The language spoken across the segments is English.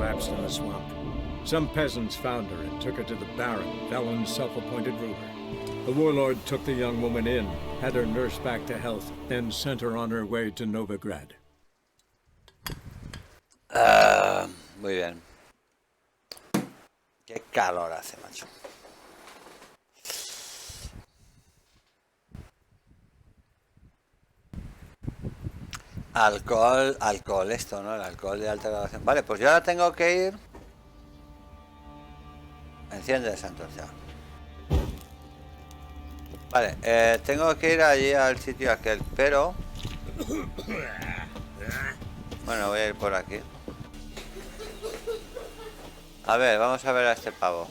collapsed in the swamp. Some peasants found her and took her to the Baron, Valen's self-appointed ruler. The warlord took the young woman in, had her nursed back to health, then sent her on her way to Novigrad. Muy bien. Qué calor hace, macho. Alcohol, esto, ¿no? El alcohol de alta graduación. Vale, pues yo ahora tengo que ir. Enciende esa antorcha. Vale, tengo que ir allí al sitio aquel, pero... Bueno, voy a ir por aquí. A ver, vamos a ver a este pavo.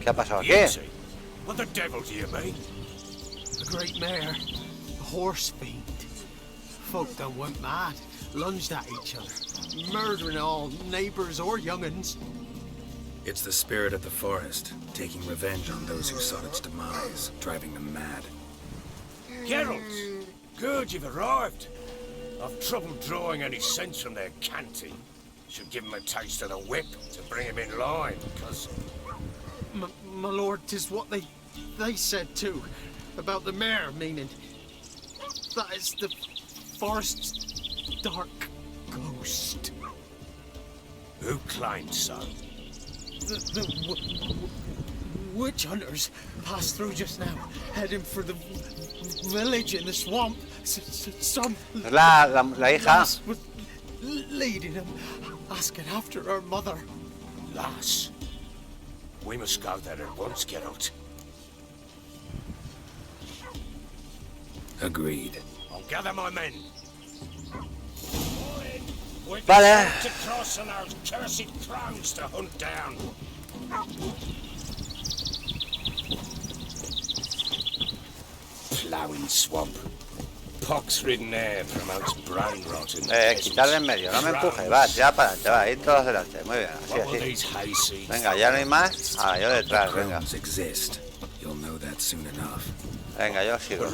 ¿Qué ha pasado aquí? What the devil do you mean? A great mare, a horse fiend. Folk done went mad, lunged at each other, murdering all neighbours or young'uns. It's the spirit of the forest, taking revenge on those who sought its demise, driving them mad. Geralt! Good you've arrived. I've trouble drawing any sense from their canting. Should give him a taste of the whip to bring him in line, because... My lord, 'tis what they said too, about the mare, meaning that is the forest's dark ghost. Who claimed so? The witch hunters passed through just now, heading for the village in the swamp. Some La hija. lass was leading them, asking after her mother. Lass? We must go there at once, Geralt. Agreed. I'll gather my men. Vale. To cross and our cursed crows to hunt down. Ploughing swamp. Pox-ridden air promotes brain rot. Quitar de en medio, no me empuje, va, ya para adelante, va, ir todos delante, muy bien, así. Venga, ya no hay más. Ah, yo detrás, venga. Exist. You'll know that soon enough. Venga, yo sigo.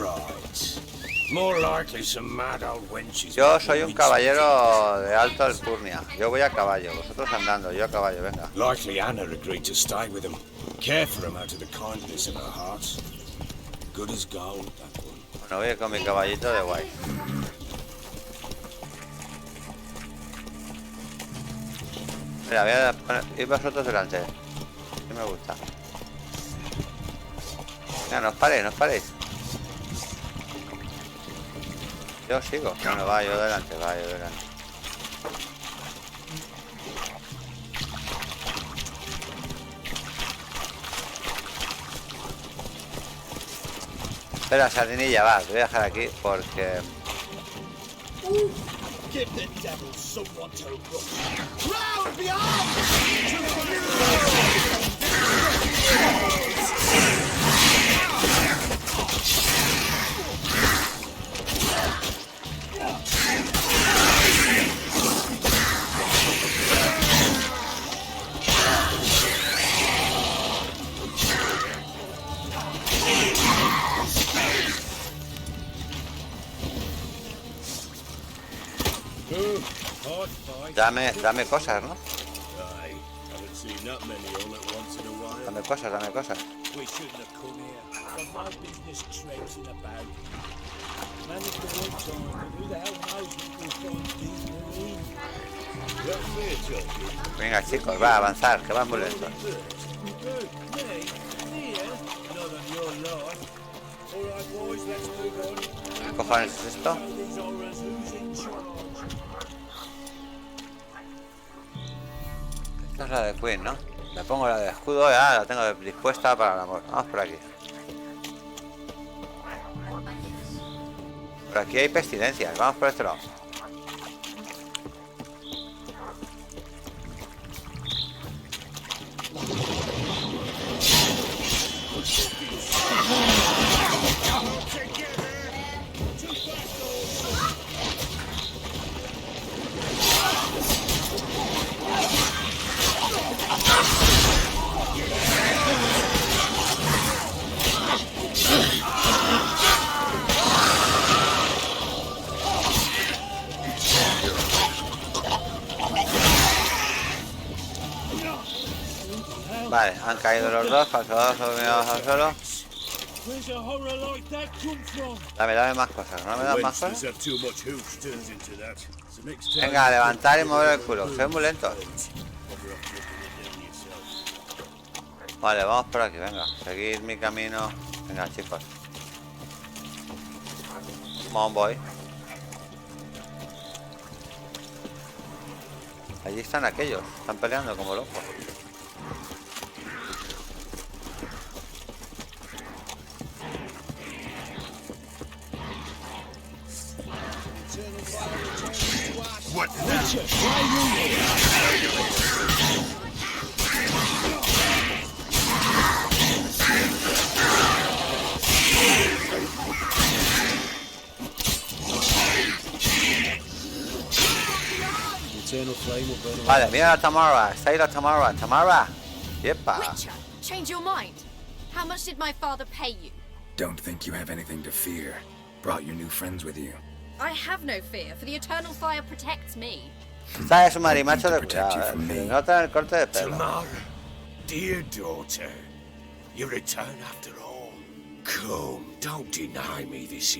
More likely some mad old wenches. Yo soy un caballero de alto alcurnia. Yo voy a caballo, vosotros andando, yo a caballo, venga. Likely Anna agreed to stay with him. Care for him out of the kindness of her heart. Good as gold, that one. Bueno, voy con mi caballito de guay. Mira, voy a poner, ir vosotros delante. Que me gusta. Venga, no os paréis, no os paréis. Yo sigo. Bueno, va yo delante, va yo delante. Espera, sardinilla, va, te voy a dejar aquí porque... Give the devil someone to rush. Round beyond! Dame cosas, ¿no? Dame cosas, dame cosas. Venga, chicos, va a avanzar, que va muy lento. ¿Qué cojones es esto? Esta es la de Queen, ¿no? Le pongo la de escudo, ya la tengo dispuesta para el amor. Vamos por aquí. Por aquí hay pestilencias, vamos por este lado. Vale, han caído los dos, pasados al suelo. Where's a horror like that come from? Dame más cosas, ¿no me das más Wenches cosas? have too much hoof turns into that. So next time Venga, a levantar y mover el culo, soy muy lento. Vale, vamos por aquí, venga, seguid mi camino. Venga, chicos. Come on, boy. Allí están aquellos, están peleando como locos. What now? Vale, mira la Tamara, está ahí la Tamara, Tamara. Yepa. Witcher, change your mind. How much did my father pay you? Don't think you have anything to fear. Brought your new friends with you. I have no fear, for the eternal fire protects me. Está su marimacho de cuidado, nota el corte de pelo. Tamara, dear daughter, you return after all. Come, don't deny me this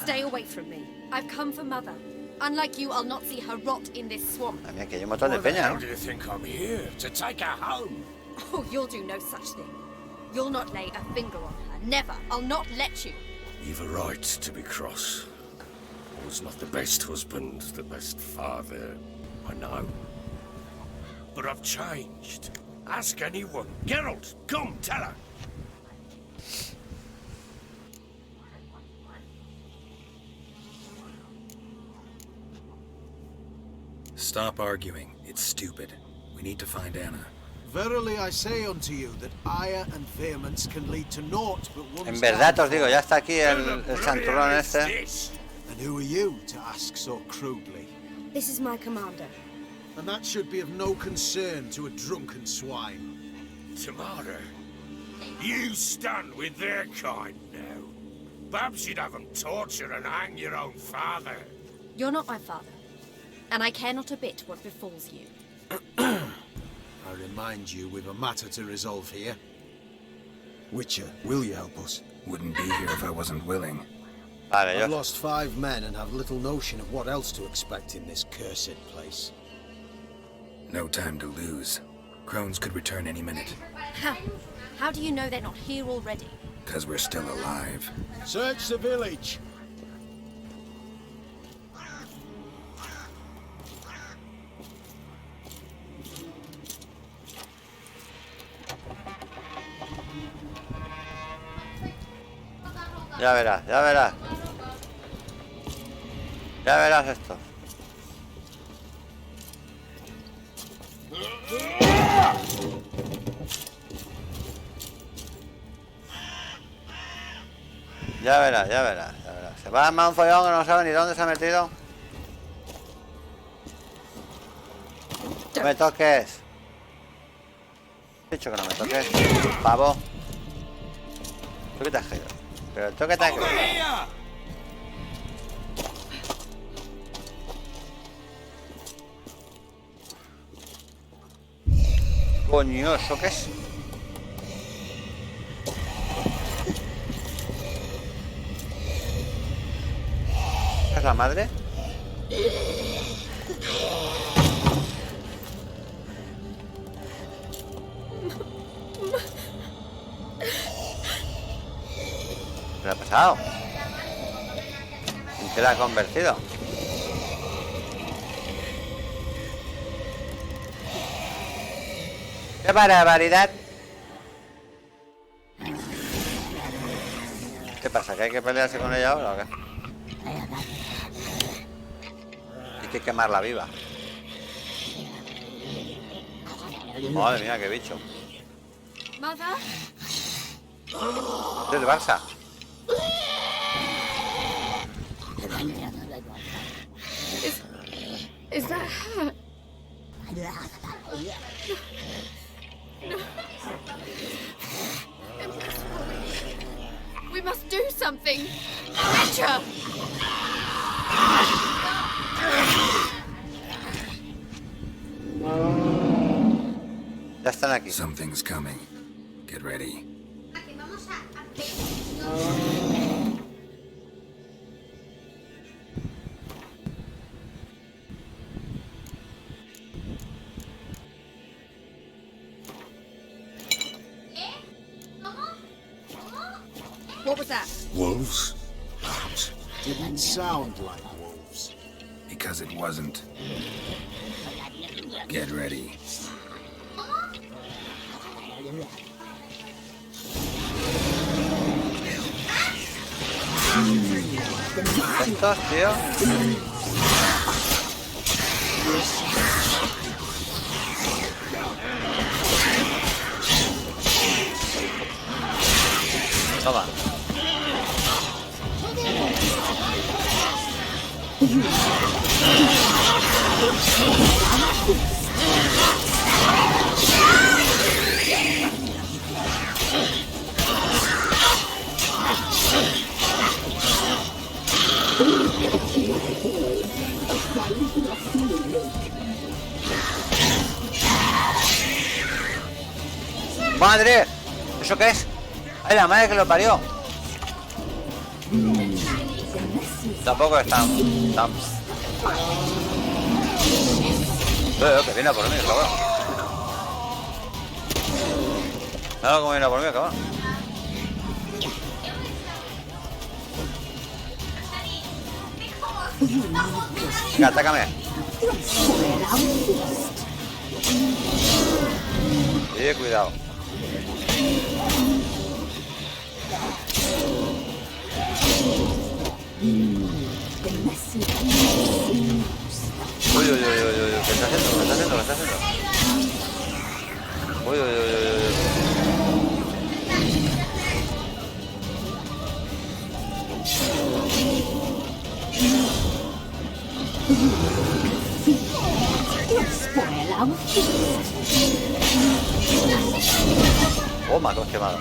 Stay away from me. I've come for Mother. Unlike you, I'll not see her rot in this swamp. Mira, que hay un montón de Why the peña, hell ¿no? do you think I'm here? To take her home? Oh, you'll do no such thing. You'll not lay a finger on her. Never. I'll not let you. You've a right to be cross. I was not the best husband, the best father, I know. But I've changed. Ask anyone. Geralt, come, tell her. Stop arguing. It's stupid. We need to find Anna. Verily I say unto you that ire and vehemence can lead to naught but one. En verdad os digo, ya está aquí el santurrón Is este. this? And who are you to ask so crudely? This is my commander. And that should be of no concern to a drunken swine. Tamara, you stand with their kind now. Perhaps you'd have them torture and hang your own father. You're not my father. And I care not a bit what befalls you. I remind you we've a matter to resolve here. Witcher, will you help us? Wouldn't be here if I wasn't willing. Vale, I've yo. lost 5 men and have little notion of what else to expect in this cursed place. No time to lose. Crones could return any minute. How? How do you know they're not here already? Because we're still alive. Search the village! Ya verás, ya verás. Ya verás esto. Ya verás, ya verás, ya verás. Se va a armar un follón que no sabe ni dónde se ha metido. No me toques. He dicho que no me toques. Pavo. ¿Tú qué te has creído? Pero tú qué te has creído. Coño, ¿eso qué es? ¿Es la madre? ¿Qué le ha pasado? ¿En qué la ha convertido? ¡Qué barbaridad! ¿Qué pasa? ¿Que hay que pelearse con ella ahora o qué? Hay que quemarla viva. Madre mía, qué bicho. Mother? ¿Es del Barça? Is that her? No. Impossible. We must do something. Witcher! Ya están aquí. Something's coming. Get ready. What was that? Wolves? Lambs? Didn't sound like wolves. Because it wasn't. Get ready. ¿Estos, tío? Toma. ¡Madre! ¿Eso qué es? ¡Ay, la madre que lo parió! Tampoco es tan... que viene a por mí, cabrón. Nada como viene a por mí, cabrón. Venga, atácame. Cuidado. Uy, ¿qué está haciendo? Uy. Oh, me ha quemado.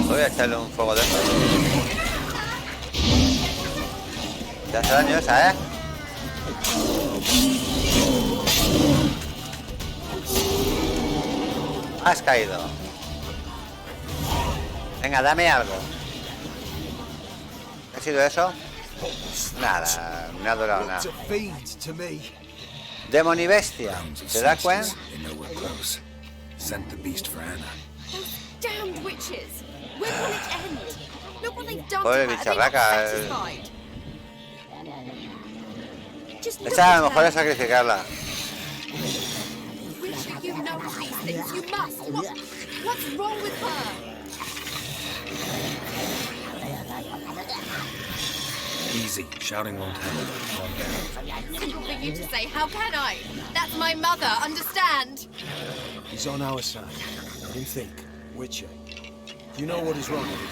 Voy a echarle un fuego de esto. Te hace daño esa, ¿eh? Has caído. Venga, dame algo. ¿Ha sido eso? Nada, me ha durado nada. Demon y bestia. ¿Te das cuenta? Sent the beast for Anna. Damned witches! When will it end? Look what they've done Pobre to her. Are they not bicharraca. satisfied? Just look Esa a at lo mejor es her. sacrificarla. Witcher, you know these things. You must. What's wrong with her? Easy. Shouting won't help. Calm down. Simple for you to say. How can I? That's my mother. Understand? He's on our side. Let him think. Witcher. You know what is wrong with him?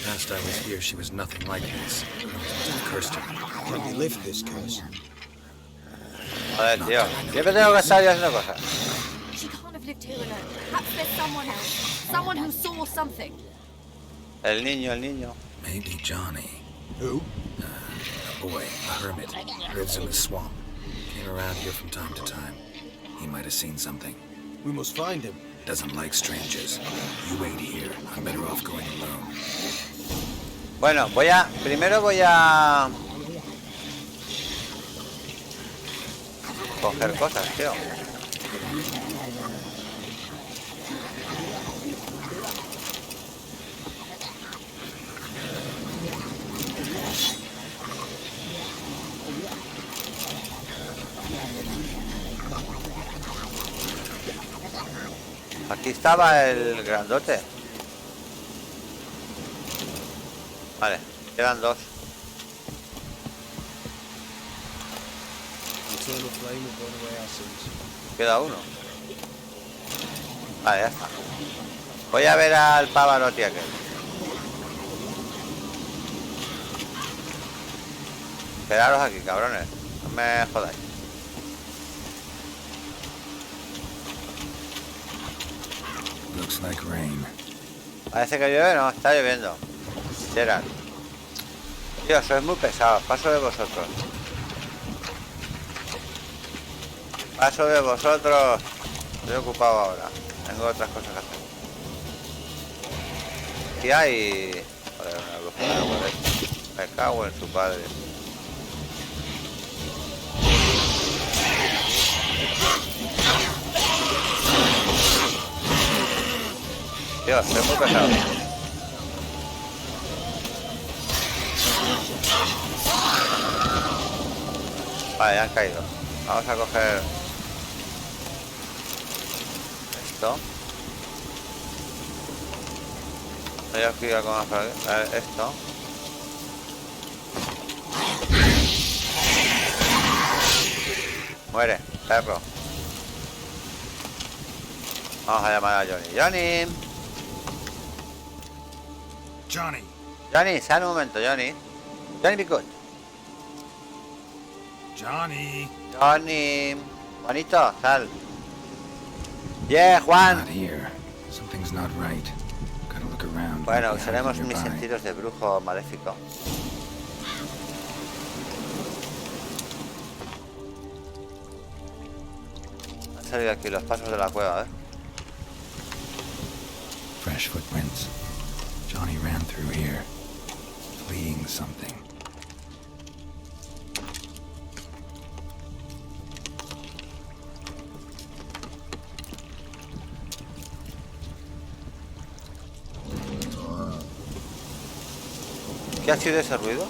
Last I was here, she was nothing like this. I must have cursed her. Can we lift this curse? Joder, tío. Siempre tengo que estar yo haciendo cosas. She can't have lived here alone. Perhaps there's someone else. Someone who saw something. El niño. Maybe Johnny. Who? A boy, a hermit. Lives in the swamp. Came around here from time to time. He might have seen something. We must find him. Doesn't like strangers. You wait here. I'm better off going alone. Bueno, primero voy a coger cosas, tío. Aquí estaba el grandote. Vale, quedan dos. Eternal flame will burn away our sins. Queda uno. Vale, ya está. Voy a ver al Pavarotti aquel. Quedaros aquí, cabrones. No me jodáis. Looks like rain. Parece que llueve, no, está lloviendo. Gerard. Tío, sois muy pesados. Paso de vosotros. Paso de vosotros. Estoy ocupado ahora. Tengo otras cosas que hacer. Aquí hay... Joder, una bruja de agua de esto. Me cago en su padre. Tío, estoy muy pesado. Vale, ya han caído. Vamos a coger esto. Voy a aquí algo más para ver esto. Muere, perro. Vamos a llamar a Johnny. ¡Johnny! Johnny. Johnny, sal un momento, Johnny. Johnny, be good. Johnny. Johnny. Juanito, sal. Yeah, Juan. Not here. Something's not right. Gotta look around. Bueno, Maybe usaremos hiding mis nearby. sentidos de brujo maléfico. Han salido aquí los pasos de la cueva, ¿eh? Fresh footprints. Johnny ran through here, fleeing something. ¿Qué ha sido ese ruido?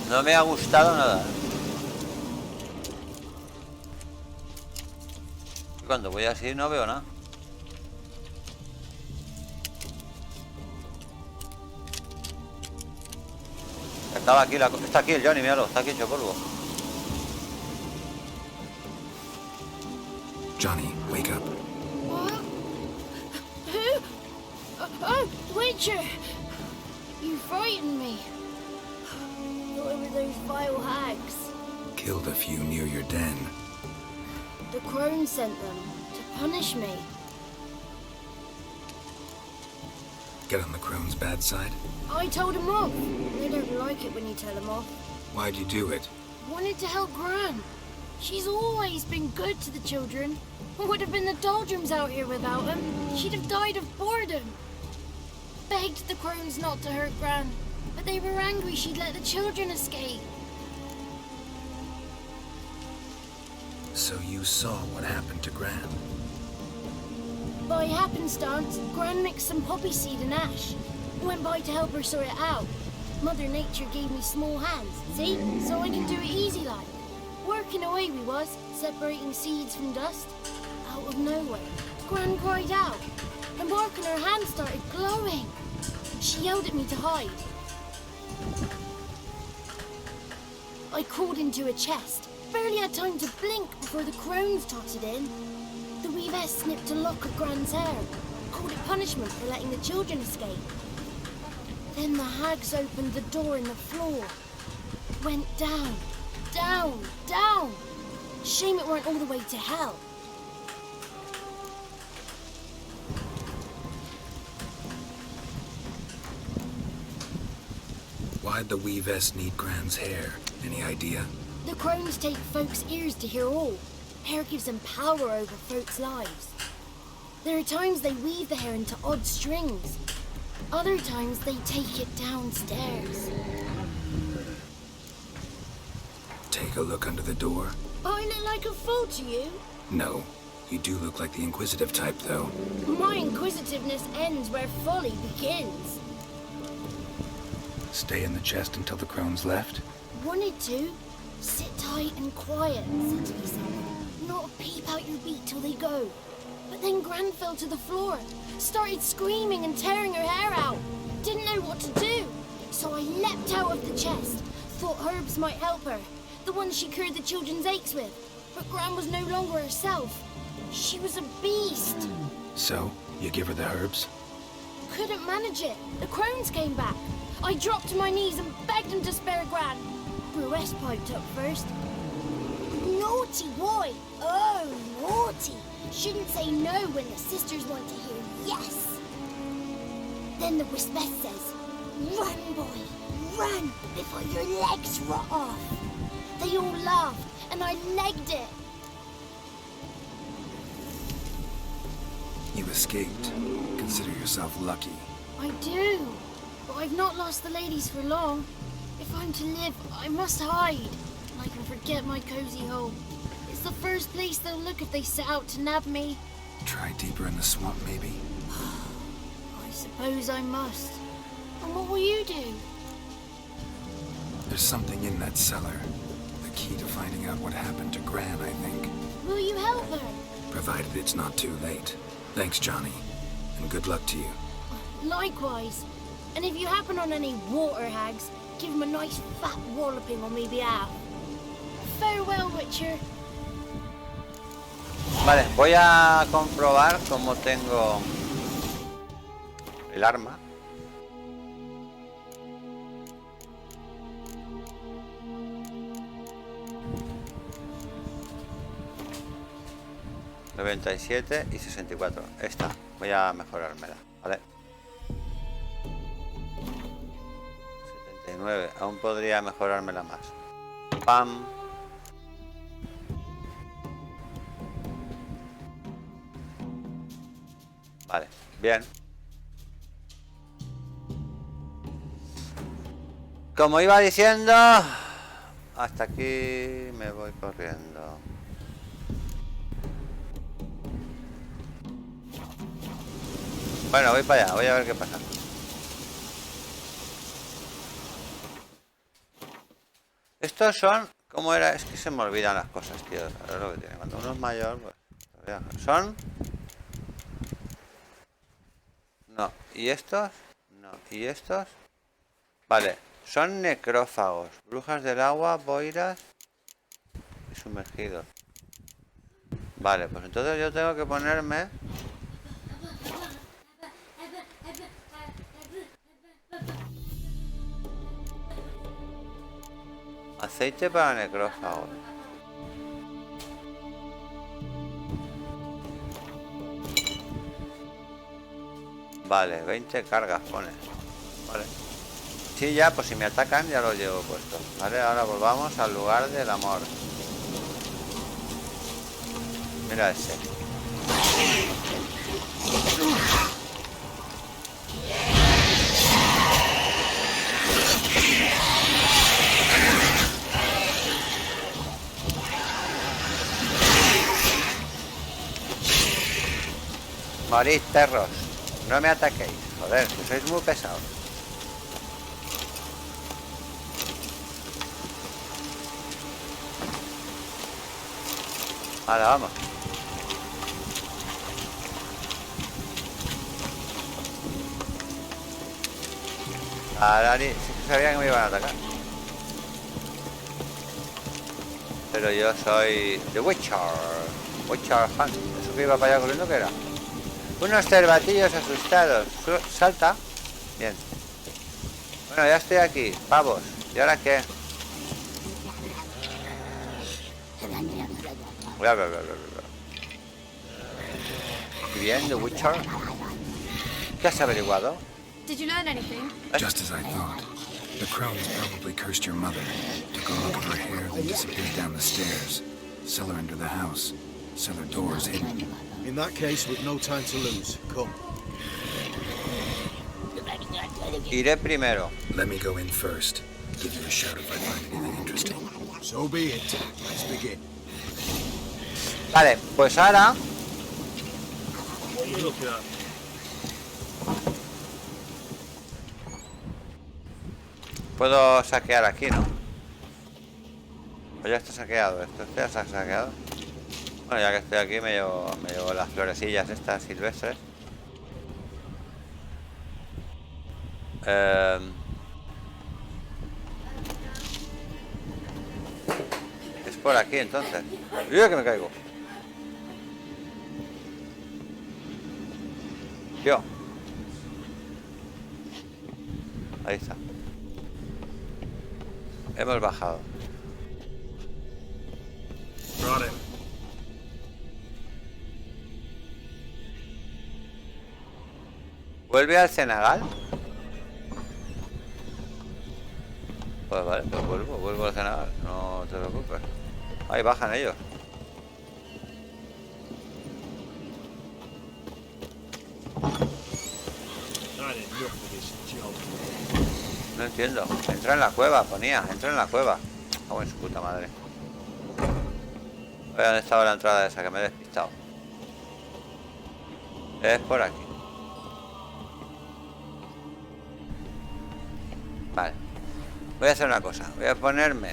No me ha gustado nada. Cuando voy así no veo nada. Estaba aquí, está aquí el Johnny, míralo, está aquí hecho polvo. Johnny, wake up. What? Who? Oh, Witcher! You frightened me. Thought it were those vile hags. Killed a few near your den. The crone sent them to punish me. Get on the crone's bad side? I told them off. They don't like it when you tell them off. Why'd you do it? Wanted to help Gran. She's always been good to the children. It would have been the doldrums out here without him. She'd have died of boredom. Begged the crones not to hurt Gran, but they were angry she'd let the children escape. So you saw what happened to Gran? By happenstance, Gran mixed some poppy seed and ash. Went by to help her sort it out. Mother Nature gave me small hands, see? So I can do it easy like. Working away we was, separating seeds from dust. Out of nowhere, Gran cried out. The mark on her hand started glowing. She yelled at me to hide. I crawled into a chest. Barely had time to blink before the crones trotted in. The weavess snipped a lock of Gran's hair. Called it punishment for letting the children escape. Then the hags opened the door in the floor. Went down, down, down. Shame it weren't all the way to hell. Why'd the weavess need Gran's hair? Any idea? The crones take folks' ears to hear all. Hair gives them power over folks' lives. There are times they weave the hair into odd strings. Other times they take it downstairs. Take a look under the door? I look like a fool to you? No. You do look like the inquisitive type, though. My inquisitiveness ends where folly begins. Stay in the chest until the crones left? Wanted to. Sit tight and quiet, said to myself. Not a peep out your beat till they go. But then Gran fell to the floor. Started screaming and tearing her hair out. Didn't know what to do. So I leapt out of the chest. Thought herbs might help her. The ones she cured the children's aches with. But Gran was no longer herself. She was a beast. So, you give her the herbs? Couldn't manage it. The crones came back. I dropped to my knees and begged them to spare Gran. Bruess piped up first. Naughty boy! Oh, naughty! Shouldn't say no when the sisters want to hear yes. Then the Whispess says, run, boy, run, before your legs rot off. They all laughed, and I legged it. You escaped. Consider yourself lucky. I do, but I've not lost the ladies for long. If I'm to live, I must hide. And I can forget my cozy home. It's the first place they'll look if they set out to nab me. Try deeper in the swamp, maybe? I suppose I must. And what will you do? There's something in that cellar. The key to finding out what happened to Gran, I think. Will you help her? Provided it's not too late. Thanks, Johnny. And good luck to you. Likewise. And if you happen on any water hags, give them a nice fat walloping on me behalf. Farewell, Witcher. Vale, voy a comprobar cómo tengo el arma. ...97 y 64. Esta. Voy a mejorármela, ¿vale? 79. Aún podría mejorármela más. Pam. Vale, bien. Como iba diciendo, hasta aquí me voy corriendo. Bueno, voy para allá, voy a ver qué pasa. Estos son... ¿Cómo era? Es que se me olvidan las cosas, tío. Es lo que tiene. Cuando uno es mayor, pues... Son... No. ¿Y estos? No. ¿Y estos? Vale. Son necrófagos. Brujas del agua, boiras y sumergidos. Vale, pues entonces yo tengo que ponerme... Aceite para necrófagos. Vale, 20 cargas pone. Vale. Sí, ya, pues si me atacan ya lo llevo puesto. Vale, ahora volvamos al lugar del amor. Mira ese. Morid, perros. No me ataquéis. Joder, que sois muy pesados. Ahora vamos. Ahora sí que sabía que me iban a atacar. Pero yo soy The Witcher. Witcher Hunt. ¿Eso que iba para allá corriendo qué era? Unos cervatillos asustados. Salta. Bien. Bueno, ya estoy aquí, pavos. ¿Y ahora qué? Bla, bla, bla, bla, bla. Bien, The Witcher. ¿Qué has averiguado? Did you learn anything? Just as I thought. The crones probably cursed your mother, took a look at her hair, then disappeared down the stairs. Cellar under the house. Cellar doors hidden. In that case, we've no time to lose. Come. Iré primero. Let me go in first. Give you a shout if I find anything interesting. So be it. Let's begin. Vale, pues ahora... Puedo saquear aquí, ¿no? Pues ya está saqueado esto. ¿Esto ya está saqueado? Bueno, ya que estoy aquí me llevo las florecillas estas silvestres. Es por aquí entonces. ¡Uy, que me caigo! Yo. Ahí está. Hemos bajado. ¿Vuelve al cenagal? Pues vale, pues vuelvo al cenagal. No te preocupes. Ahí bajan ellos. No entiendo. Entra en la cueva, ponía. Entra en la cueva. Oh, en su puta madre. Oye, ¿dónde estaba la entrada esa? Que me he despistado. Es por aquí. Vale. Voy a hacer una cosa. Voy a ponerme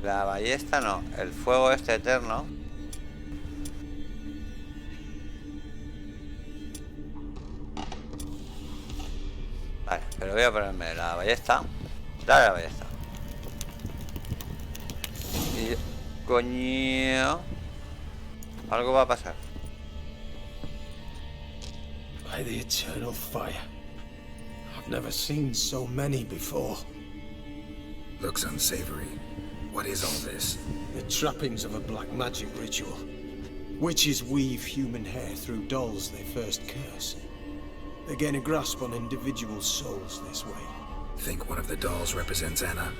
la ballesta, no. El fuego este eterno. Vale, pero voy a ponerme la ballesta. Dale la ballesta. Y... coño. Algo va a pasar. By the eternal fire. I've never seen so many before. Looks unsavory. What is all this? The trappings of a black magic ritual. Witches weave human hair through dolls they first curse. They gain a grasp on individual souls this way. Think one of the dolls represents Anna?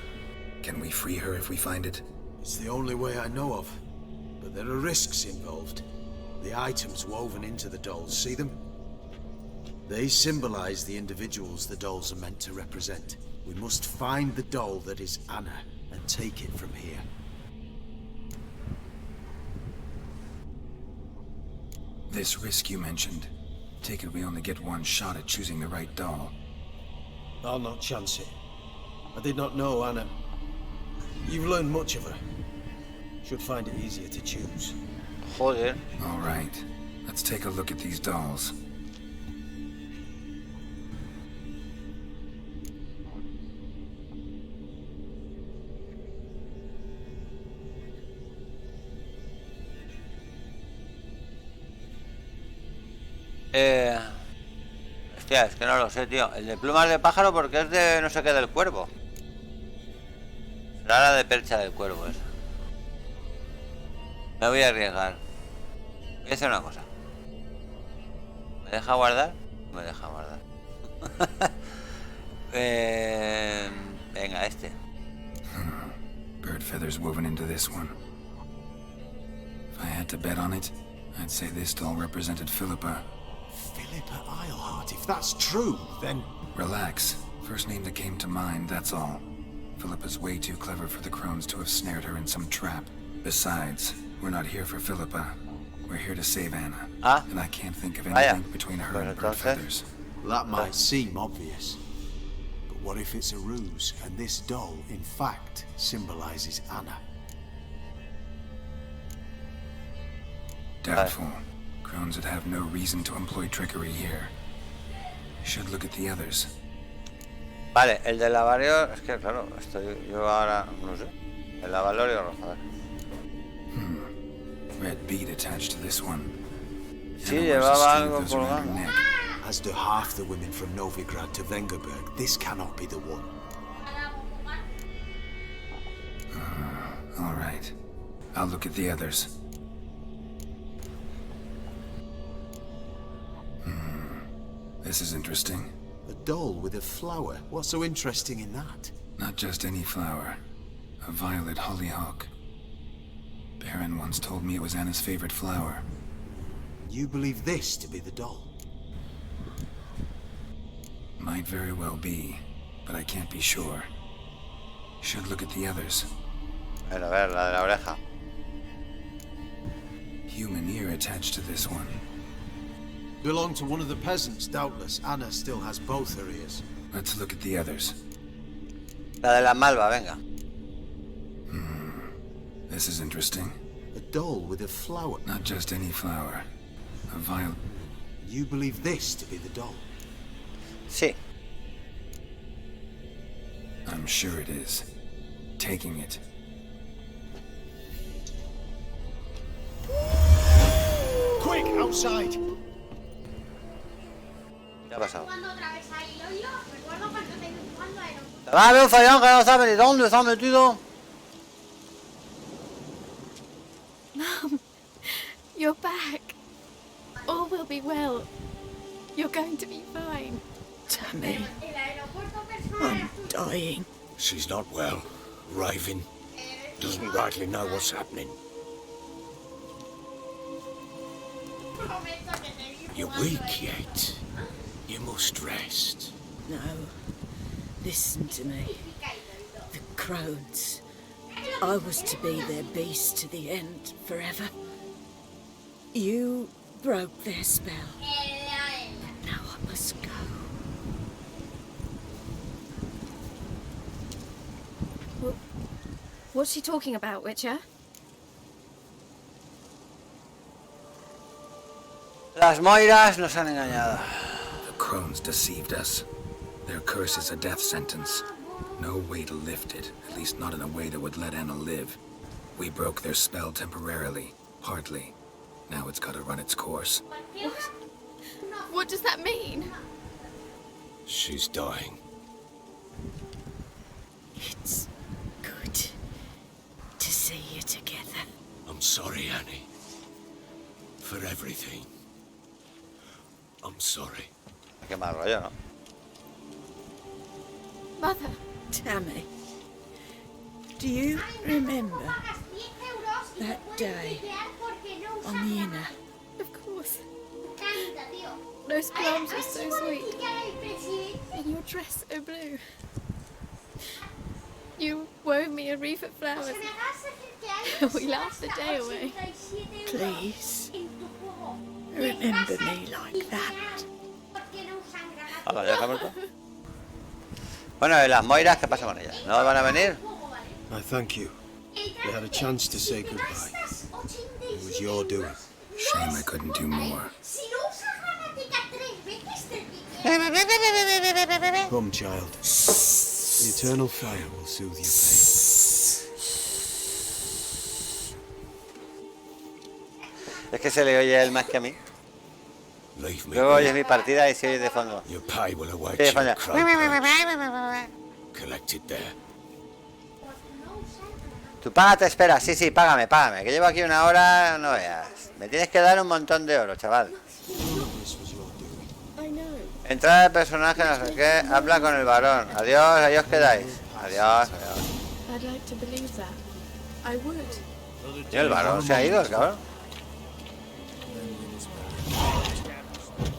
Can we free her if we find it? It's the only way I know of. But there are risks involved. The items woven into the dolls, see them? They symbolize the individuals the dolls are meant to represent. We must find the doll that is Anna and take it from here. This risk you mentioned. Take it we only get one shot at choosing the right doll. I'll not chance it. I did not know Anna. You've learned much of her. Should find it easier to choose. Joder. All right. Let's take a look at these dolls. Hostia, es que no lo sé, tío. El de plumas de pájaro porque es de no sé qué del cuervo. Será la de percha del cuervo esa. Me voy a arriesgar. Voy a hacer una cosa. ¿Me deja guardar? Me deja guardar. Venga, este. Bird feathers woven into this one. If I had to bet on it, I'd say this doll represented Philippa. Philippa Eilhart, if that's true, then... Relax. First name that came to mind, that's all. Philippa's way too clever for the crones to have snared her in some trap. Besides, we're not here for Philippa. We're here to save Anna. Ah. And I can't think of any link between her and bird entonces... feathers. That might seem obvious. But what if it's a ruse, and this doll, in fact, symbolizes Anna? Doubtful. Crones would have no reason to employ trickery here. Should look at the others. Vale, el del lavario... Es que claro, estoy yo ahora... No sé. El lavario rojo, a ver. Red bead attached to this one. Sí, Anna wears a llevaba string algo of those around her colgando. neck. As do half the women from Novigrad to Vengerberg, this cannot be the one. All right. I'll look at the others. This is interesting. A doll with a flower. What's so interesting in that? Not just any flower. A violet hollyhock. Baron once told me it was Anna's favorite flower. You believe this to be the doll? Might very well be, but I can't be sure. Should look at the others. A ver, la de la oreja. Human ear attached to this one. Belonged to one of the peasants, doubtless. Anna still has both her ears. Let's look at the others. La de la malva, venga. This is interesting. A doll with a flower. Not just any flower. A violet. You believe this to be the doll? Sí. I'm sure it is. Taking it. Quick, outside! ¿Qué ha pasado? Va a haber un fallón que no sabe ni dónde se ha metido. Mum, you're back. All will be well. You're going to be fine. Tammy, I'm dying. She's not well. Raving. Doesn't rightly know what's happening. You're weak yet. You must rest. No. Listen to me. The crones. I was to be their beast to the end, forever. You broke their spell. But now I must go. What's she talking about, Witcher? Las Moiras nos han engañado. The crones deceived us. Their curse is a death sentence. No way to lift it, at least not in a way that would let Anna live. We broke their spell temporarily, partly. Now it's got to run its course. What does that mean? She's dying. It's good to see you together. I'm sorry, Annie. For everything. I'm sorry. Qué mal rollo, ¿no? Mother. Tammy, do you remember that day on the inner? Of course. Those plums are so sweet. And your dress so blue. You wove me a wreath of flowers. We laughed the day away. Please, remember me like that. Hola, ¿ya está muerto? Bueno, ¿y las Moiras qué pasa con ellas? ¿No van a venir? I thank you. We had a chance to say goodbye. It was your doing. Shame I couldn't do more. Come, child. The eternal fire will soothe your pain. Es que se le oye a él más que a mí. Leave me. Luego oyes mi partida y se oye de fondo. Your pay will await Sí, de you, fondo. crow. Collect it there. Tu paga te espera. Sí, sí, págame, págame. Que llevo aquí una hora, no veas. Me tienes que dar un montón de oro, chaval. Entrada de personaje, no sé qué. Habla con el varón. Adiós, adiós quedáis. Adiós, adiós. I'd like to believe that. I would. Y el varón se ha ido, el cabrón.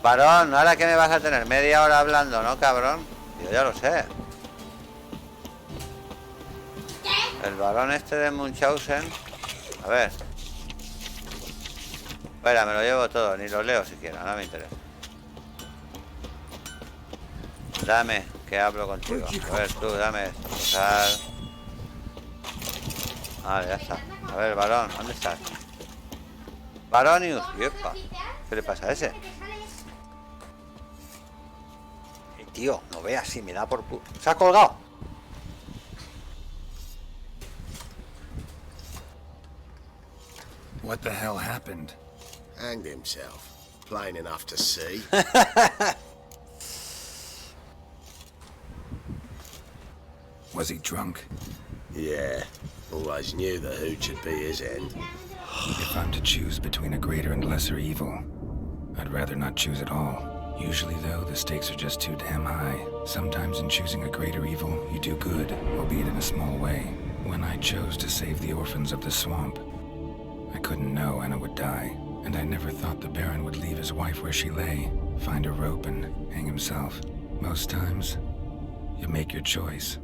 Varón, ¿ahora qué me vas a tener? Media hora hablando, ¿no, cabrón? Yo ya lo sé. El varón este de Munchausen. A ver. Espera, me lo llevo todo, ni lo leo siquiera, no me interesa. Dame, que hablo contigo. A ver, tú, dame esto. Sal. Vale, ya está. A ver, varón, ¿dónde estás? Varón y... ¡Yepa! ¿Qué le pasa a ese? Tío, no veas si me da por... ¡Se ha colgado! What the hell happened? Hanged himself. Plain enough to see. Was he drunk? Yeah. Always knew the hooch would be his end. If I'm to choose between a greater and lesser evil, I'd rather not choose at all. Usually, though, the stakes are just too damn high. Sometimes in choosing a greater evil, you do good, albeit in a small way. When I chose to save the orphans of the swamp, I couldn't know Anna would die, and I never thought the Baron would leave his wife where she lay, find a rope and hang himself. Most times, you make your choice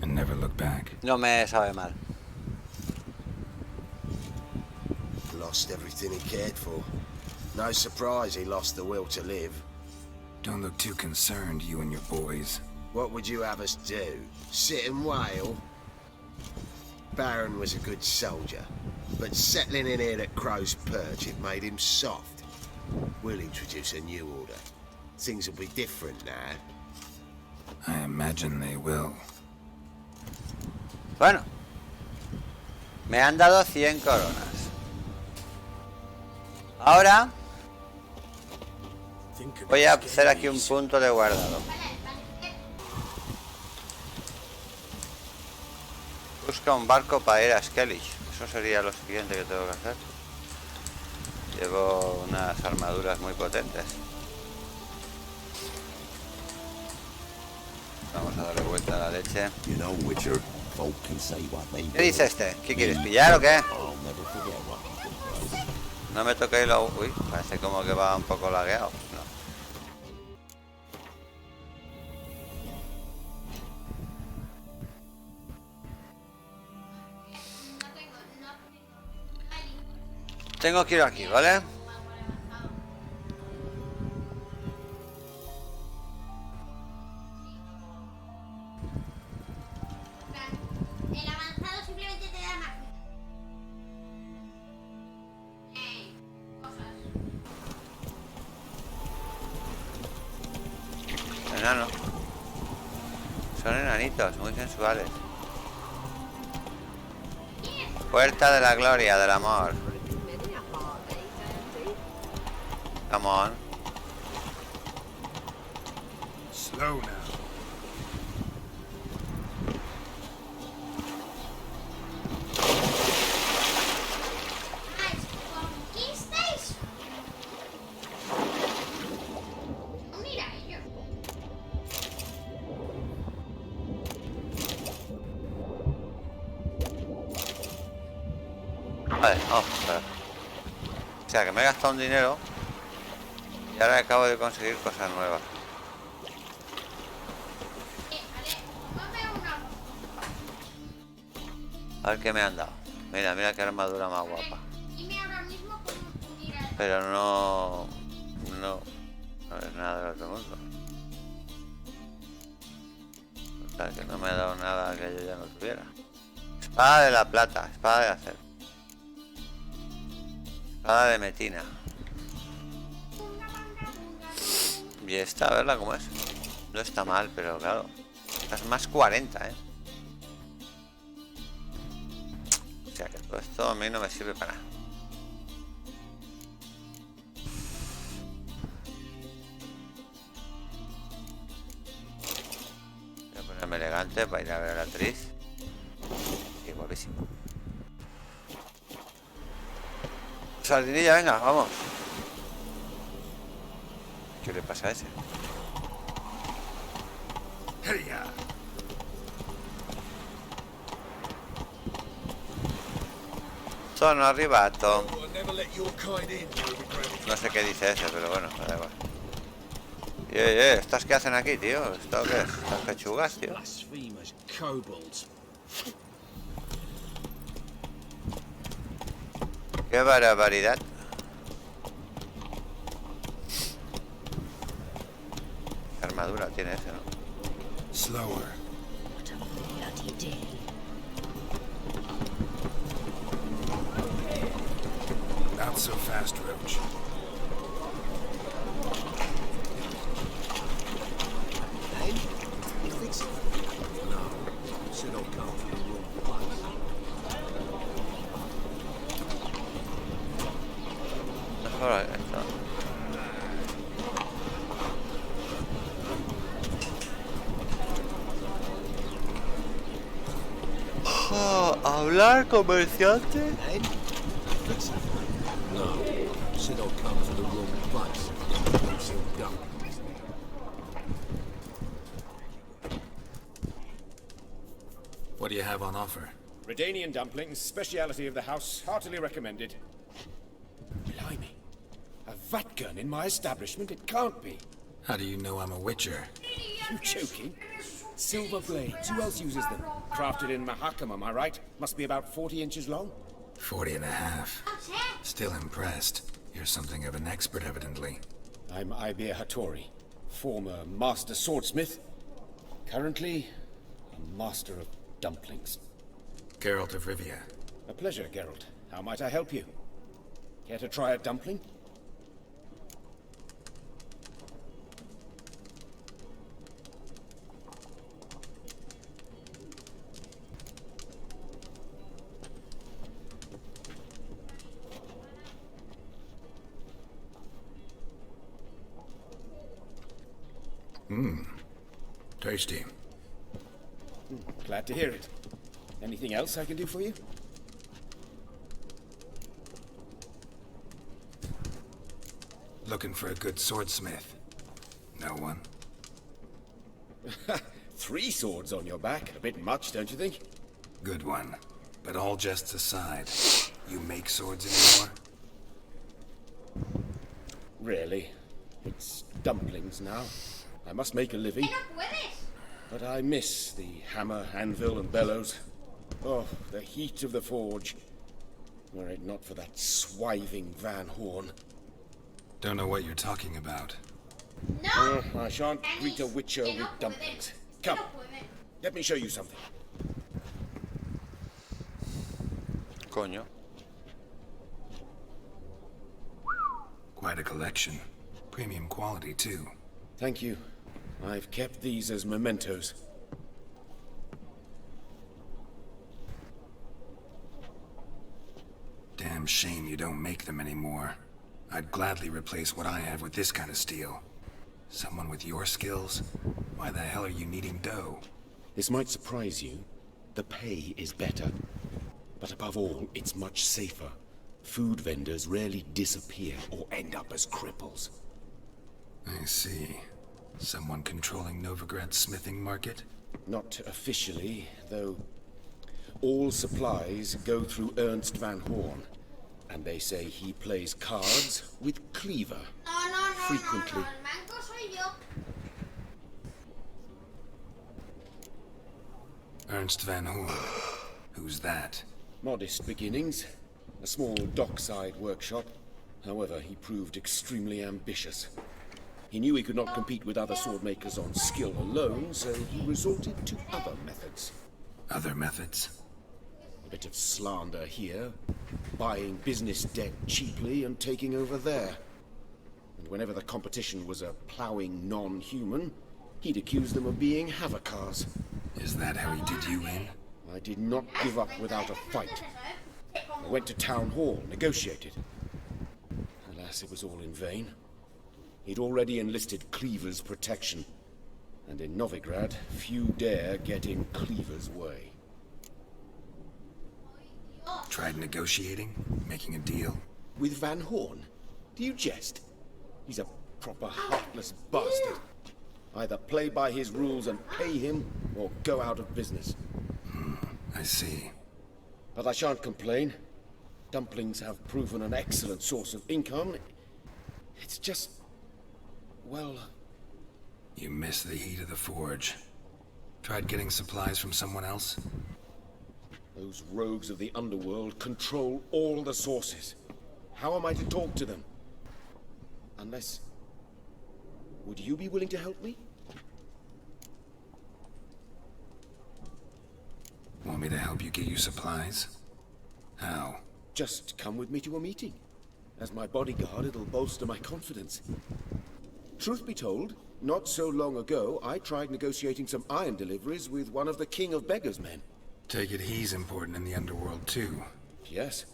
and never look back. No me sabe mal. Lost everything he cared for. No surprise he lost the will to live. Don't look too concerned, you and your boys. What would you have us do? Sit and wail? Baron was a good soldier, but settling in here at Crow's Perch, it made him soft. We'll introduce a new order. Things will be different now. I imagine they will. Bueno. Me han dado 100 coronas. Ahora... voy a hacer aquí un punto de guardado. Busca un barco para ir a Skellige. Eso sería lo siguiente que tengo que hacer. Llevo unas armaduras muy potentes. Vamos a darle vuelta a la leche. You know, Witcher, folk can say what they ¿Qué dice will. este? ¿Qué quieres pillar o qué? I'll never forget what happened, right? No me toquéis lo... Uy, parece como que va un poco lagueado. No. Tengo que ir aquí, ¿vale? El avanzado simplemente te da magia. Enano. Son enanitos, muy sensuales. Puerta de la gloria, del amor. Come on. Slow now. ¿Conquistáis? Mira ello. Vale, vamos a ver. O sea, que me he gastado un dinero y ahora acabo de conseguir cosas nuevas. Ponme uno. A ver qué me han dado. Mira, mira qué armadura más guapa. Dime ahora mismo cómo unir a... Pero no es nada del otro mundo. O sea, que no me ha dado nada que yo ya no tuviera. Espada de la plata, espada de acero. Espada de metina. Y esta, a verla cómo es. No está mal, pero claro. Esta es más 40, ¿eh? O sea que todo esto a mí no me sirve para nada. Voy a ponerme elegante para ir a ver a la Triss. Sí, guapísimo. Sardinilla, venga, vamos. ¿Qué le pasa a ese? Hey-ya. Sono arrivato. I'll never let your kind in, No sé qué dice ese, pero bueno, me da igual. ¿Estas qué hacen aquí, tío? ¿Esto qué es? ¿Estas pechugas, tío? Blasphemous kobolds. ¡Qué barbaridad! ¿Qué armadura tiene ese, no? Slower. Not so fast, Roach. Hey, you fix it? No. Said I'll come from the wrong place. Mejor esto. Oh, ¿hablar, comerciante? Hey, fix it? No. Said I'll come from the wrong place. So dumb. What do you have on offer? Redanian dumplings, speciality of the house, heartily recommended. Blimey. A vat gun in my establishment? It can't be. How do you know I'm a witcher? You joking? Silver blades. Who else uses them? Crafted in Mahakam, am I right? Must be about 40 inches long. 40 and a half. Still impressed. You're something of an expert, evidently. I'm Ibir Hattori, former master swordsmith. Currently, a master of dumplings. Geralt of Rivia. A pleasure, Geralt. How might I help you? Care to try a dumpling? Tasty. Glad to hear it. Anything else I can do for you? Looking for a good swordsmith. No one? 3 swords on your back. A bit much, don't you think? Good one. But all jests aside, you make swords anymore? Really? It's dumplings now. I must make a living. But I miss the hammer, anvil, and bellows. Oh, the heat of the forge. Were it not for that swiving Van Horn. Don't know what you're talking about. No! I shan't greet a witcher with dumplings. Come, let me show you something. Coño. Quite a collection. Premium quality, too. Thank you. I've kept these as mementos. Damn shame you don't make them anymore. I'd gladly replace what I have with this kind of steel. Someone with your skills? Why the hell are you needing dough? This might surprise you. The pay is better. But above all, it's much safer. Food vendors rarely disappear or end up as cripples. I see. Someone controlling Novigrad's smithing market? Not officially, though. All supplies go through Ernst Van Horn. And they say he plays cards with Cleaver. Frequently. Ernst Van Horn. Who's that? Modest beginnings. A small dockside workshop. However, he proved extremely ambitious. He knew he could not compete with other swordmakers on skill alone, so he resorted to other methods. Other methods? A bit of slander here, buying business debt cheaply and taking over there. And whenever the competition was a ploughing non-human, he'd accuse them of being Havakars. Is that how he did you in? I did not give up without a fight. I went to Town Hall, negotiated. Alas, it was all in vain. He'd already enlisted Cleaver's protection. And in Novigrad, few dare get in Cleaver's way. Tried negotiating? Making a deal? With Van Horn? Do you jest? He's a proper heartless bastard. Either play by his rules and pay him, or go out of business. I see. But I shan't complain. Dumplings have proven an excellent source of income. It's just... well... You miss the heat of the forge. Tried getting supplies from someone else? Those rogues of the underworld control all the sources. How am I to talk to them? Unless... would you be willing to help me? Want me to help you get you supplies? How? Just come with me to a meeting. As my bodyguard, it'll bolster my confidence. Truth be told, not so long ago, I tried negotiating some iron deliveries with one of the King of Beggars' men. Take it he's important in the underworld, too. Yes.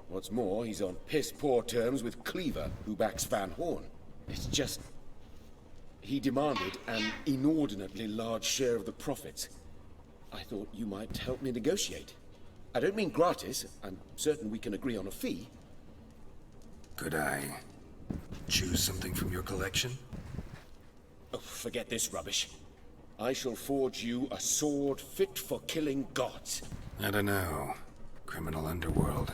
What's more, he's on piss-poor terms with Cleaver, who backs Van Horn. It's just... he demanded an inordinately large share of the profits. I thought you might help me negotiate. I don't mean gratis. I'm certain we can agree on a fee. Could I choose something from your collection? Oh, forget this rubbish. I shall forge you a sword fit for killing gods. I don't know. Criminal underworld.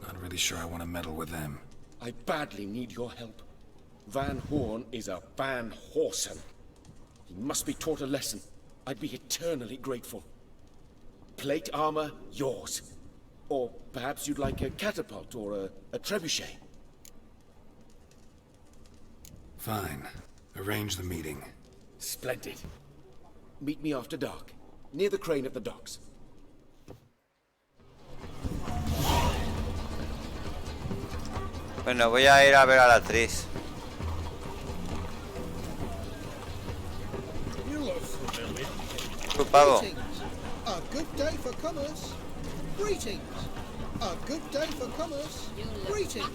Not really sure I want to meddle with them. I badly need your help. Van Horn is a Van Horsen. He must be taught a lesson. I'd be eternally grateful. Plate armor, yours. Or perhaps you'd like a catapult or a trebuchet. Fine. Arrange the meeting. Splendid. Meet me after dark, near the crane at the docks. Bueno, voy a ir a ver a la Triss. Pavo. A good day for commerce. Greetings. A good day for commerce. Greetings.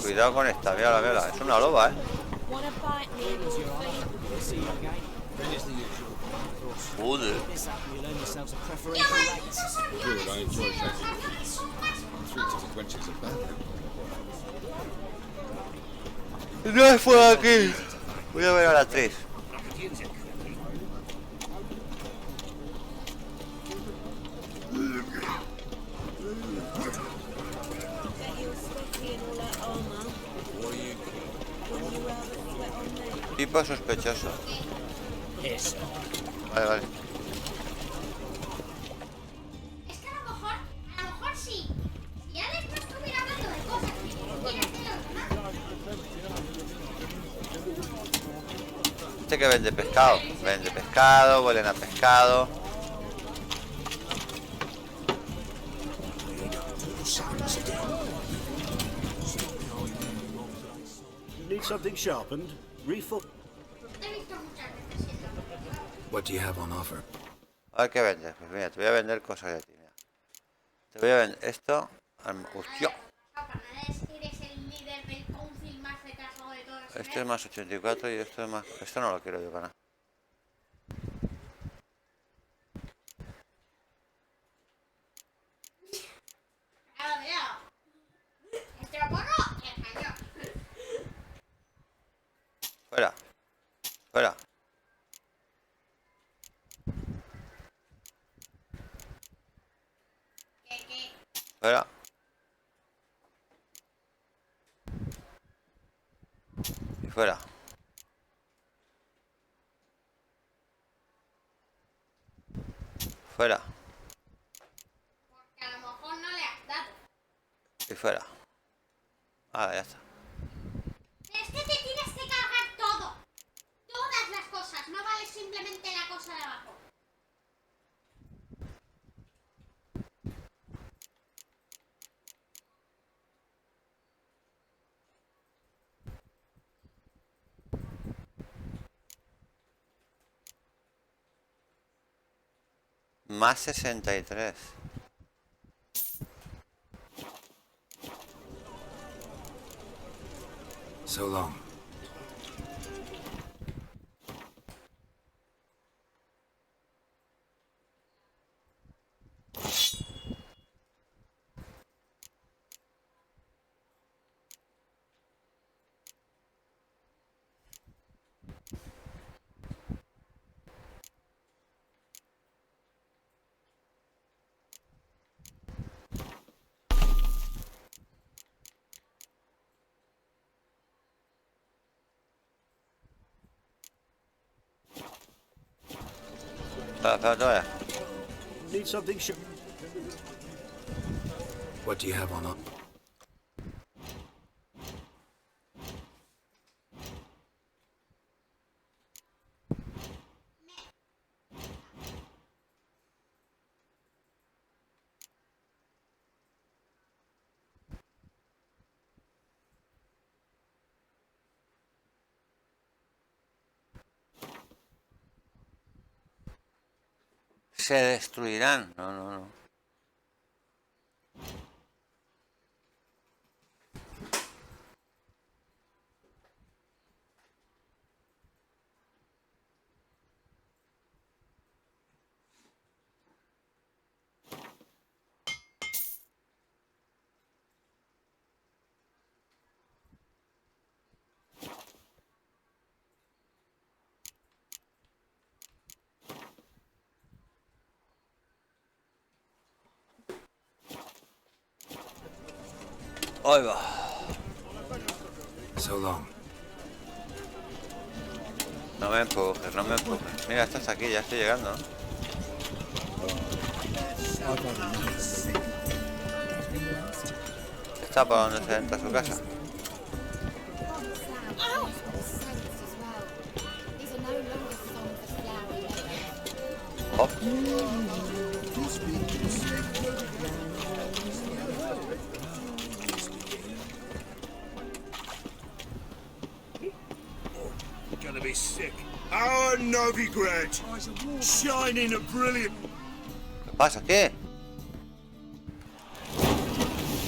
Cuidado con esta, mírala, es una loba, Joder. No es por aquí. Voy a ver a la Triss. Tipo sospechoso. Eso. Vale, vale. Es que a lo mejor sí. Si ya después estuviera hablando de cosas que quieras de los demás. Este que vende pescado. Vende pescado, huelen a pescado. Need something sharpened? Refill. What do you have on offer? A ver qué vendes. Pues mira, te voy a vender cosas de ti. Mira. Te voy a vender esto. Hostia. Este es más 84 y esto es más. Esto no lo quiero yo para nada. Fuera. Fuera. Fuera. Y fuera. Fuera. Porque a lo mejor no le has dado. Y fuera. Ah, ya está. Es que te tienes que cargar todo. Todas las cosas. No vale simplemente la cosa de abajo. Más 63. So long. Espera. Need something What do you have on offer? Se destruirán. No. Ahí va. So long. No me empujes, no me empujes. Mira, estás aquí, ya estoy llegando, ¿no? Está por donde se entra a su casa. Oh. Gonna be sick. Our Novigrad, shining a brilliant. ¿Qué pasa? ¿Qué?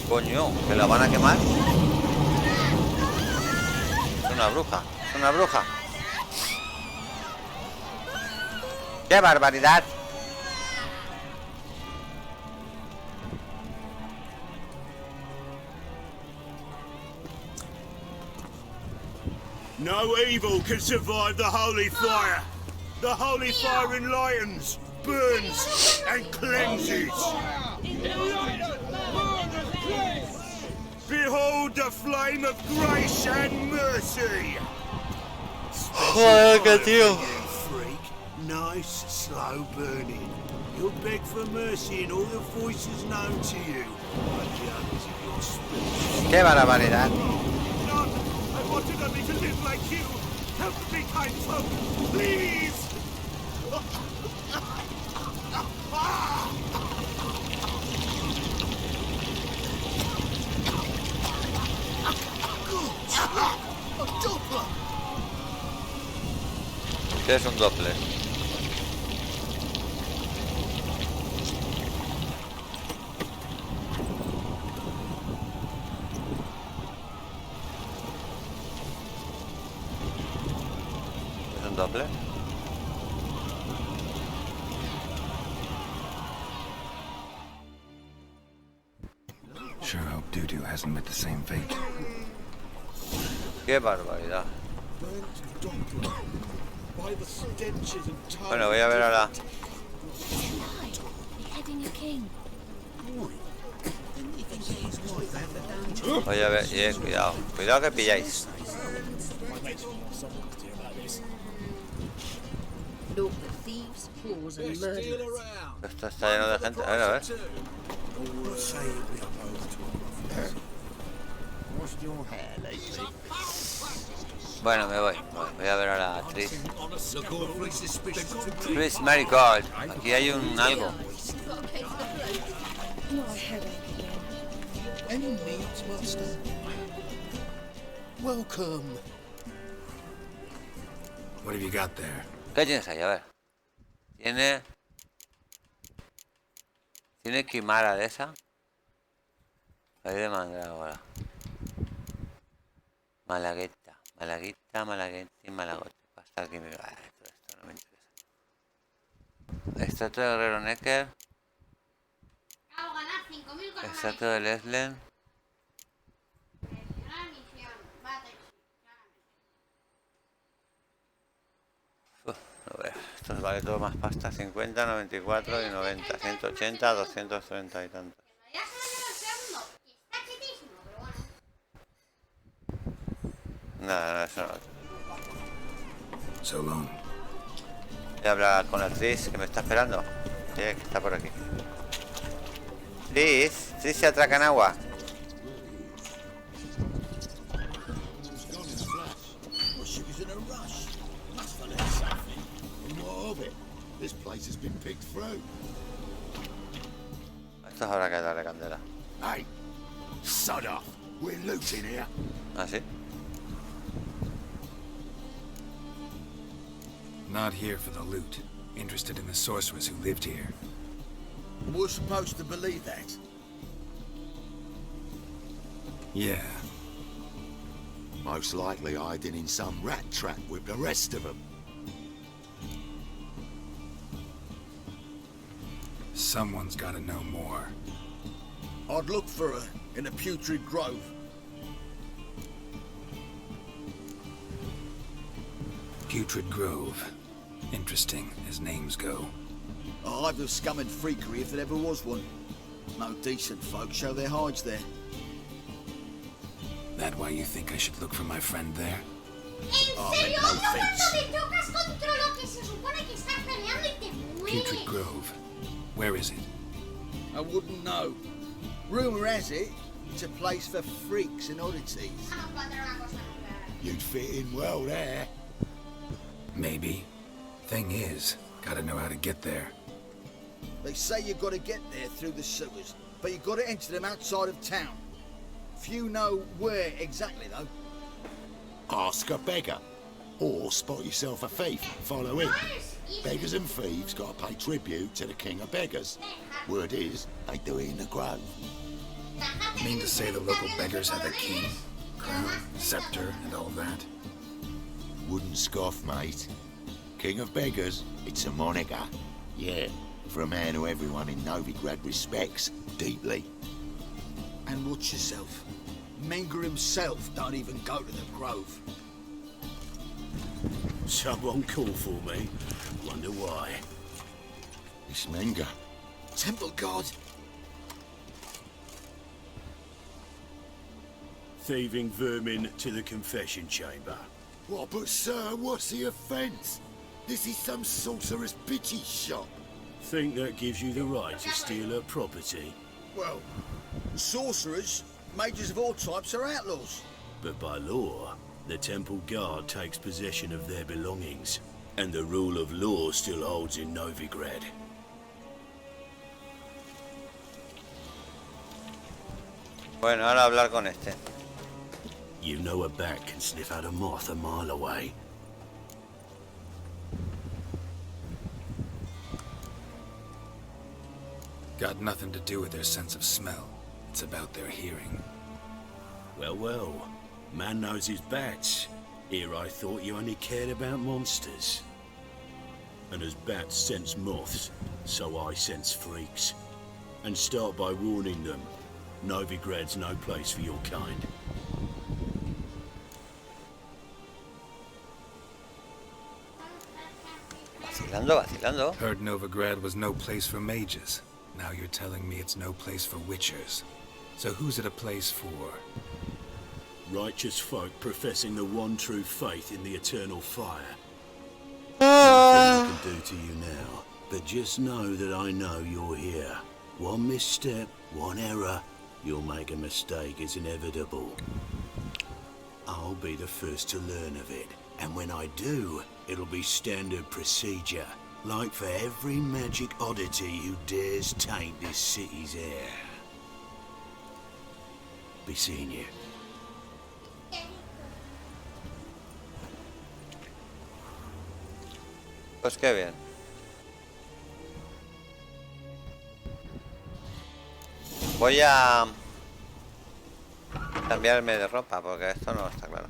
Coño, ¿que la van a quemar? Es una bruja, es una bruja. ¡Qué barbaridad! No evil can survive the holy fire. The holy fire in lions burns and cleanses. Behold the flame of grace and mercy. Joder, qué tío. Freak, nice, slow burning. You'll beg for mercy in all the voices known to you. Like the others of your spirit. Qué barbaridad. None. I wanted only to live like you. Help me, kind folk, please. ¿Qué es un doble? ¿Es un doble? Sure hope Dudu hasn't met the same fate. Qué barbaridad. Bueno, voy a ver ahora. Voy a ver, cuidado, cuidado que pilláis. Esto está lleno de gente, a ver. Bueno, me voy a ver ahora a Triss. Triss Merigold. Aquí hay un algo. Any needs, master? Welcome. What have you got there? ¿Qué tienes ahí? A ver. Tiene quimara de esa. Ahí de mandrágora. Malagueta y malagote. Pasta química. Esto no me interesa. Estatua de Guerrero Necker. Estatua de Leslen. A ver, esto vale todo más pasta. 50, 94 y 90. 180, 230 y tantos. Nada, eso no. So long. Voy a hablar con la Triss que me está esperando. Sí, que está por aquí. Triss se atraca en agua. Esto habrá que darle candela. Hey, sod off. We're looting here. ¿Ah, sí? Not here for the loot. Interested in the sorceress who lived here. We're supposed to believe that. Yeah. Most likely hiding in some rat trap with the rest of them. Someone's gotta know more. I'd look for her in a putrid grove. Putrid Grove. Interesting, as names go. A hive of scum and freakery if there ever was one. No decent folk show their hides there. That why you think I should look for my friend there? Putrid Grove. Where is it? I wouldn't know. Rumour has it, it's a place for freaks and oddities. You'd fit in well there. Maybe. Thing is, gotta know how to get there. They say you gotta get there through the sewers, but you gotta enter them outside of town. Few know where exactly, though. Ask a beggar. Or spot yourself a thief and follow him. Beggars and thieves gotta pay tribute to the king of beggars. Word is, they do it in the grove. You mean to say the local beggars have a king, crown, scepter, and all that? Wouldn't scoff, mate. King of beggars, it's a moniker. Yeah, for a man who everyone in Novigrad respects deeply. And watch yourself. Menger himself don't even go to the grove. Someone call for me. Wonder why. It's Menga. Temple God. Thieving vermin to the confession chamber. What, but sir, what's the offence? This is some sorcerer's bitchy shop. Think that gives you the right to steal her property? Well, sorcerers, mages of all types are outlaws. But by law, the temple guard takes possession of their belongings, and the rule of law still holds in Novigrad. Bueno, ahora hablar con este. You know a bat can sniff out a moth a mile away. Got nothing to do with their sense of smell. It's about their hearing. Well, well. Man knows his bats. Here I thought you only cared about monsters. And as bats sense moths, so I sense freaks. And start by warning them. Novigrad's no place for your kind. Vacilando. Heard Novigrad was no place for mages. Now you're telling me it's no place for witchers. So who's it a place for? Righteous folk professing the one true faith in the eternal fire. Nothing I can do to you now, but just know that I know you're here. One misstep, one error, you'll make a mistake, it's inevitable. I'll be the first to learn of it, and when I do, it'll be standard procedure, like for every magic oddity who dares taint this city's air. Be seeing you. Pues qué bien. Voy a cambiarme de ropa porque esto no está claro.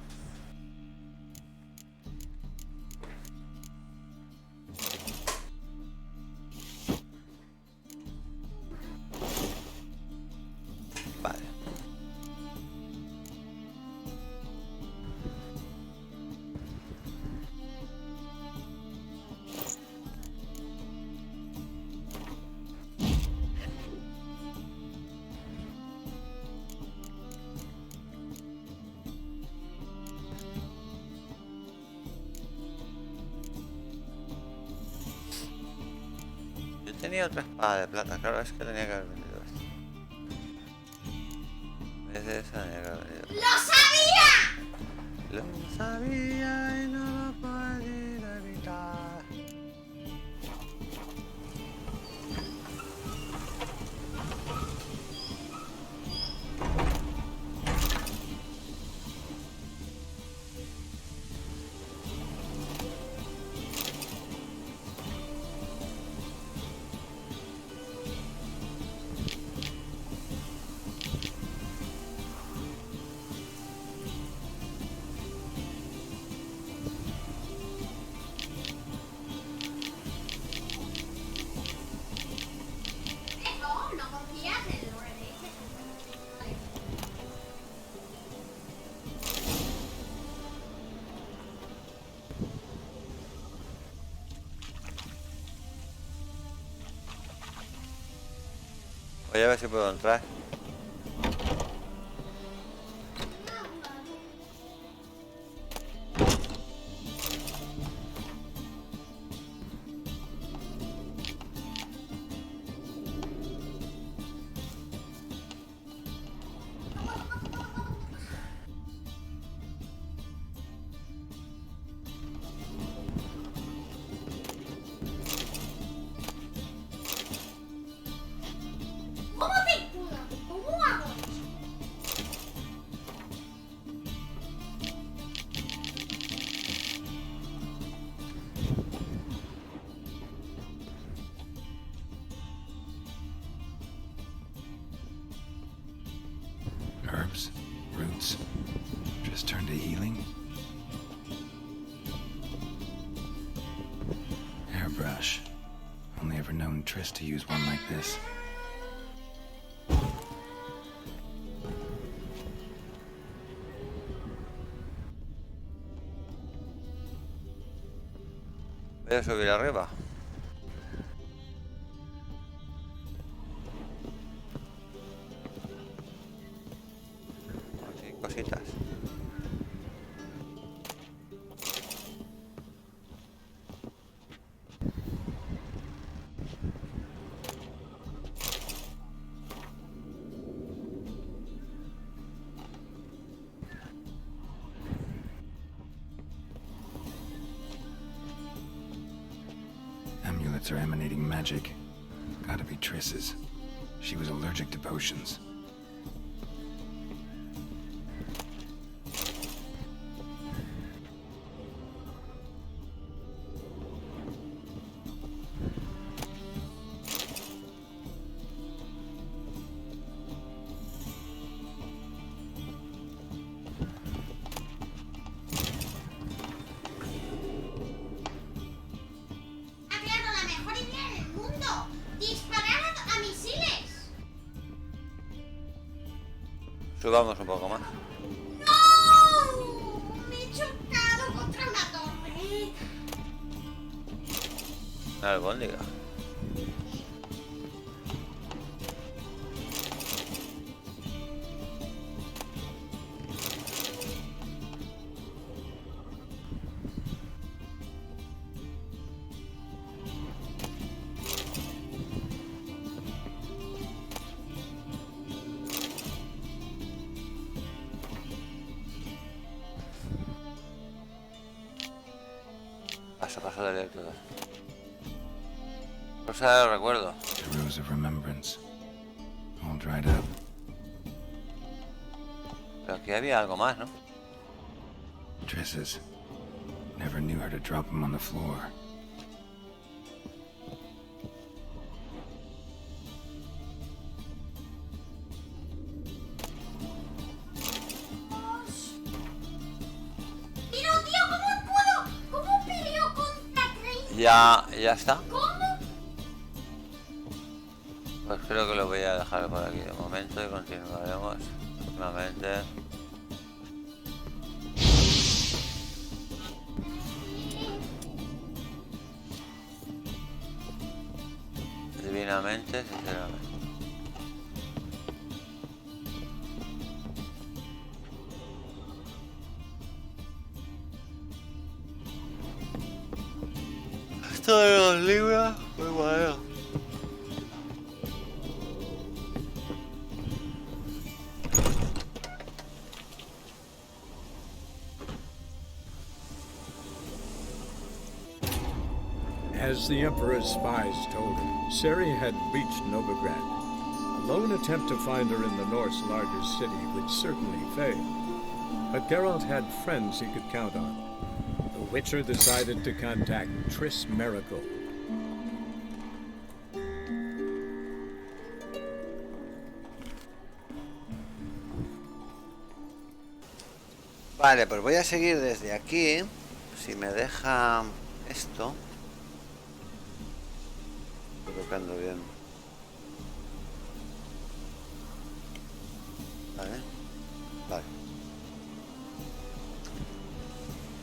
Vale. Tenía otra espada de plata, claro, es que tenía que haber vendido esto. En vez de esa tenía que haber vendido. ¡Lo sabía! Lo sabía y no lo podía evitar. No confías en lo que dices. Voy a ver si puedo entrar. ¿Cómo te cuidas? ¿Cómo hago? Herbs, roots, just turn to healing. Hairbrush. Only ever known Triss to use one like this. puede subir arriba. Aquí cositas. Amulets are emanating magic. Gotta be Triss's. She was allergic to potions. Subamos un poco más. ¡No! Me he chocado contra una torre. Una albóndiga. Paso de leer todo. Rosa del recuerdo. The rose of remembrance. All dried up. Pero aquí había algo más, ¿no? Triss's. Never knew her to drop them on the floor. Ya está. ¿Cómo? Pues creo que lo voy a dejar por aquí de momento y continuaremos próximamente. Divinamente, sinceramente. Esto de los libros, muy bueno. As the Emperor's spies told him, Ciri had reached Novigrad. A lone attempt to find her in the North's largest city would certainly fail. But Geralt had friends he could count on. The Witcher decided to contact Triss Merigold. Vale, pues voy a seguir desde aquí. Si me deja esto. Creo que ando bien. Vale. Vale.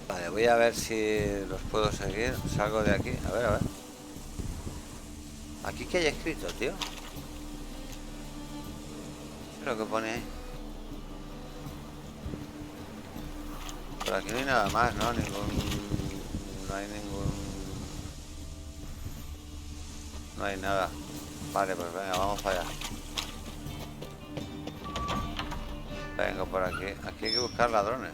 Vale, voy a ver si los puedo seguir. Salgo de aquí. A ver, a ver. ¿Aquí qué hay escrito, tío? ¿Qué es lo que pone ahí? Por aquí no hay nada más, ¿no? No hay ningún... No hay nada. Vale, pues venga, vamos para allá. Vengo por aquí. Aquí hay que buscar ladrones.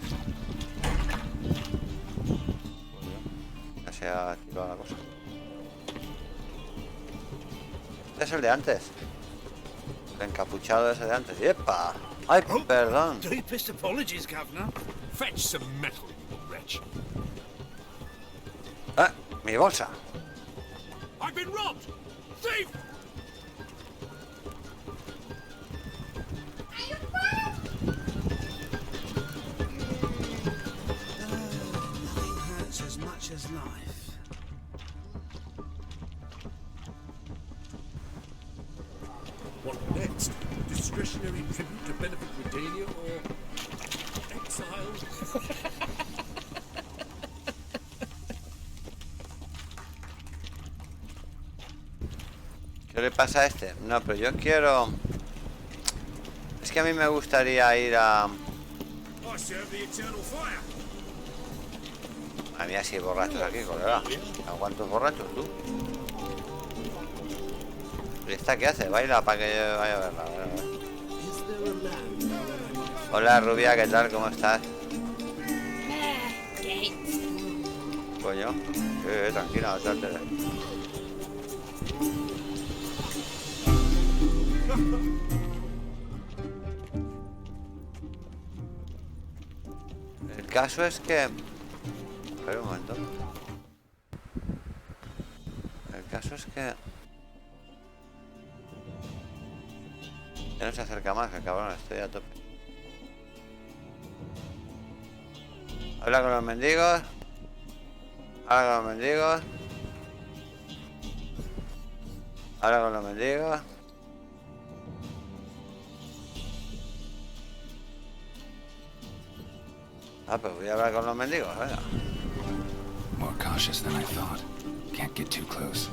Ya se ha tirado la cosa. Este es el de antes. El encapuchado ese de antes. ¡Epa! ¡Ay, perdón! Deepest apologies, Governor. Fetch some metal, you wretch. ¡Ah! ¡Mi bolsa! I've been robbed! Thief! Nothing hurts as much as life. What next? Discretionary tribute to benefit Redania or exile? ¿Qué le pasa a este? No, pero yo quiero... Es que a mí me gustaría ir a... A mí así borrachos aquí, colega. ¿A cuántos borrachos tú? ¿Y esta qué hace? Baila para que yo vaya a verla. Hola rubia, ¿qué tal? ¿Cómo estás? Coño, tranquila, sáltela. El caso es que... Espera un momento. El caso es que... Ya no se acerca más, que cabrón, estoy a tope. Habla con los mendigos. Habla con los mendigos. Habla con los mendigos. Ah, pues voy a hablar con los mendigos, venga. More cautious than I thought. Can't get too close.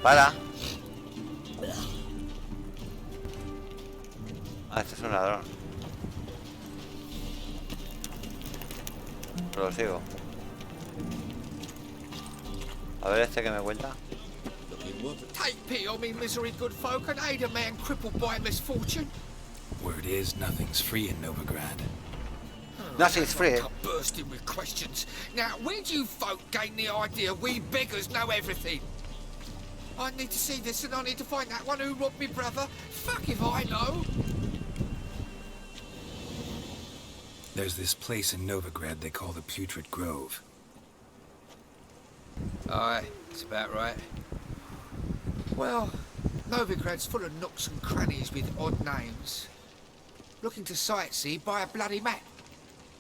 Para. Ah, este es un ladrón. Lo sigo. A ver este que me cuenta. Take pity on me, misery, good folk, and aid a man crippled by misfortune. Word is, nothing's free in Novigrad. Nothing's free. I'm bursting with questions. Now, where do you folk gain the idea we beggars know everything? I need to see this, and I need to find that one who robbed me brother. Fuck if I know. There's this place in Novigrad they call the Putrid Grove. Aye, it's about right. Well, Novigrad's full of nooks and crannies with odd names. Looking to sightsee, buy a bloody map.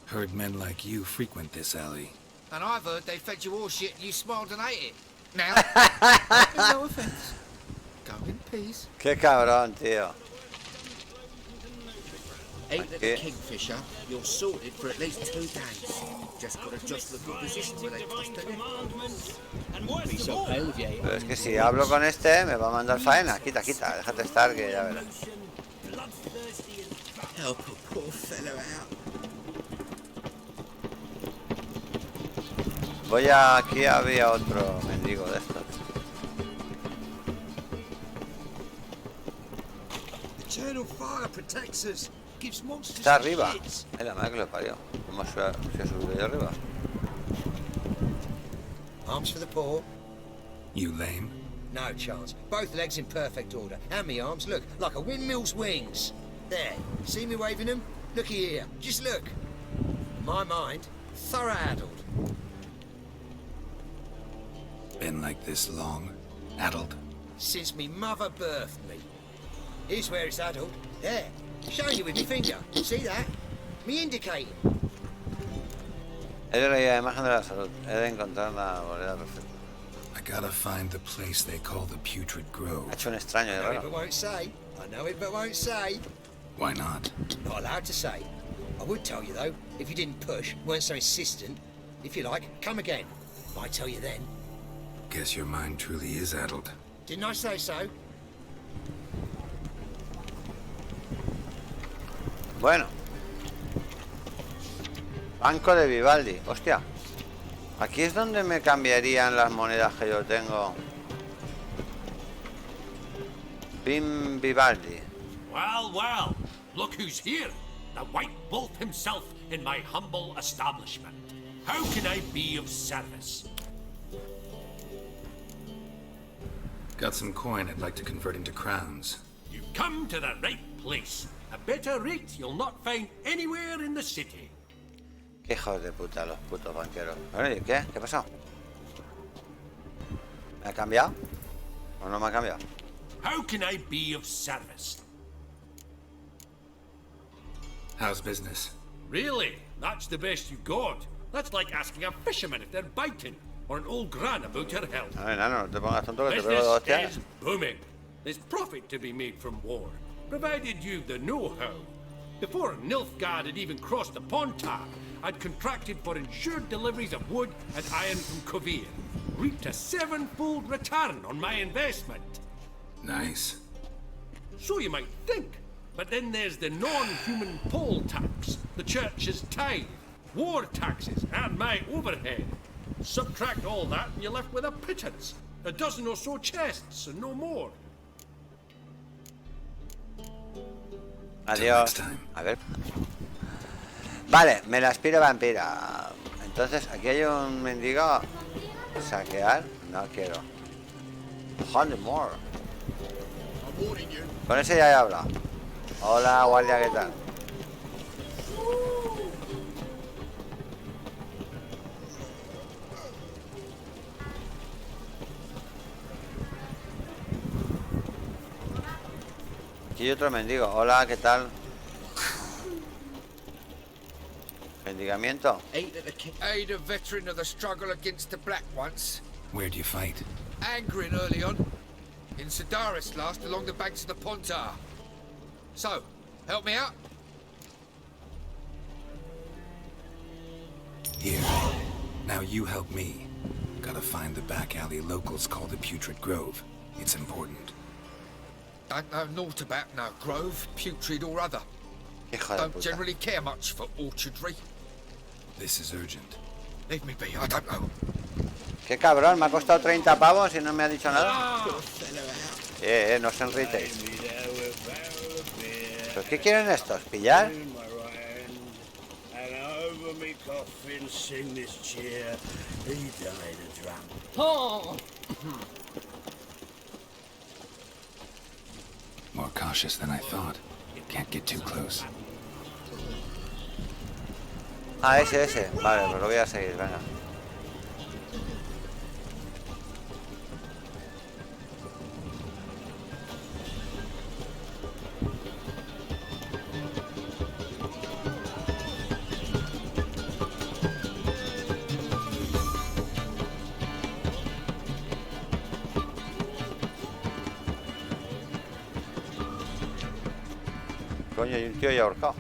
Heard men like you frequent this alley. And I've heard they fed you all shit and you smiled and ate it. Now, no offence. Go in peace. Qué cabrón, tío. Ain't that the Kingfisher? You're sorted for at least 2 days. Just got to just look at position where they trust it. Pero es que si hablo con este me va a mandar faena. Quita, déjate estar que ya verás. Help a poor fellow out. Voy a... Aquí había otro mendigo de estos. Eternal fire protects us. Gives monsters Está arriba. shits. La madre que lo parió. ¿Cómo se ha subido yo arriba? Arms for the poor. You lame? No chance. Both legs in perfect order. And me arms, look, like a windmill's wings. There. See me waving them? Looky here. Just look. My mind, thorough addled. Been like this long? Addled? Since me mother birthed me. Here's where it's addled. There. Showing you with my finger. See that? Me indicating. He de la imagen de la salud. He de encontrar la moneda perfecta. I gotta find the place they call the Putrid Grove. Ha hecho un extraño y I know it raro. but won't say. I know it but won't say. Why not? Not allowed to say. I would tell you though, if you didn't push, weren't so insistent. If you like, come again. Might tell you then. Guess your mind truly is addled. Didn't I say so? Bueno. Banco de Vivaldi. Hostia. Aquí es donde me cambiarían las monedas que yo tengo. Bim Vivaldi. Well, look who's here. The White Wolf himself in my humble establishment. How can I be of service? Got some coin I'd like to convert into crowns. You've come to the right place. A better rate you'll not find anywhere in the city. Qué hijos de puta los putos banqueros. Bueno, ¿y qué? ¿Qué ha pasado? ¿Me ha cambiado? ¿O no me ha cambiado? How can I be of service? How's business? Really? That's the best you got? That's like asking a fisherman if they're biting, or an old gran about her health. A ver, nano, no te pongas tonto que te pego dos Business hostias. is booming. There's profit to be made from war, provided you've the know-how. Before Nilfgaard had even crossed the Pontar, I'd contracted for insured deliveries of wood and iron from Kovir. reaped a 7-fold return on my investment. Nice. So you might think. But then there's the non-human poll tax, the church's tithe, war taxes, and my overhead. Subtract all that and you're left with a pittance. A dozen or so chests and no more. Adiós. A ver. Vale, me la aspiro vampira. Entonces, aquí hay un mendigo. Saquear. No quiero. 100 more. Con ese ya he hablado. Hola, guardia, ¿qué tal? Aquí hay otro mendigo. Hola, ¿qué tal? Mendigamiento. Aid a veteran of the struggle against the Black once. Where do you fight? Angering early on. In Sedaris last, along the banks of the Pontar. So, help me out? Here. Now you help me. Gotta find the back alley locals call the Putrid Grove. It's important. Don't know naught about no grove, putrid or other. Don't generally care much for orchardry. This is urgent. Leave me be, I don't know. Qué cabrón, me ha costado 30 pavos y no me ha dicho nada. No os enritéis. ¿Pero qué quieren estos? ¿Pillar? More cautious than I thought. Can't get too close. Ah, ese. Vale, pues lo voy a seguir, venga. Coño, hay un tío ya ahorcado.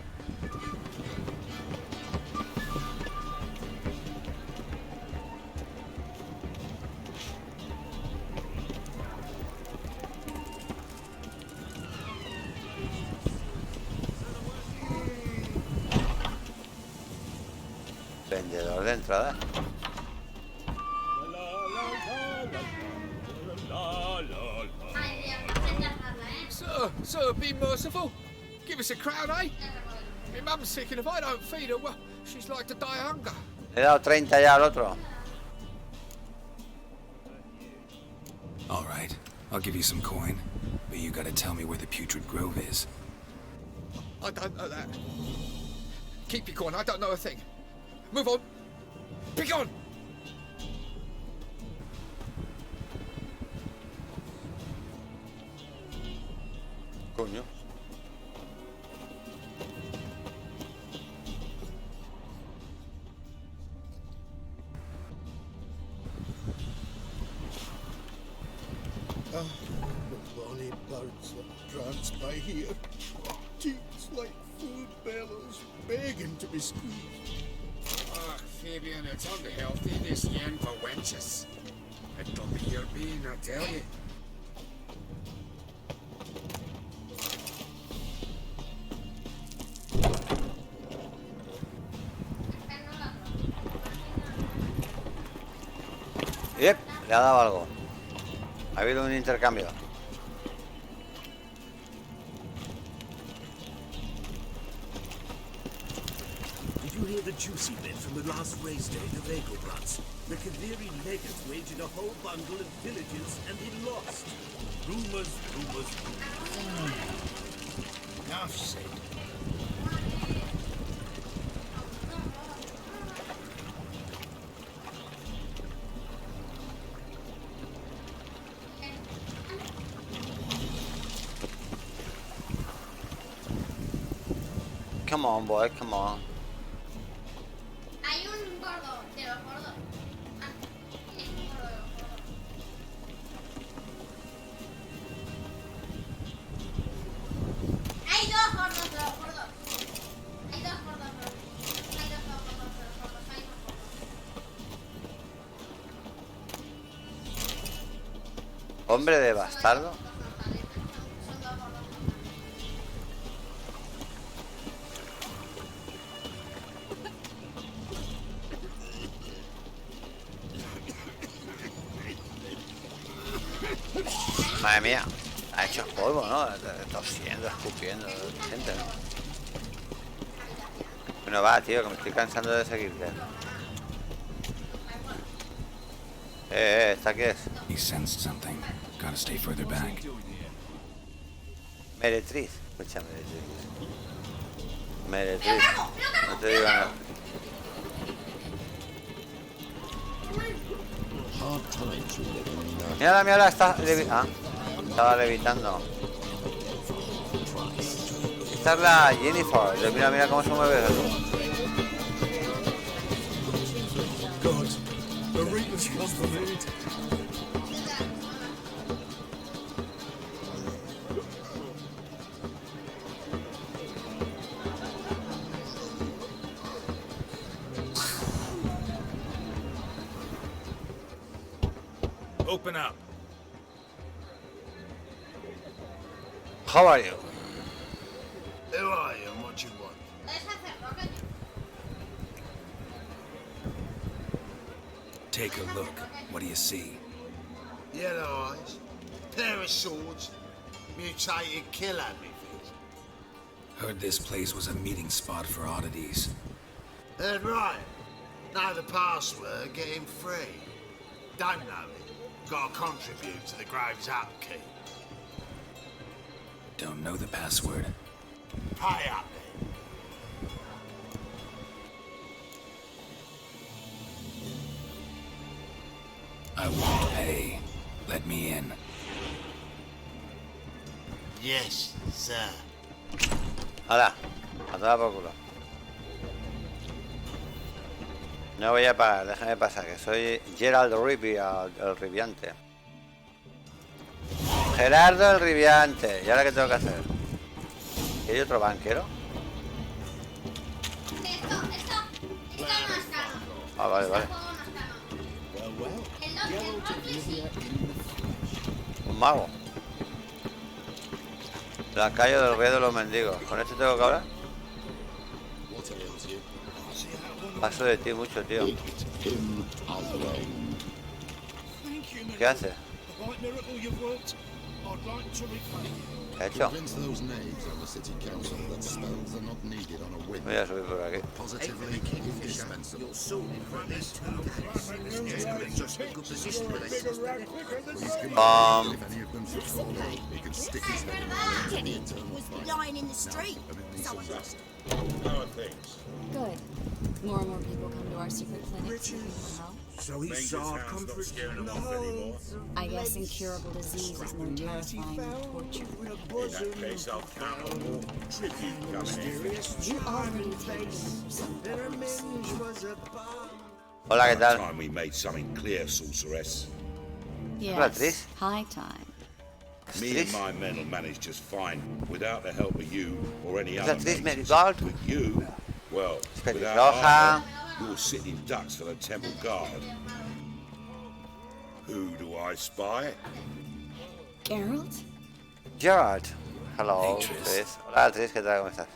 Vendedor de entrada. Sir, be merciful. Give us a crown, eh? My mum's sick, and if I don't feed her, well, she's like to die of hunger. Le he dado 30 ya al otro. All right, I'll give you some coin, but you gotta tell me where the Putrid Grove is. I don't know that. Keep your coin, I don't know a thing. Move on. Be gone! Coño. The bonny birds that prance by here. Cheeks like food bellows, begging to be squeezed. Ah, Fabian, it's unhealthy this yen for wenches. It'll be your being, I tell you. Yep, le ha dado algo. Ha habido un intercambio. Did you hear the juicy bit from the last race day at Merigold? The Kaviri legate wagered a whole bundle of villages and he lost. Rumors. Enough said. Come on, boy, come on. Hay un gordo de los gordos. Ah, es un gordo de los gordos. Hay dos gordos de los gordos. Hay dos gordos de los gordos. Hay dos gordos de los gordos. Hay dos gordos. Hombre de bastardo. Madre mía, ha hecho polvo, ¿no? Tosiendo, escupiendo, gente, ¿no? Bueno, va, tío, que me estoy cansando de seguirte. ¿Esta qué es? He sensed something. Gotta stay further back. Meretriz. Escucha, Meretriz. No te digo nada. Mírala, está estaba levitando. Esta es la Jennifer. Mira cómo se mueve eso. Open up. How are you? Who are you and what do you want? Take a look. What do you see? Yellow eyes, pair of swords, mutated killer methods. Heard this place was a meeting spot for oddities. Heard right. Know the password, get him free. Don't know it. Gotta contribute to the Grove's upkeep. Don't know the password. Pay up then. I won't pay. Let me in. Yes, sir. Hola, a toda por culo. No voy a pagar, déjame pasar, que soy Gerald Ribby, el Riviante. Gerardo el Riviante. ¿Y ahora qué tengo que hacer? ¿Hay otro banquero? Ah, vale. Un mago. Lacayo del rey de los mendigos. ¿Con este tengo que hablar? Paso de ti mucho, tío. ¿Qué hace? ¿Qué ha hecho? Voy a subir por aquí. Lying in the street. Someone lost. Good. More and more people come to our secret clinic to help. So he saw comfort in the hole. I guess incurable disease is more terrifying than torture. In that case, I'll count on more tribute coming in. You already taken some. Hola, ¿qué tal? Time we made something clear, sorceress. Hola, Triss. Yes, high time. Me and my men will manage just fine without the help of you or any ¿Es other la Triss mages. Merigold? With you, well, without pelirroja. her, you're sitting ducks for the temple guard. Who do I spy? Geralt? Gerard. Hello, Hey, Triss. Hola, Triss, ¿qué tal? ¿Cómo estás?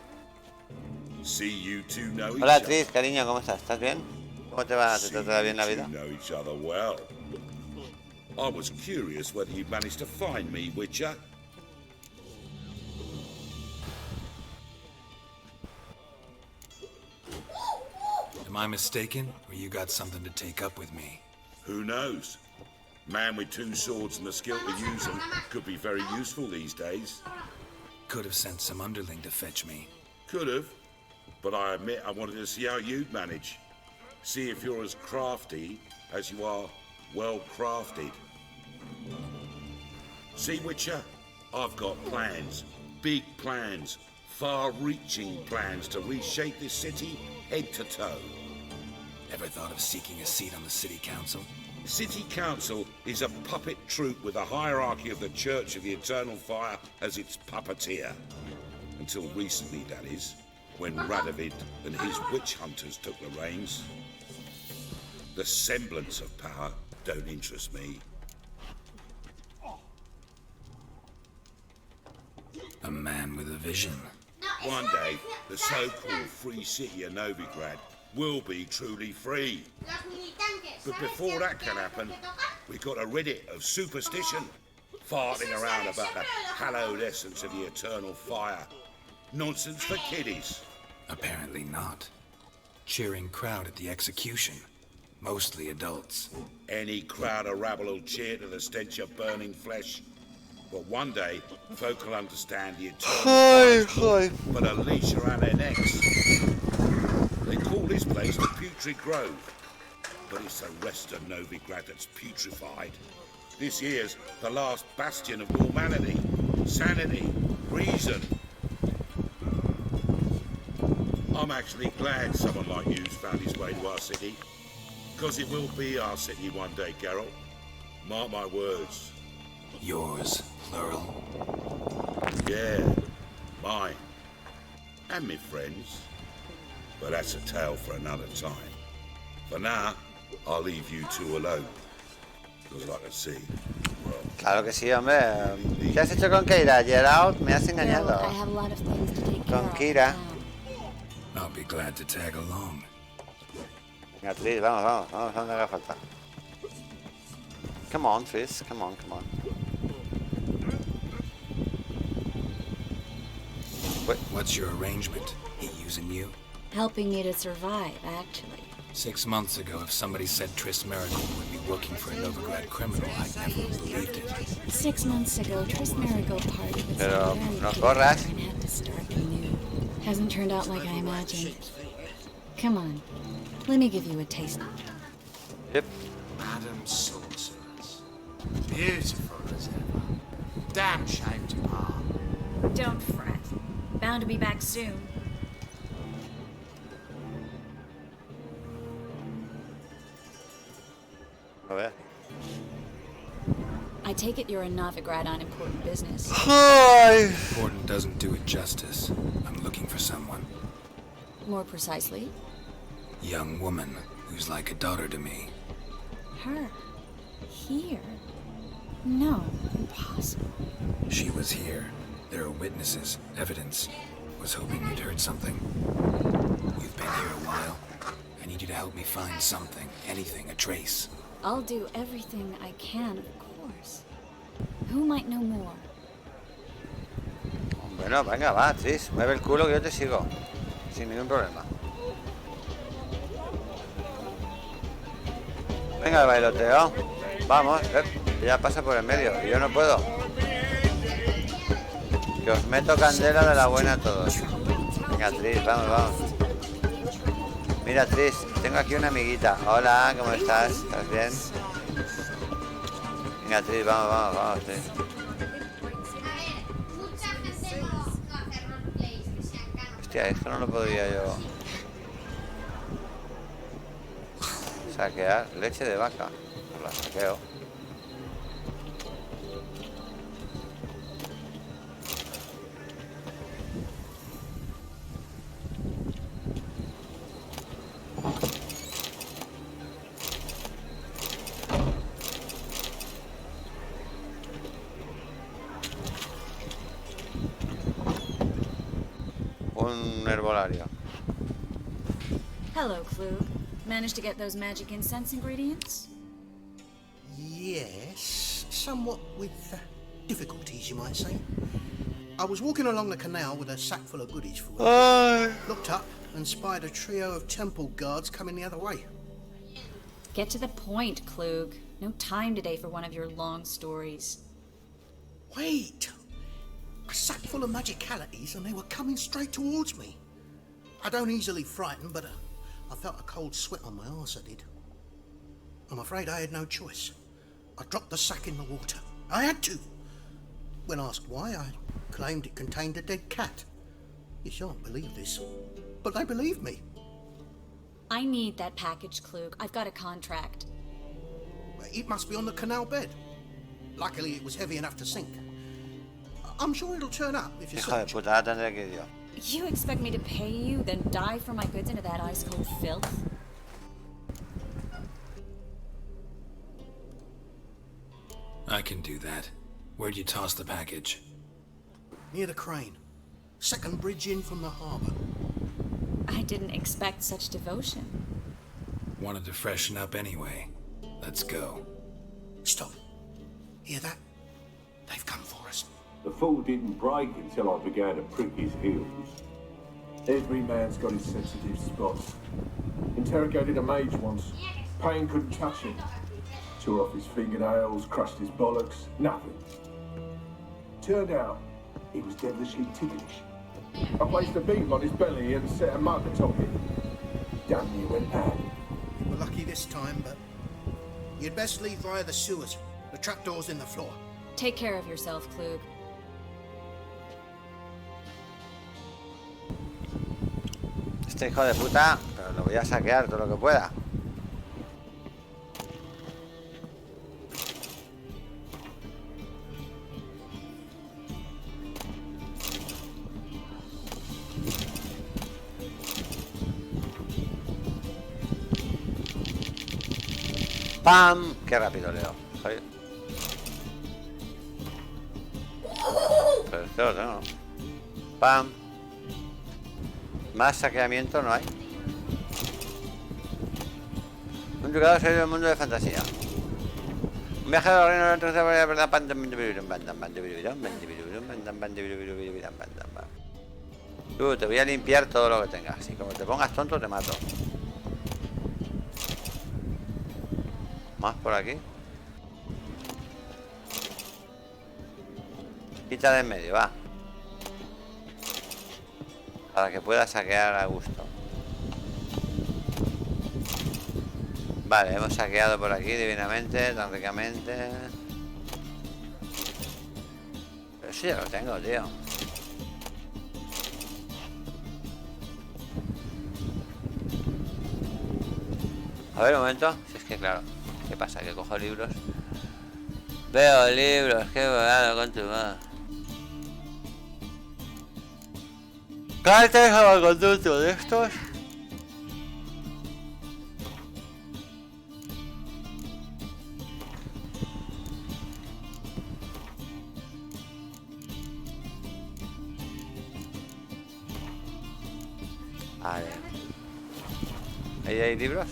See you two know each Hola, other. Triss, cariño, ¿cómo estás? ¿Estás bien? ¿Cómo te va? ¿Te See trata bien la you vida? two know each other well. I was curious whether you'd managed to find me, Witcher. Am I mistaken, or you got something to take up with me? Who knows? Man with two swords and the skill to use them could be very useful these days. Could have sent some underling to fetch me. Could have, but I admit I wanted to see how you'd manage. See if you're as crafty as you are well crafted. See, Witcher, I've got plans, big plans, far-reaching plans to reshape this city head to toe. Ever thought of seeking a seat on the city council? City Council is a puppet troupe with a hierarchy of the Church of the Eternal Fire as its puppeteer. Until recently, that is, when Radovid and his witch hunters took the reins. The semblance of power don't interest me. A man with a vision. One day, the so-called free city of Novigrad will be truly free. But before that can happen, we've got to rid it of superstition, farting around about the hallowed essence of the eternal fire. Nonsense for kiddies. Apparently not. Cheering crowd at the execution. Mostly adults. Any crowd of rabble will cheer to the stench of burning flesh. But one day, folk will understand the eternal fire, but a leash around their necks. They call this place the Putrid Grove, but it's the rest of Novigrad that's putrefied. This here's the last bastion of normality, sanity, reason. I'm actually glad someone like you's found his way to our city, because it will be our city one day, Geralt. Mark my words. Yours, plural. Yeah, mine. And me friends. But that's a tale for another time. For now, I'll leave you two alone. Because like I see, well... Claro que sí, hombre. ¿Qué has hecho con Keira? Geralt, me has engañado. I have a lot of things to take care Con of. Kira. I'll be glad to tag along. Venga, Triss, vamos, a donde haga falta. Come on, Triss, come on. What's your arrangement? He using you? Helping me to survive, actually. 6 months ago, if somebody said Triss Merigold would be working for a Novigrad criminal, I'd never have believed it. 6 months ago, Triss Merigold parted with Pero some no very corras. and had to start anew. Hasn't turned out like I imagined. Come on, let me give you a taste. Yep. Madam Sorceress. Beautiful as ever. Damn shame to part. Don't fret. Bound to be back soon. A ver. I take it you're in Novigrad on important business. Important doesn't do it justice. I'm looking for someone. More precisely? Young woman who's like a daughter to me. Her? Here? No, impossible. She was here. There are witnesses, evidence. Was hoping you'd heard something. You've been here a while. I need you to help me find something, anything, a trace. I'll do everything I can, of course. Who might know more? Bueno, venga, va, Triss, mueve el culo que yo te sigo. Sin ningún problema. Venga, el bailoteo. Vamos, ya pasa por el medio. Y yo no puedo. Que os meto candela de la buena a todos. Venga, Triss, vamos. Mira, Triss, tengo aquí una amiguita. Hola, ¿cómo estás? ¿Estás bien? Venga, Triss, vamos, Triss. Hostia, esto no lo podría yo... Saquear leche de vaca. Pues la saqueo. Un herbolario. Hello, Klug. Managed to get those magic incense ingredients? Yes, somewhat with difficulties, you might say. I was walking along the canal with a sack full of goodies for work. Looked up and spied a trio of temple guards coming the other way. Get to the point, Klug. No time today for one of your long stories. Wait! A sack full of magicalities and they were coming straight towards me. I don't easily frighten, but I felt a cold sweat on my arse, I did. I'm afraid I had no choice. I dropped the sack in the water. I had to. When asked why, I claimed it contained a dead cat. You shan't believe this, but they believed me. I need that package, Klug. I've got a contract. It must be on the canal bed. Luckily, it was heavy enough to sink. I'm sure it'll turn up if you Hijo de puta, la tendré que ir yo. You expect me to pay you, then dive for my goods into that ice-cold filth? I can do that. Where'd you toss the package? near the crane. Second bridge in from the harbour. I didn't expect such devotion. Wanted to freshen up anyway. Let's go. Stop. Hear that? They've come for us. The fall didn't break until I began to prick his heels. Every man's got his sensitive spots. Interrogated a mage once. Pain couldn't touch him. Tore off his fingernails, crushed his bollocks, nothing. Turned out, he was devilishly ticklish. I placed a beetle on his belly and set a mug atop him. Damn near went mad. We're lucky this time, but you'd best leave via the sewers. The trapdoor's in the floor. Take care of yourself, Klug. Este hijo de puta, pero lo voy a saquear todo lo que pueda. ¡Pam! ¡Qué rápido leo! Joder. Pero este lo tengo. ¡Pam! Más saqueamiento no hay. Un jugador serio del mundo de fantasía. Un viajero del reino de la tercera verdad. Te voy a limpiar todo lo que tengas. Y como te pongas tonto, te mato. Más por aquí. Quita de en medio, va. Para que pueda saquear a gusto. Vale, hemos saqueado por aquí divinamente, tan ricamente. Pero sí, ya lo tengo, tío. A ver, un momento. Si es que claro. ¿Qué pasa? Que cojo libros. Veo libros, qué bueno con tu madre. ¿Qué dejaba con tu de estos? Vale. ¿Ahí hay libros?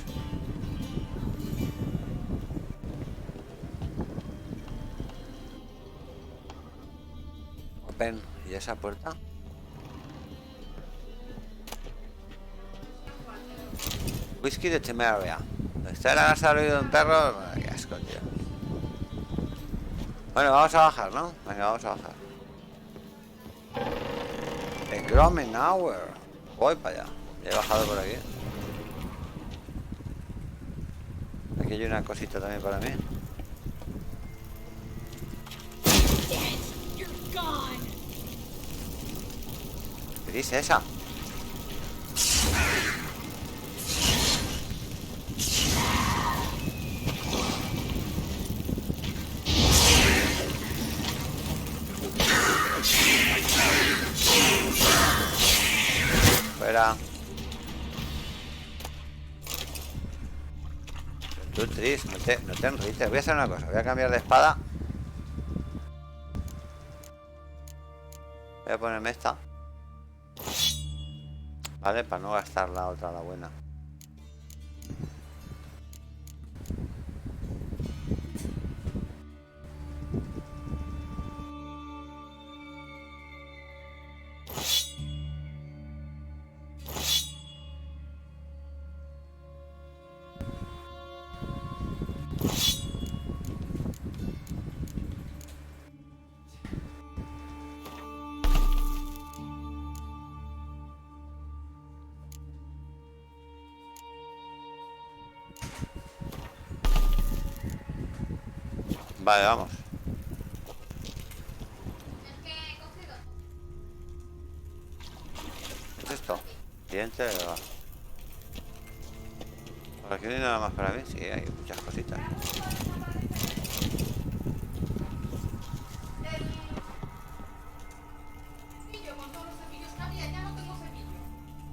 Open. ¿Y esa puerta? Whisky de Temeria. Está en la casa del oído de un perro. Bueno, qué asco, tío. Bueno, vamos a bajar, ¿no? Venga, vamos a bajar. El Gromen Hour. Voy para allá. Ya he bajado por aquí. Aquí hay una cosita también para mí. ¿Qué dice esa? Fuera. Tú, Triss, no te enrites. Voy a hacer una cosa. Voy a cambiar de espada. Voy a ponerme esta. Vale, para no gastar la otra, la buena. Vale, vamos. ¿Qué es esto? Diente de va. Por aquí no hay nada más para mí. Sí, hay muchas cositas.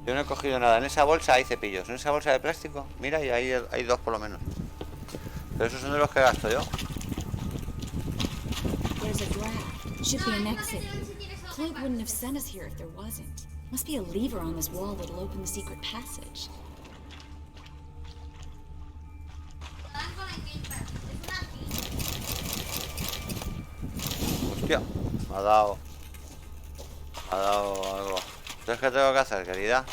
Yo no he cogido nada. En esa bolsa hay cepillos. En esa bolsa de plástico, mira, y ahí hay dos por lo menos. Pero esos son de los que gasto yo. There's a draft. Should be an exit. cloak wouldn't have sent us here if there wasn't. Must be a lever on this wall that'll open the secret passage. Hostia, me ha dado algo. Entonces, ¿qué tengo que hacer, querida?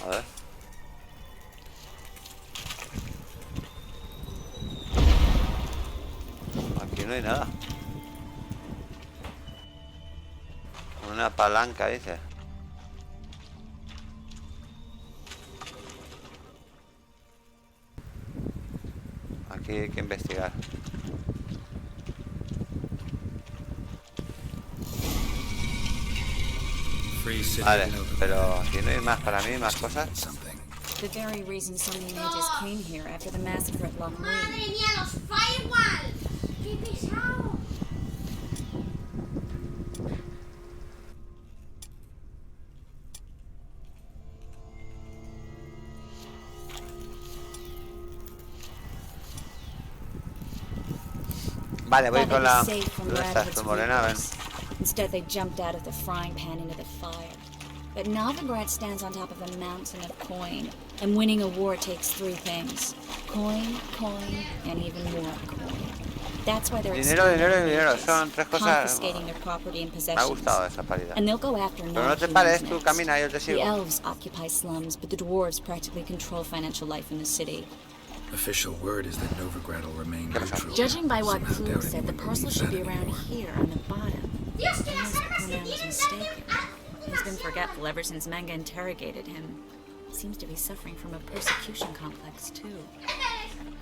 A ver. Aquí no hay nada. Una palanca, dice. Aquí hay que investigar. Vale, pero aquí no hay más para mí, más cosas. The very reason so many mages came here after the massacre at Loch ¡Madre Lane. mía, los firewall! ¡Qué pesado! Vale, voy Thought con they'd la... be safe from ¿Dónde estás Radwood's tú, Morena? Ven. reapers. Instead, they jumped out of the frying pan into the fire. But Novigrad stands on top of a mountain of coin, and winning a war takes three things: coin, coin, and even more coin. That's why they're Dinero, dinero y dinero. Son tres cosas. confiscating their property and Me ha possessions. gustado esa parida. And they'll go after Pero no te non-humans pares, tú next. camina, yo te The sigo. elves occupy slums, but the dwarves practically control financial life in the city. Official word is that Novigrad will remain neutral. Judging by what Somehow Clue doubt said, the anyone parcel believes should be that around anymore. here on the bottom. Dios, que Unless las armas Poor que man was tienen mistaken. He's been forgetful ever since Manga interrogated him. Seems to be suffering from a persecution complex, too.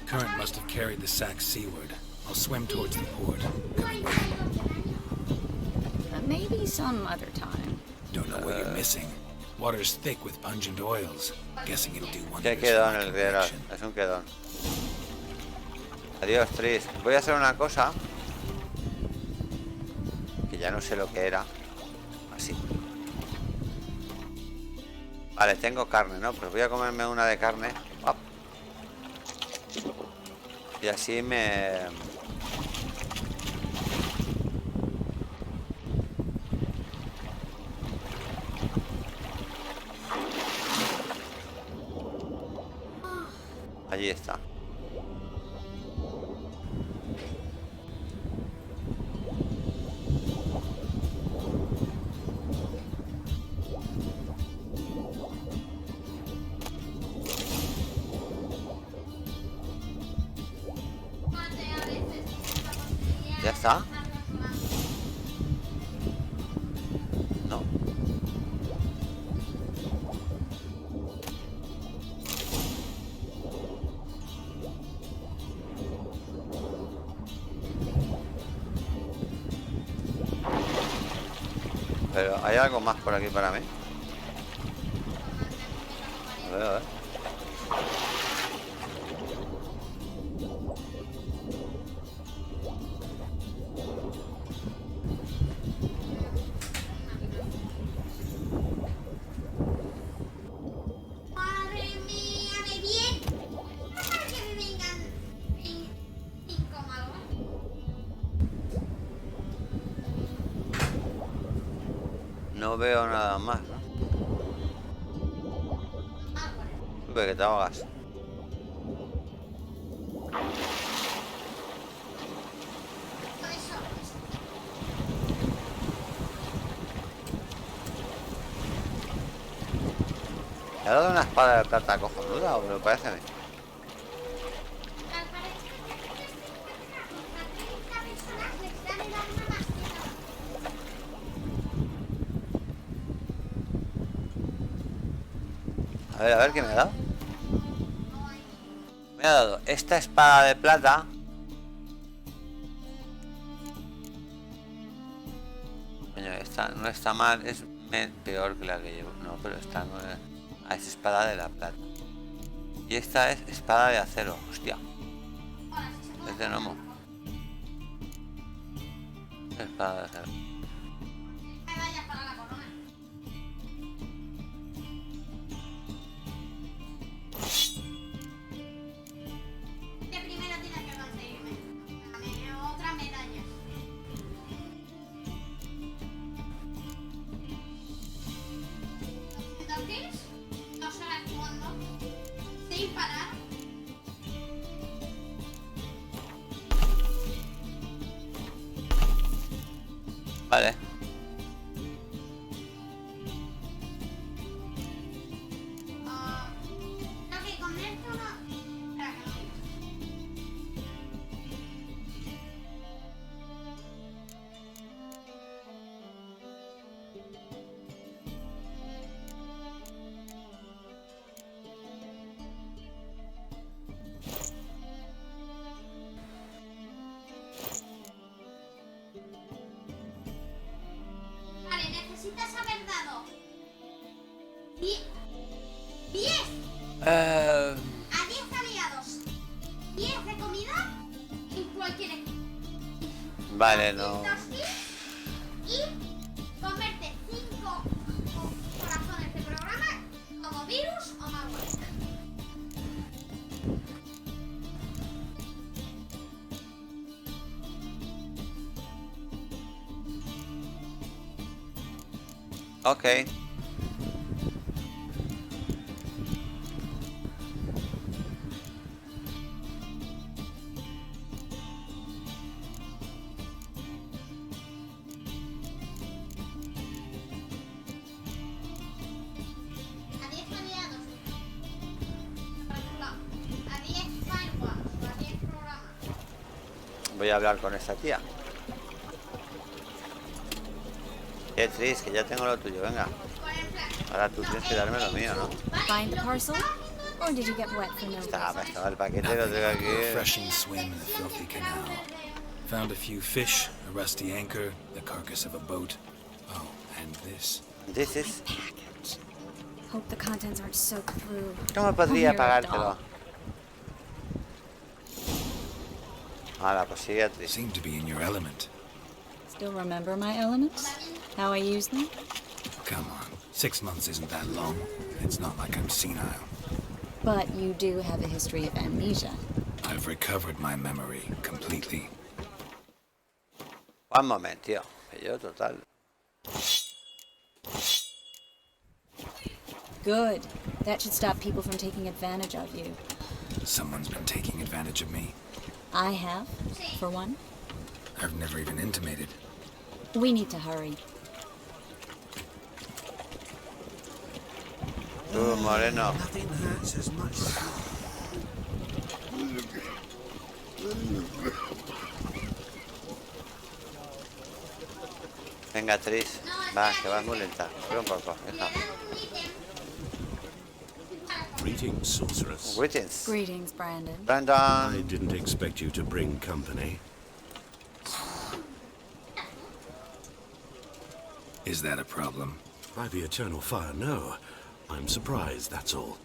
Current must have carried the sack seaward. I'll swim towards the port. Coming with you. Maybe some other time. Don't know what you're missing. Water's thick with pungent oils. Guessing it'll do ¿Qué wonders quedó en for el my riedor? complexion. Es un quedón. Adiós, Triss. Voy a hacer una cosa. Que ya no sé lo que era. Así. Vale, tengo carne, ¿no? Pues voy a comerme una de carne. ¡Op! Y así me... Allí está. ¿Ya está? No. Pero ¿hay algo más por aquí para mí? A ver, a ver. Madre mía, me bien. No para que me vengan cinco malos. No veo nada más, ¿no? Sube, que te ahogas. ¿Le ha dado una espada de plata cojonuda o me lo parece a mí? A ver, ¿qué me ha dado? Me ha dado esta espada de plata. Coño, esta no está mal, es peor que la que llevo. No, pero esta no es... Ah, es espada de la plata. Y esta es espada de acero, hostia. Es de gnomo. Espada de acero. Que primero tienes que conseguirme otra medalla. Vale. Lo que comer tú no. Vale, necesitas haber dado 10 a 10 aliados, 10 de comida en cualquier equipo. Vale, no. Y comerte 5 corazones de programa, todo virus o malware. Ok. A 10 aliados. A 10 firewalls, a 10 programas. Voy a hablar con esta tía. Triss, que ya tengo lo tuyo, venga. Ahora tú tienes que darme lo mío, ¿no? Find the parcel? Or did you get wet for no reason? Estaba el paquete, lo tengo aquí. Refreshing swim in the filthy canal. Found a few fish, a rusty anchor, the carcass of a boat. Oh, and this. This is. Hope the contents aren't soaked through. ¿Cómo podría You're a pagártelo? doll. Ahora, pues sigue, Triss. Seem to be in your element. Still remember my elements? How I use them? Come on, 6 months isn't that long. It's not like I'm senile. But you do have a history of amnesia. I've recovered my memory completely. Un moment, tío. Que yo, total. Good. That should stop people from taking advantage of you. Someone's been taking advantage of me. I have, for one. I've never even intimated. We need to hurry. Tú, Moreno. Nothing hurts as much as... Venga, Triss. Va, que vas muy lenta. Espera un poco, hija. Greetings, sorceress. Greetings. Greetings, Brandon. Brandon. I didn't expect you to bring company. Is that a problem? By the eternal fire, no. I'm surprised, that's all.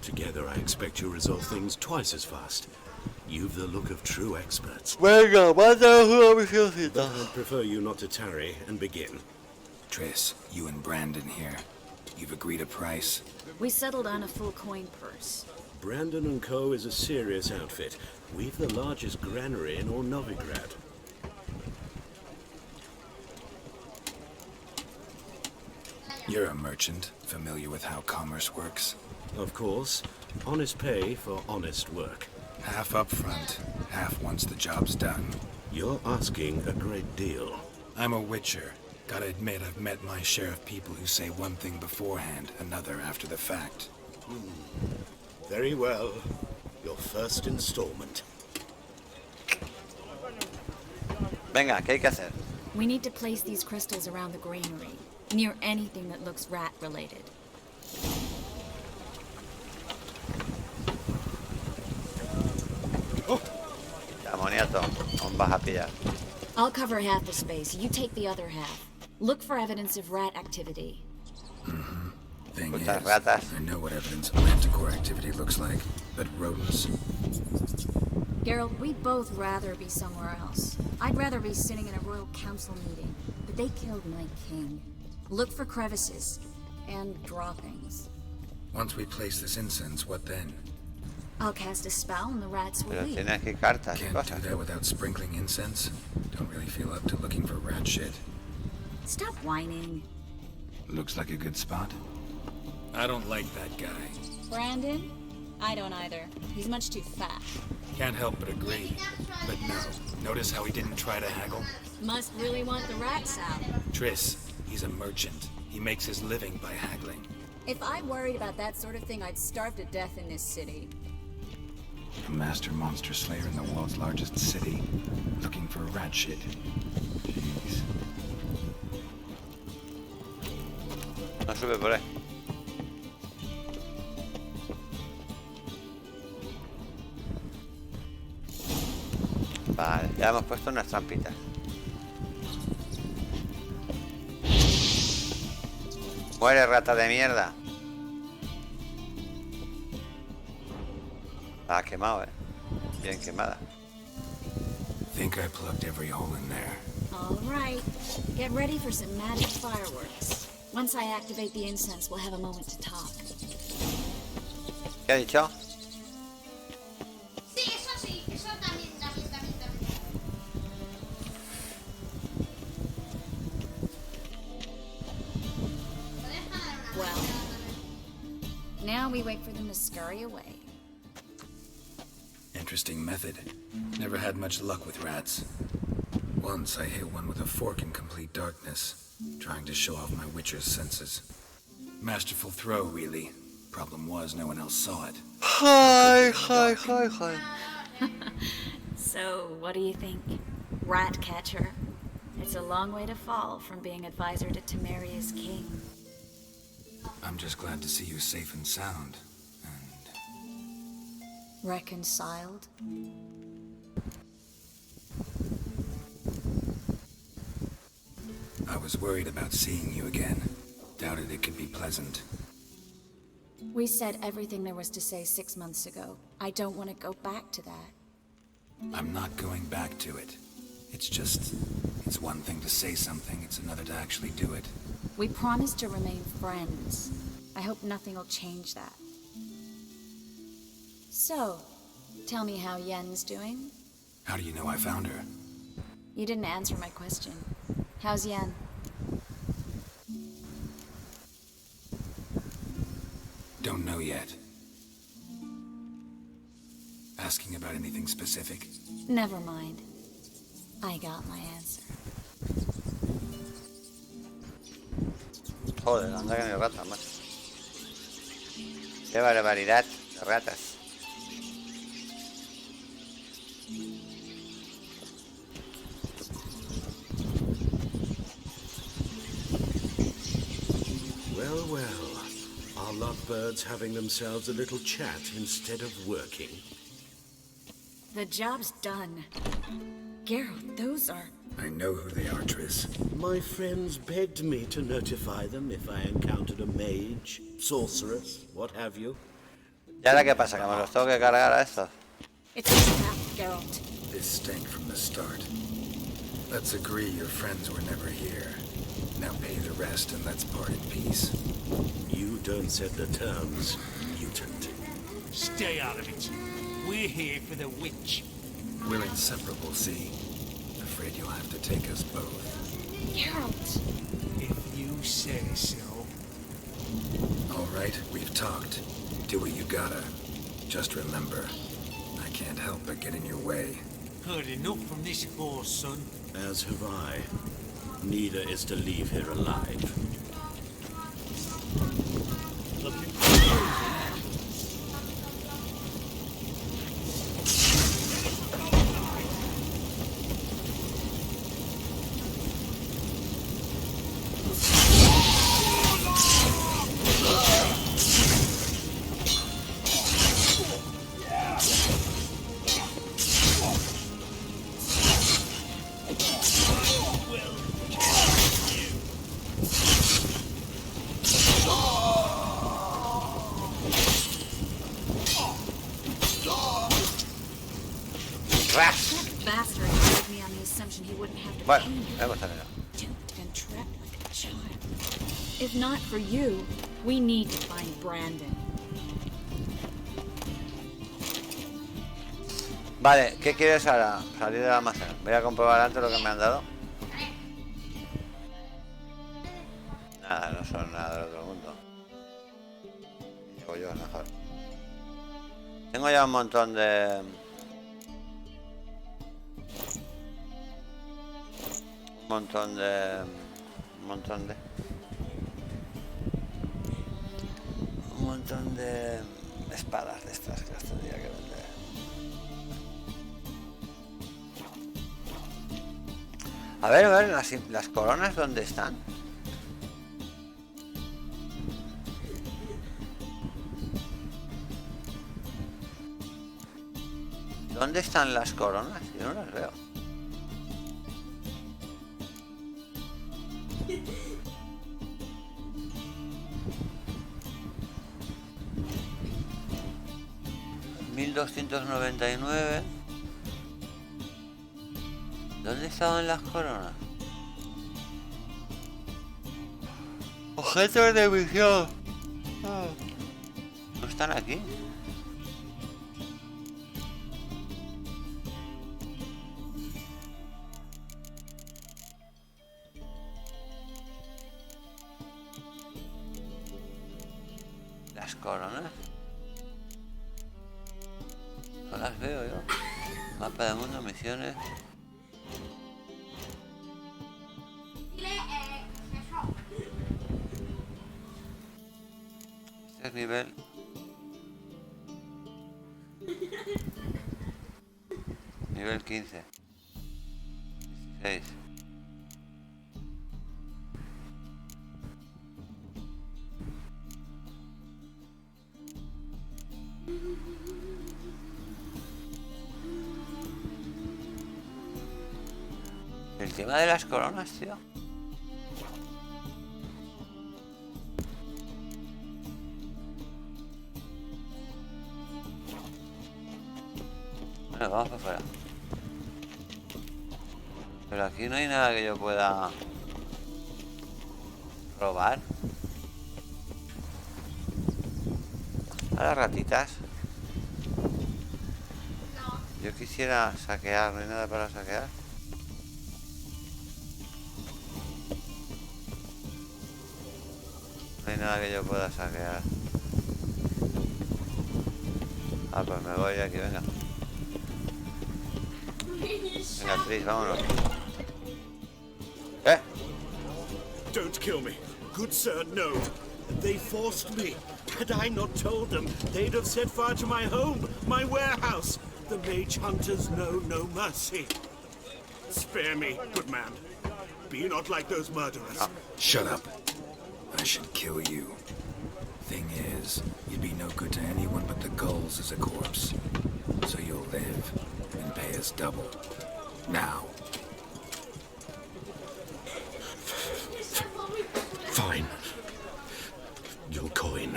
Together, I expect you resolve things twice as fast. You've the look of true experts. Venga, manda una misioncita. I'd prefer you not to tarry and begin. Triss, you and Brandon here. You've agreed a price? We settled on a full coin purse. Brandon & Co. is a serious outfit. We've the largest granary in all Novigrad. You're a merchant, familiar with how commerce works. Of course. Honest pay for honest work. Half up front, half once the job's done. You're asking a great deal. I'm a witcher. Gotta admit, I've met my share of people who say one thing beforehand, another after the fact. Very well. Your first installment. Venga, ¿qué hay que hacer? We need to place these crystals around the granary, near anything that looks rat-related. Amoniato, aún vas a pillar. I'll cover half the space, you take the other half. Look for evidence of rat activity. Thing is, Putas ratas. I know what evidence of manticore activity looks like, but rodents... Geralt, we'd both rather be somewhere else. I'd rather be sitting in a royal council meeting, but they killed my king. Look for crevices and droppings. Once we place this incense, what then? I'll cast a spell and the rats will Pero leave. tienes que cartas y Can't cosas. do that without sprinkling incense. Don't really feel up to looking for rat shit. Stop whining. Looks like a good spot. I don't like that guy. Brandon, I don't either. He's much too fat. Can't help but agree. But no, notice how he didn't try to haggle? Must really want the rats out. Triss, he's a merchant. He makes his living by haggling. If I worried about that sort of thing, I'd starve to death in this city. A master monster slayer in the world's largest city, looking for rat shit. Jeez. No sube por ahí. Vale, ya hemos puesto unas trampitas. Muere, rata de mierda. Ah, quemado, bien quemada. Think I plugged every hole in there. All right. Get ready for some magic fireworks. Once I activate the incense, we'll have a moment to talk. ¿Qué ha dicho? Sí, eso también. Well, now we wait for them to scurry away. Interesting method. Never had much luck with rats. Once I hit one with a fork in complete darkness, trying to show off my witcher's senses. Masterful throw, really. Problem was, no one else saw it. Hi. So, what do you think? Rat catcher? It's a long way to fall from being advisor to Temeria's king. I'm just glad to see you safe and sound. Reconciled? I was worried about seeing you again. Doubted it could be pleasant. We said everything there was to say 6 months ago. I don't want to go back to that. I'm not going back to it. It's one thing to say something, it's another to actually do it. We promised to remain friends. I hope nothing will change that. So, tell me how Yen's doing? How do you know I found her? You didn't answer my question. How's Yen? Don't know yet. Asking about anything specific? Never mind. I got my answer. Joder, anda que no hay ratas más. Qué barbaridad de ratas. Well. Are lovebirds having themselves a little chat instead of working? The job's done. Geralt, those are... I know who they are, Triss. My friends begged me to notify them if I encountered a mage, sorceress, what have you. ¿Y ahora qué pasa? ¿Que me los tengo que cargar a estos? It's a trap, Geralt. This stank from the start. Let's agree your friends were never here. Now pay the rest and let's part in peace. You don't set the terms, mutant. Stay out of it. We're here for the witch. We're inseparable, see? Afraid you'll have to take us both. Geralt! If you say so. All right, we've talked. Do what you gotta. Just remember, I can't help but get in your way. Heard enough from this horse, son. As have I. Neither is to leave here alive. Bastard hired me on the assumption he wouldn't have to Bueno, pay me. hemos terminado. Duped and trapped like a child. If not for you, we need to find Brandon. Vale, ¿qué quieres ahora? Salir del almacén. Voy a comprobar antes lo que me han dado. Nada, no son nada del otro mundo. Llego yo, mejor. Tengo ya un montón de... Un montón de espadas de estas que las tendría que vender. A ver, las coronas, ¿dónde están? ¿Dónde están las coronas? Yo no las veo. $1299. ¿Dónde estaban las coronas? Objetos de visión. ¿No están aquí? Las coronas. No las veo yo. Mapa de mundo, misiones. Este es nivel. Nivel 15. 16. El tema de las coronas, tío. Bueno, vamos para afuera. Pero aquí no hay nada que yo pueda robar. A las ratitas. Yo quisiera saquear, no hay nada para saquear. No hay nada que yo pueda saquear. Ah, pues me voy de aquí, venga. Venga, Triss, vámonos. Don't kill me. Good sir, no. They forced me. Had I not told them, they'd have set fire to my home, my warehouse. The mage hunters know no mercy. Spare me, good man. Be not like those murderers. Shut up. I should kill you. Thing is, you'd be no good to anyone but the gulls as a corpse. So you'll live and pay us double. Now. Fine. Your coin.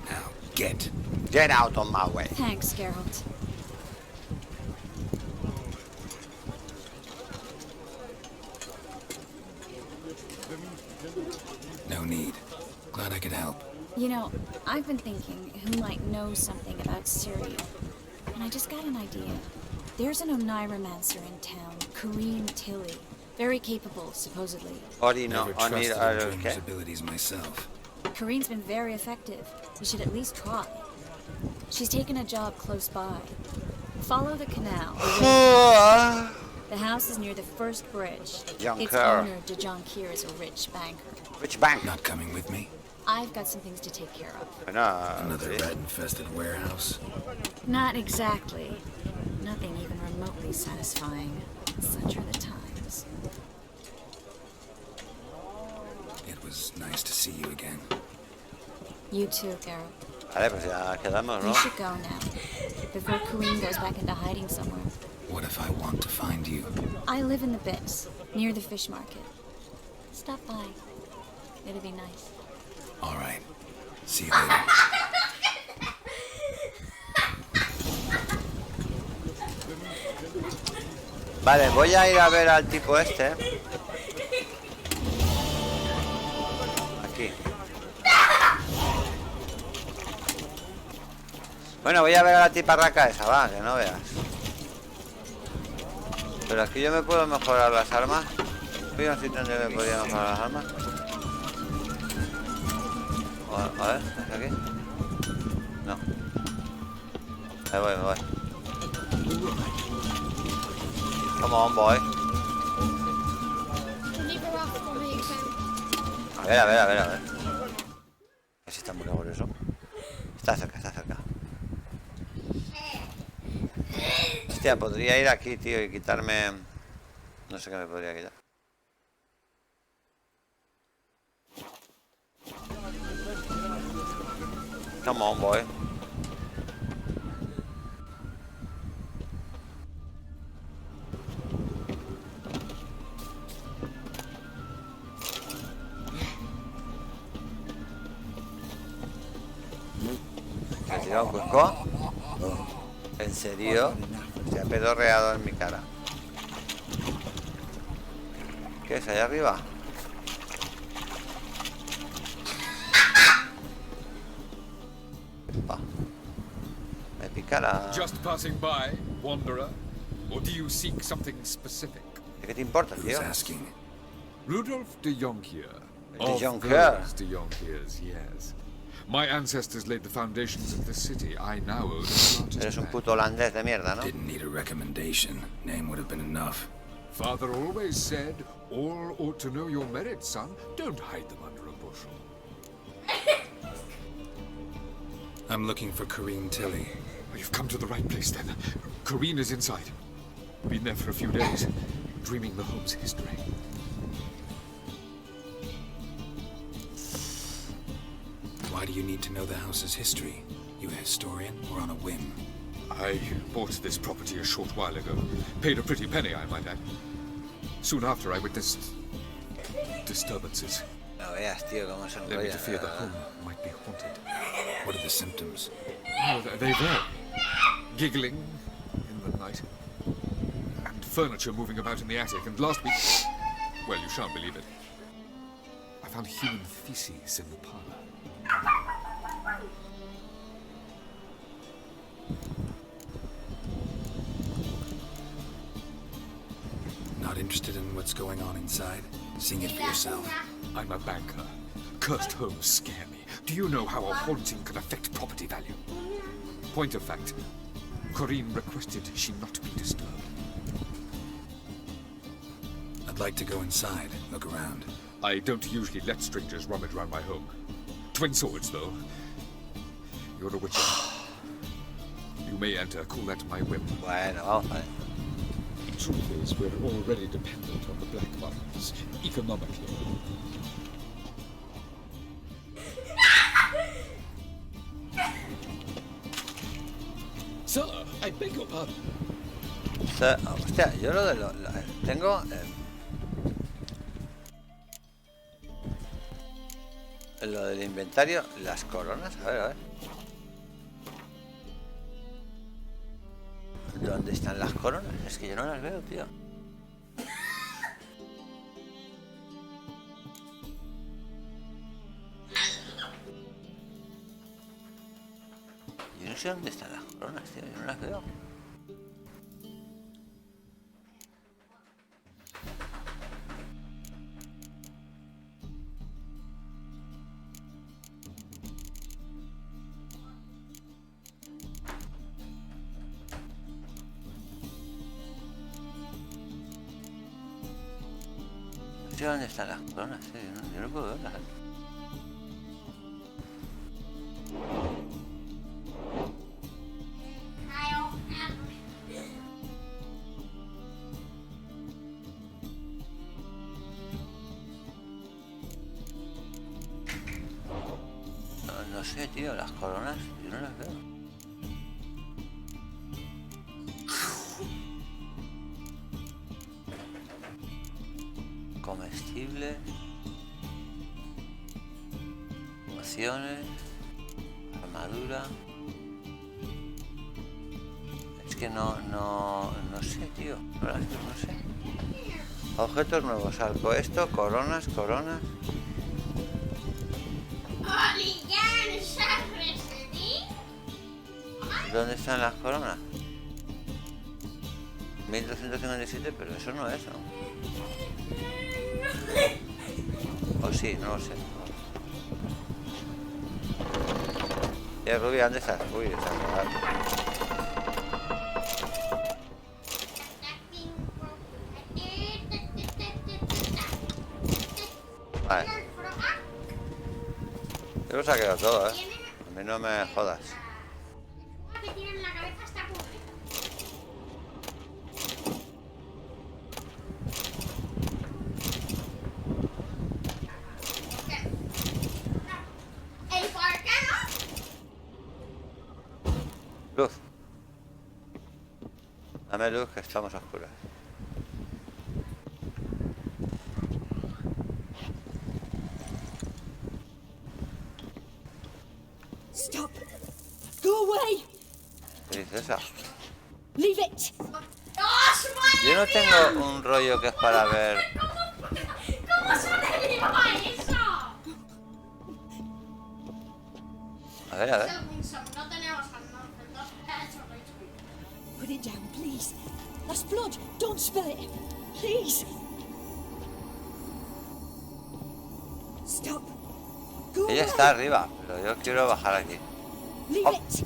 Now get. Get out of my way. Thanks, Geralt. No need. Glad I could help. You know, I've been thinking who might know something about Syria. And I just got an idea. There's an Oneiromancer in town, Kareem Tilly. Very capable, supposedly. Never trusted his abilities myself. Kareem's been very effective. You should at least try. She's taken a job close by. Follow the canal. The house is near the first bridge. Its owner, Dejonkir, is a rich banker. Rich bank. Not coming with me? I've got some things to take care of. Another rat-infested warehouse? Not exactly. Nothing even remotely satisfying. Such are the times. It was nice to see you again. You too, Geralt. Vale, pues ya quedamos, ¿no? You should go now, before Kareem goes back into hiding somewhere. What if I want to find you? I live in the Bits, near the fish market. Stop by. It'll be nice. All right. See you later. Vale, voy a ir a ver al tipo este. Aquí. Bueno, voy a ver a la tiparraca esa, va, que no veas. Pero aquí yo me puedo mejorar las armas. Hay un sitio donde me podría mejorar las armas. A ver, ¿es aquí? No. Me voy. Come on, boy. A ver. A ver si está muy lejos eso. Está cerca. Hostia, podría ir aquí, tío, y quitarme... No sé qué me podría quitar. Come on, boy. ¿Se ha tirado un cuesco? ¿En serio? Se ha pedorreado en mi cara. ¿Qué es allá arriba? Me pica la... Just passing by, wanderer? Or do you seek something specific? ¿Qué te importa, tío? Rudolf de Jonkier. De Jonkier. De Jonkiers, yes. My ancestors laid the foundations of this city. I now own its largest. Eres un puto holandés de mierda, ¿no? Didn't need a recommendation. Name would have been enough. Father always said, all ought to know your merits, son. Don't hide them under a bushel. I'm looking for Corrine Tilly. You've come to the right place, then. Corrine is inside. Been there for a few days, dreaming the home's history. Why do you need to know the house's history? You a historian or on a whim? I bought this property a short while ago. Paid a pretty penny, I might add. Soon after, I witnessed disturbances. No veas, tío, cómo se led me to fear the home might be haunted. What are the symptoms? Oh, they vary. Giggling in the night. And furniture moving about in the attic. And last week... Well, you shan't believe it. I found human feces in the parlor. Not interested in what's going on inside? Seeing it for yourself. I'm a banker. Cursed homes scare me. Do you know how a haunting can affect property value? Point of fact, Corrine requested she not be disturbed. I'd like to go inside, look around. I don't usually let strangers rummage around my home. Twin swords, though. You're a witcher. You may enter, call that my whim. Bueno, vamos a ver. The truth is, we're already dependent on the black ones, economically. Sir, I beg your pardon. Hostia, yo lo de tengo... lo del inventario, las coronas, a ver. ¿Dónde están las coronas? Es que yo no las veo, tío. Yo no sé dónde están las coronas, tío, yo no las veo. No sé dónde están las coronas, tío, yo no puedo verlas. No sé, tío, las coronas, yo no las veo. Comestibles, pociones, armadura. Es que no sé, tío, no las veo, no sé. Objetos nuevos, algo esto, coronas. ¿Dónde están las coronas? 1257, pero eso no es, ¿no? O sí, no lo sé. Rubia, ¿dónde estás? Uy, está Vale. Yo lo he saqueado todo, ¿eh? A mí no me jodas. Que tiene en la cabeza está pública. ¿El por qué no? Luz. Dame luz, que estamos a oscuras. Stop. Go away. ¿Qué dice esa? Leave it. Yo no tengo un rollo que es para ver. ¿Cómo sobrevivió eso? A ver, a ver. No tenemos al norte, entonces Put it down, please. That's blood. Don't spill it. Please. Stop. Go Ella away. está arriba, pero yo quiero bajar aquí. Leave Oh. it.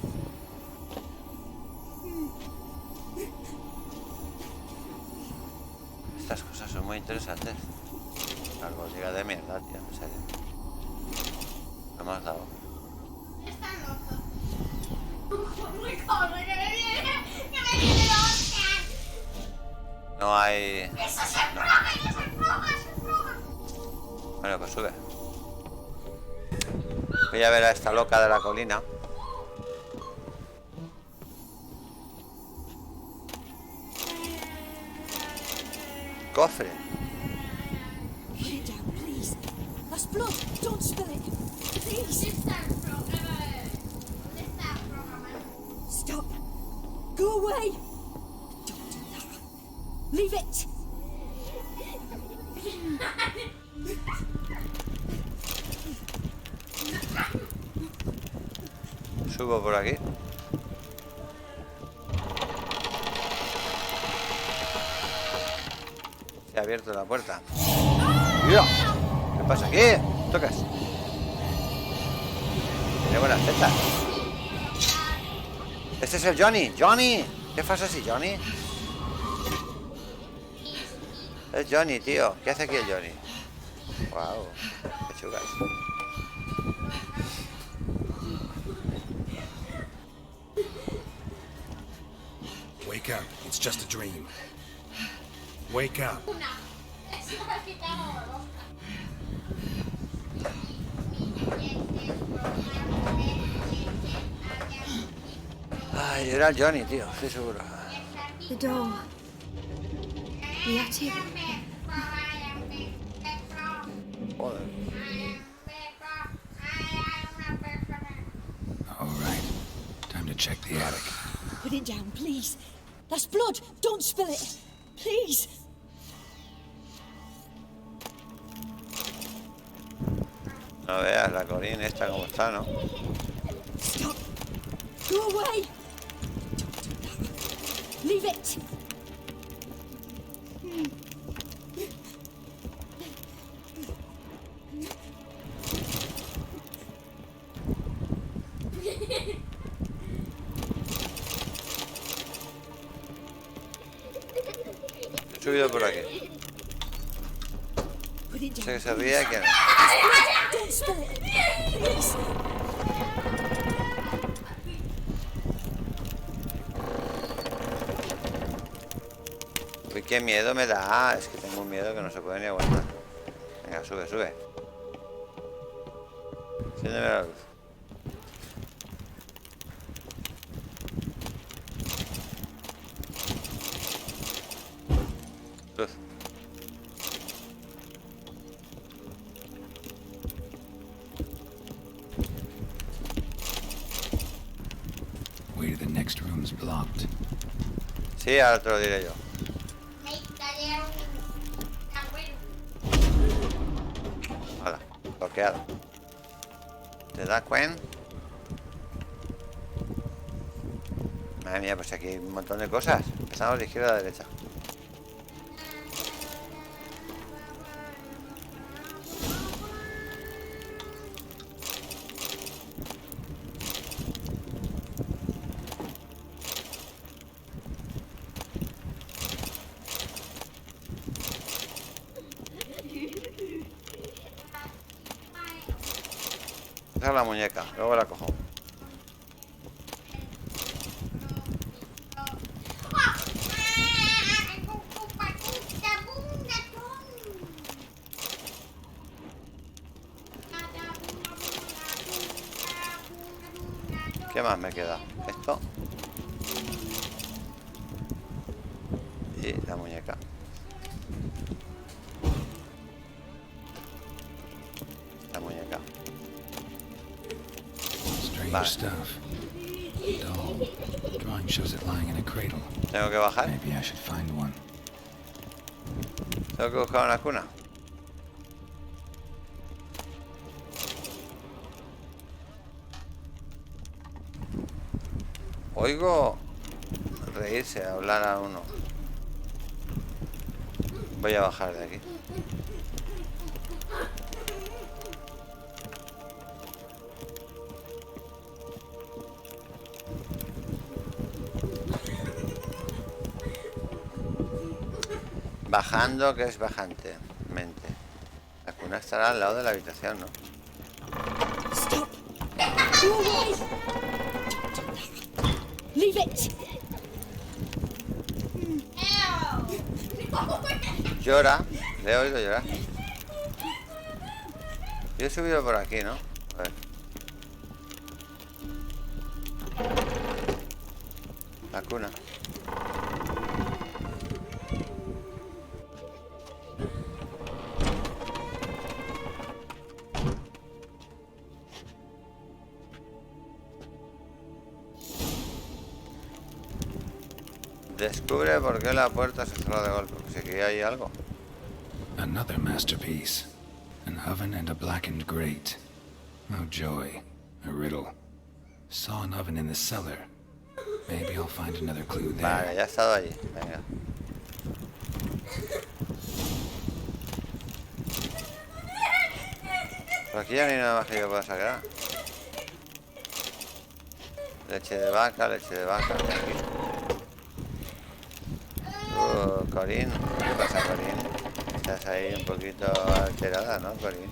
Estas cosas son muy interesantes. La albóndiga de mierda, tío, en serio. No me has dado. están locos. Muy corre, que me viene Oscar. No hay. Eso se proga, eso se proga, se proga. Bueno, pues sube. Voy a ver a esta loca de la colina. Cofre. Put it down, please. That's blood. Don't spill it. Please. Stop. Go away. Don't do that. Leave it. Subo por aquí. Se ha abierto la puerta. ¡Mira! ¿Qué pasa aquí? ¿Esto qué es? Tiene buenas tetas. Este es el Johnny. ¡Johnny! ¿Qué pasa así, Johnny? Es Johnny, tío. ¿Qué hace aquí el Johnny? Wow. Qué chugas. Wake up. It's just a dream. Wake up. Ay, era el Johnny, tío. Estoy seguro. The doll. The attic. Joder. All right. Time to check the attic. Put it down, please. That's blood. Don't spill it. Please. No veas la colina esta como está, ¿no? Stop. Go away. Don't do that. Leave it. He subido por aquí. Put it down. Sé que se ríe que no. Don't spill it. Please. Uy, qué miedo me da. Es que tengo un miedo que no se puede ni aguantar. Venga, sube, sube. Enciéndeme la luz. Luz. Way to the next room's blocked. Sí, ahora te lo diré yo. Hola, bloqueado. ¿Te das cuenta? Madre mía, pues aquí hay un montón de cosas. Empezamos de izquierda a derecha. Esa es la muñeca, luego la cojo. ¿Qué más me queda? Esto. Y la muñeca. La muñeca. Strange stuff. Doll. Drawing shows it lying in a cradle. ¿Tengo que bajar? Maybe I should find one. ¿Tengo que buscar una cuna? Oigo reírse, hablar a uno. Voy a bajar de aquí. Bajando, que es bajante. Mente. La cuna estará al lado de la habitación, ¿no? Stop! Go away! Leave it! Llora. Le he oído llorar. Yo he subido por aquí, ¿no? A ver. La cuna. Descubre por qué la puerta se cerró de golpe. Pues aquí hay algo. Another masterpiece. An oven and a blackened grate. Oh joy. A riddle. Saw an oven in the cellar. Maybe I'll find another clue there. Vale, ya he estado allí. Venga. Por aquí ya no hay nada más que yo pueda sacar. Leche de vaca, leche de vaca. Aquí. Corín. ¿Qué pasa, Corín? Estás ahí un poquito alterada, ¿no, Corín?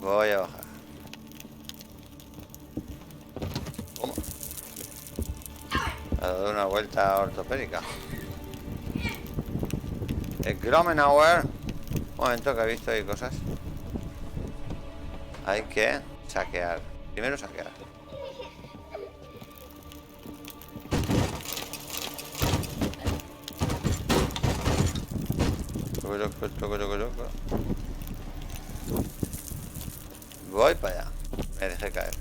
Voy a bajar. ¿Cómo? Ha dado una vuelta ortopédica. El Gromenauer. Un momento, que he visto ahí cosas. Hay que saquear. Primero saquear. Voy para allá. Me dejé caer.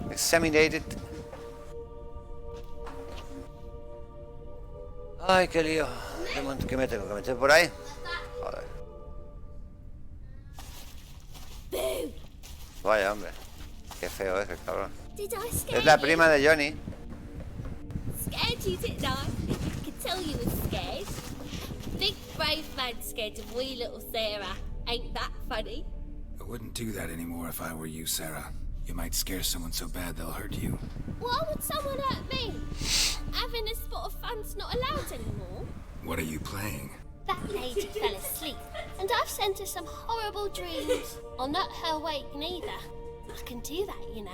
Examinated. Ay, qué lío. ¿Qué me tengo que meter por ahí? Joder. Vaya, hombre. Qué feo es el cabrón. Es la prima de Johnny. Scared you, didn't I? Could tell you was scared. Big brave man scared of wee little Sarah. Ain't that funny? I wouldn't do that anymore if I were you, Sarah. You might scare someone so bad they'll hurt you. Why would someone hurt me? Having a spot of fun's not allowed anymore. What are you playing? That lady fell asleep, and I've sent her some horrible dreams. I'll not her awake neither. I can do that, you know.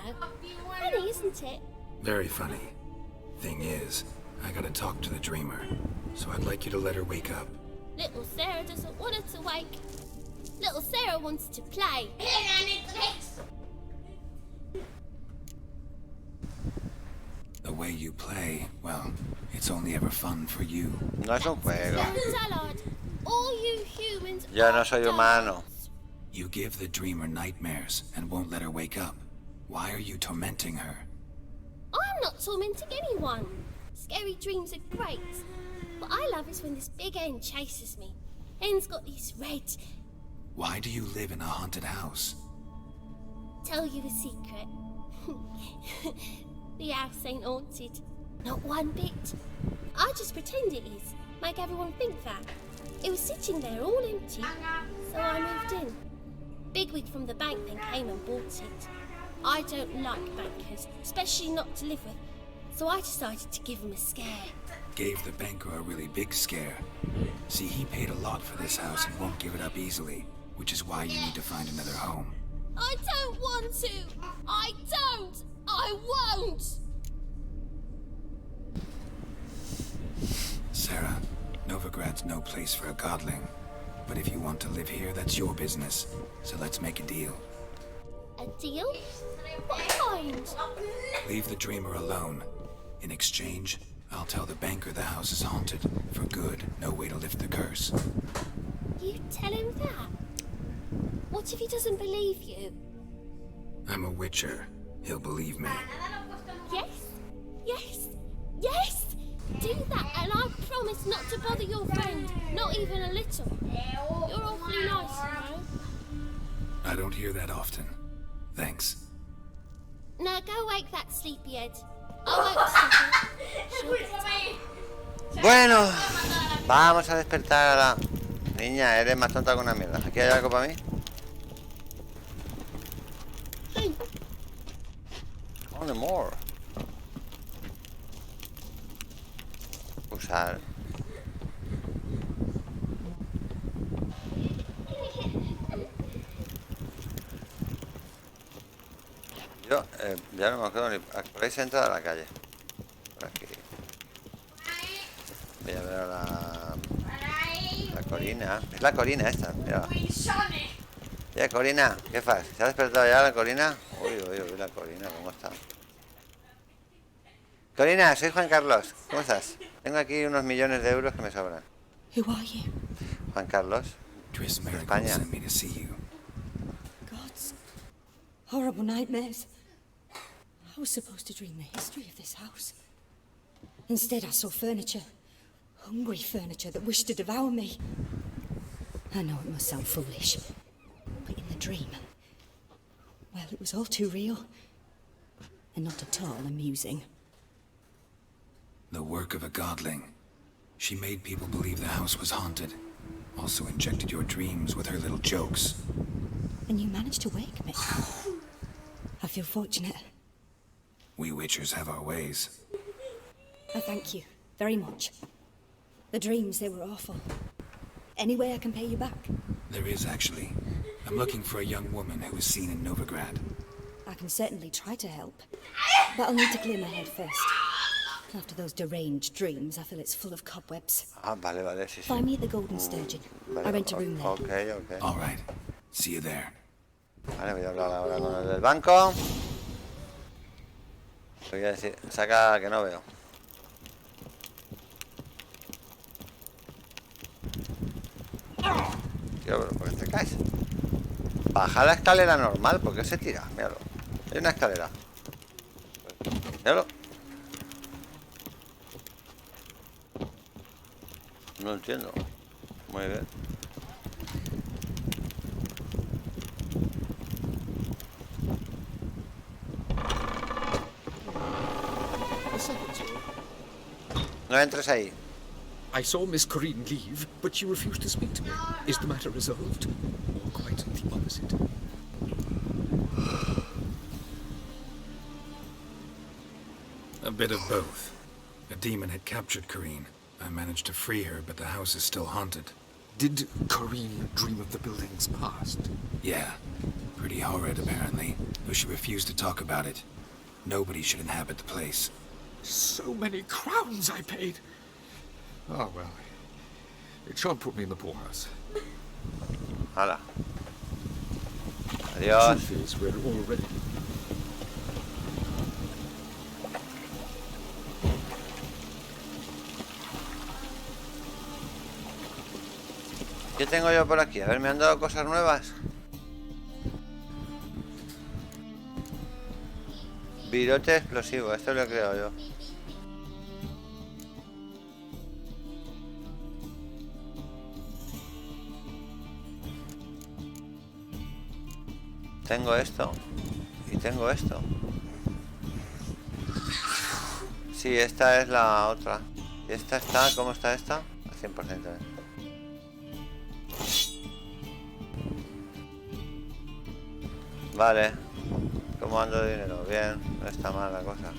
Funny, isn't it? Very funny. Thing is, I gotta talk to the dreamer, so I'd like you to let her wake up. Little Sarah doesn't want her to wake. Little Sarah wants to play. The way you play, well, it's only ever fun for you. No es un juego. Salad, all you humans Yo no soy humano. You give the dreamer nightmares and won't let her wake up. Why are you tormenting her? I'm not tormenting anyone. Scary dreams are great. What I love is when this big hen chases me. Hen's got these red... Why do you live in a haunted house? Tell you a secret. The house ain't haunted. Not one bit. I just pretend it is. Make everyone think that. It was sitting there all empty. So I moved in. Bigwig from the bank then came and bought it. I don't like bankers, especially not to live with. So I decided to give him a scare. Gave the banker a really big scare. See, he paid a lot for this house and won't give it up easily, which is why you need to find another home. I don't want to! I don't! I won't! Sarah, Novigrad's no place for a godling. But if you want to live here, that's your business. So let's make a deal. A deal? What kind? Leave the dreamer alone. In exchange, I'll tell the banker the house is haunted. For good, no way to lift the curse. You tell him that? What if he doesn't believe you? I'm a witcher. He'll believe me. Yes? Yes? Yes! Do that and I promise not to bother your friend. Not even a little. You're awfully nice, you know. I don't hear that often. Thanks. Now go wake that sleepyhead. I won't stop her. Bueno, vamos a despertar a la niña. Eres más tonta que una mierda. ¿Aquí hay algo para mí? Only more. Usar. Yo ya no me acuerdo ni. Por ahí se entra a la calle. Por aquí. Voy a ver a la Corina. Es la Corina esta, mira. Ya, Corina, ¿qué fas? ¿Se ha despertado ya la Corina? Uy, la Corina, ¿cómo está? Corina, soy Juan Carlos. ¿Cómo estás? Tengo aquí unos millones de euros que me sobran. Who are you? Juan Carlos. Triss de Merigold España. sent me to see you. Gods. Horrible nightmares. I was supposed to dream the history of this house. Instead, I saw furniture. Hungry furniture that wished to devour me. I know it must sound foolish, but in the dream, well, it was all too real. And not at all amusing. The work of a godling. She made people believe the house was haunted. Also injected your dreams with her little jokes. And you managed to wake me. I feel fortunate. We witchers have our ways. I thank you very much. The dreams, they were awful. Any way I can pay you back? There is, actually. I'm looking for a young woman who was seen in Novigrad. I can certainly try to help. But I'll need to clear my head first. After those deranged dreams, I feel it's full of cobwebs. Ah, vale, sí, sí. Find me at the Golden Sturgeon. Vale, I rent a room there. Okay. All right. See you there. Vale, voy a hablar ahora con el del banco. Voy a decir, saca que no veo. Tío, pero ¿por qué te caes? Baja la escalera normal, ¿por qué se tira? Míralo. Hay una escalera. Míralo. No entiendo. Muy bien. No entres ahí. I saw Miss Corinne leave, but she refused to speak to me. Is the matter resolved? Or quite the opposite? A bit of both. A demon had captured Corinne. I managed to free her, but the house is still haunted. Did Corinne dream of the building's past? Yeah. Pretty horrid, apparently. Though she refused to talk about it. Nobody should inhabit the place. So many crowns I paid. Oh, well. It shan't put me in the poorhouse. Hala. Adiós. Truth is, we're already... ¿Qué tengo yo por aquí? A ver, me han dado cosas nuevas. Virote explosivo, esto lo he creado yo. Tengo esto. Y tengo esto. Sí, esta es la otra. ¿Y esta está? ¿Cómo está esta? Al 100%. Vale. ¿Cómo ando de dinero? Bien, no está mal la cosa.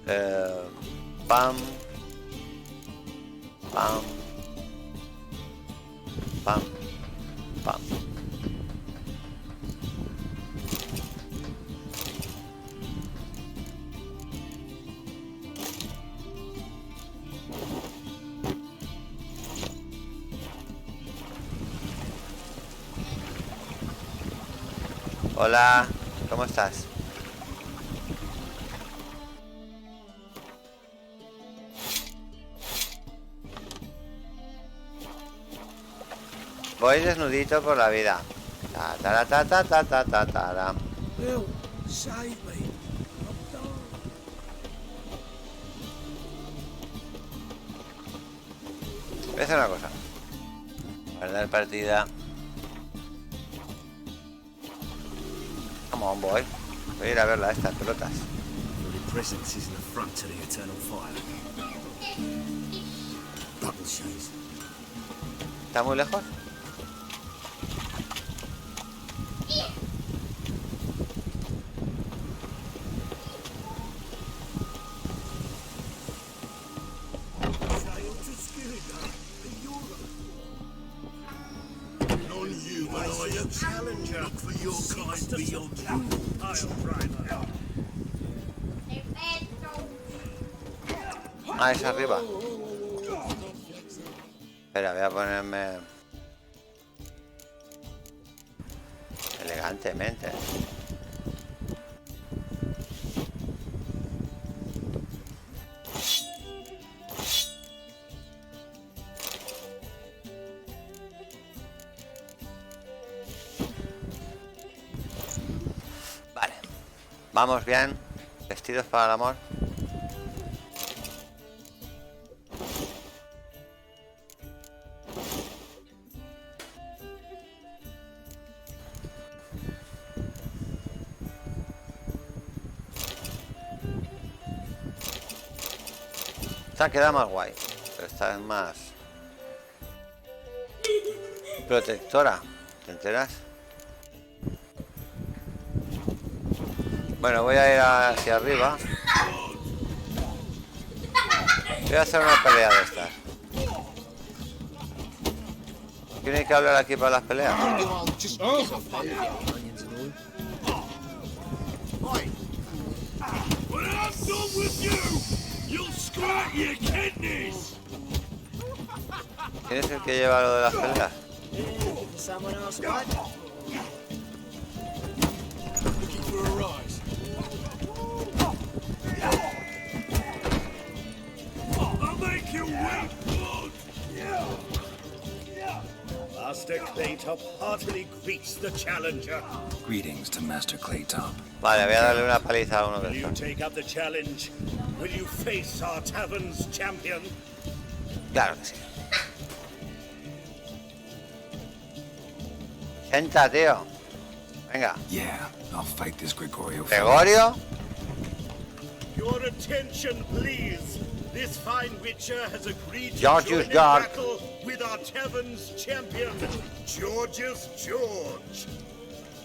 Pam. Pam. Pam. Pam. Hola, ¿cómo estás? Voy desnudito por la vida. Ta ta ta ta ta ta ta ta. Bill, save me. Voy a hacer una cosa. Guardar partida. Come on, boy. Voy a ir a verla estas pelotas. Your presence is an affront to the eternal fire. Double shades. ¿Está muy lejos? Challenger. Look for your kind beyond you, pile driver. Ah, es arriba. Espera, voy a ponerme elegantemente. Vamos bien, vestidos para el amor. Esta queda más guay, pero esta es más protectora, ¿te enteras? Bueno, voy a ir hacia arriba. Voy a hacer una pelea de estas. ¿Quién hay que hablar aquí para las peleas? ¿Quién es el que lleva lo de las peleas? Master Claytop heartily greets the challenger. Greetings to Master Claytop. Vale, voy a darle una paliza a uno de Will you estos. take up the challenge? Will you face our tavern's champion? Claro que sí. Senta, tío. Venga. Yeah, I'll fight this Gregorio. ¿Gregorio? Your attention, please. This fine witcher has agreed to Georgius join in George. battle with our tavern's champion, Georgius George.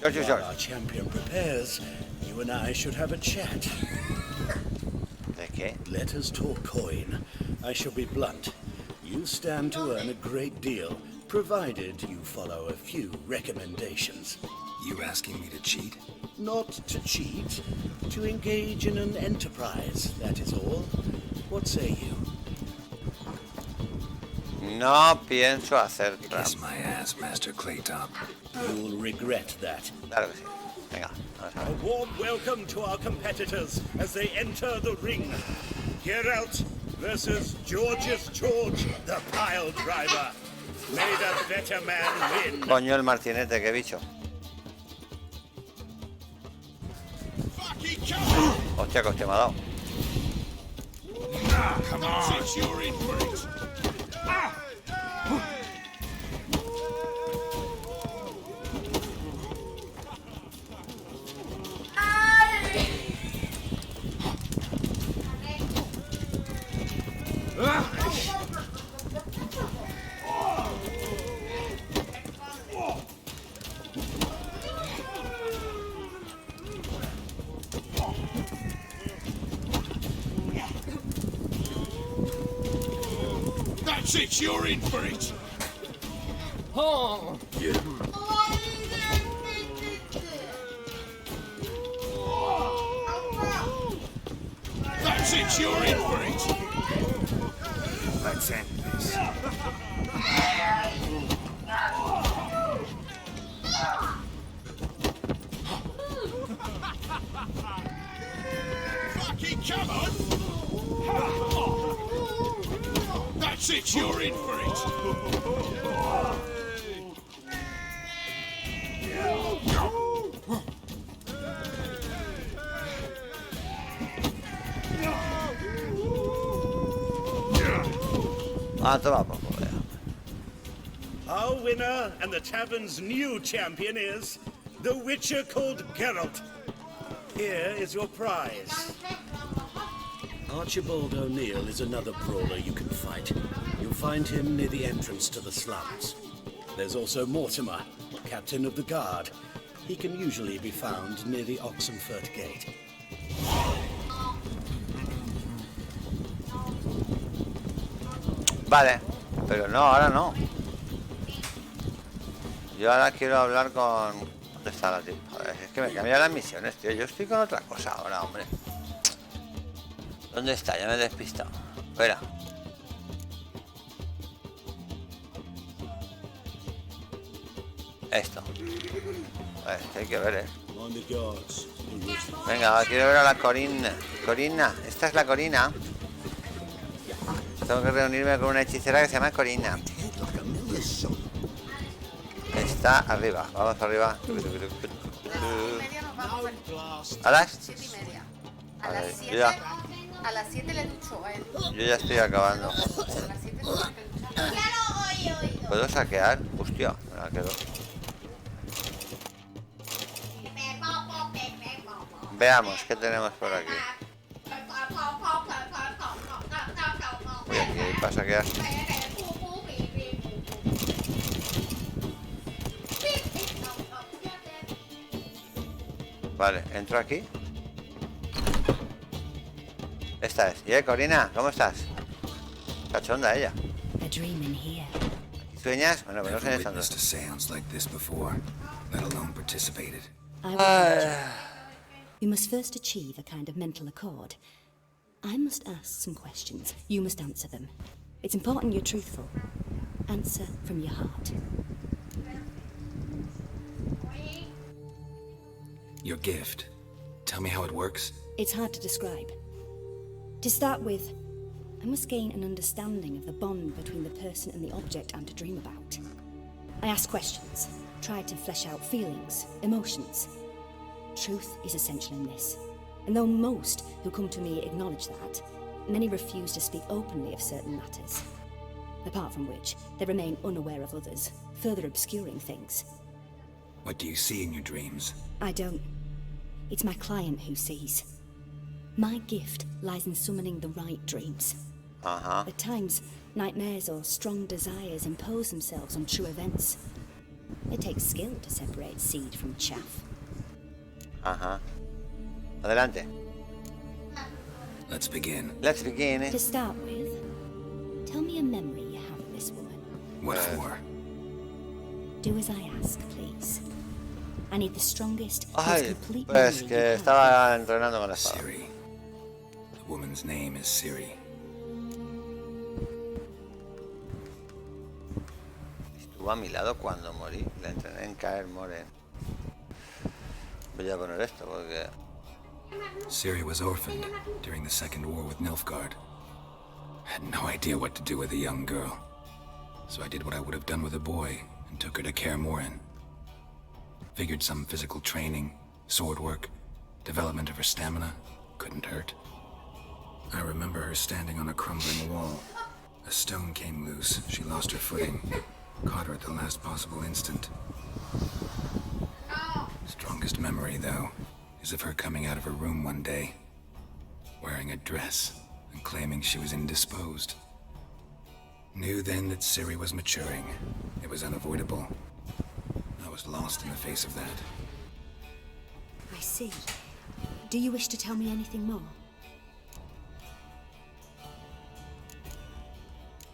Georgius George. While our champion prepares, you and I should have a chat. ¿De qué? Let us talk coin. I shall be blunt. You stand to earn a great deal, provided you follow a few recommendations. You asking me to cheat? Not to cheat, to engage in an enterprise, that is all. What say you? No pienso hacer Kiss my ass, Master Claytop. You'll regret that. Claro que sí. Venga, vamos a A ver. warm welcome to our competitors as they enter the ring. Geralt versus Georgius George, the pile driver. May the better man win. Coño, el martinete, qué bicho. Hostia, que hostia me ha dado. Come on. Since you're in for it. That's it, you're in for it. Oh. Yeah. That's it, you're in for it. Let's end this. Fucking come on. That's it, you're in for it. Toma poco, vea. Our winner and the tavern's new champion is the Witcher called Geralt. Here is your prize. Archibald O'Neill is another brawler you can fight. You'll find him near the entrance to the slums. There's also Mortimer, captain of the guard. He can usually be found near the Oxenfurt Gate. Vale, pero no, ahora no. Yo ahora quiero hablar con... ¿Dónde está la tía? Joder, es que me cambian las misiones, tío. Yo estoy con otra cosa ahora, hombre. ¿Dónde está? Ya me he despistado. Espera. Esto. Vale, hay que ver, Venga, quiero ver a la Corina. Corina, esta es la Corina. Tengo que reunirme con una hechicera que se llama Corina. Está arriba, vamos arriba. ¿A las? 7:30. Vale, A las 7 le ducho a él. yo ya estoy acabando. A las 7 ¿Puedo saquear? Hostia, me la quedo. Veamos qué tenemos por aquí. Voy aquí para saquear. Vale, entro aquí. Esta es. Corina, ¿cómo estás? Cachonda ella. ¿Sueñas? Bueno, pues no sueñas tanto. Witnessed a seance like this before, let alone participated. I will guide you. You must first achieve a kind of mental accord. I must ask some questions. You must answer them. It's important you're truthful. Answer from your heart. Your gift. Tell me how it works. It's hard to describe. To start with, I must gain an understanding of the bond between the person and the object I'm to dream about. I ask questions, try to flesh out feelings, emotions. Truth is essential in this. And though most who come to me acknowledge that, many refuse to speak openly of certain matters. Apart from which, they remain unaware of others, further obscuring things. What do you see in your dreams? I don't. It's my client who sees. My gift lies in summoning the right dreams. At times, nightmares or strong desires impose themselves on true events. It takes skill to separate seed from chaff. Adelante. Let's begin. Let's begin. To start with, tell me a memory you have of this woman. What for? Do as I ask, please. I need the strongest, most Ay, complete pues memory que you have. estaba entrenando con la espada. Siri. The woman's name is Siri. Estuvo a mi lado cuando morí. Le entrené en caer more. Voy a poner esto porque... Siri was orphaned during the Second War with Nilfgaard. Had no idea what to do with a young girl. So I did what I would have done with a boy and took her to Kaer Morhen. Figured some physical training, sword work, development of her stamina couldn't hurt. I remember her standing on a crumbling wall. A stone came loose. She lost her footing. Caught her at the last possible instant. Strongest memory, though, is of her coming out of her room one day, wearing a dress and claiming she was indisposed. Knew then that Ciri was maturing. It was unavoidable. I was lost in the face of that. I see. Do you wish to tell me anything more?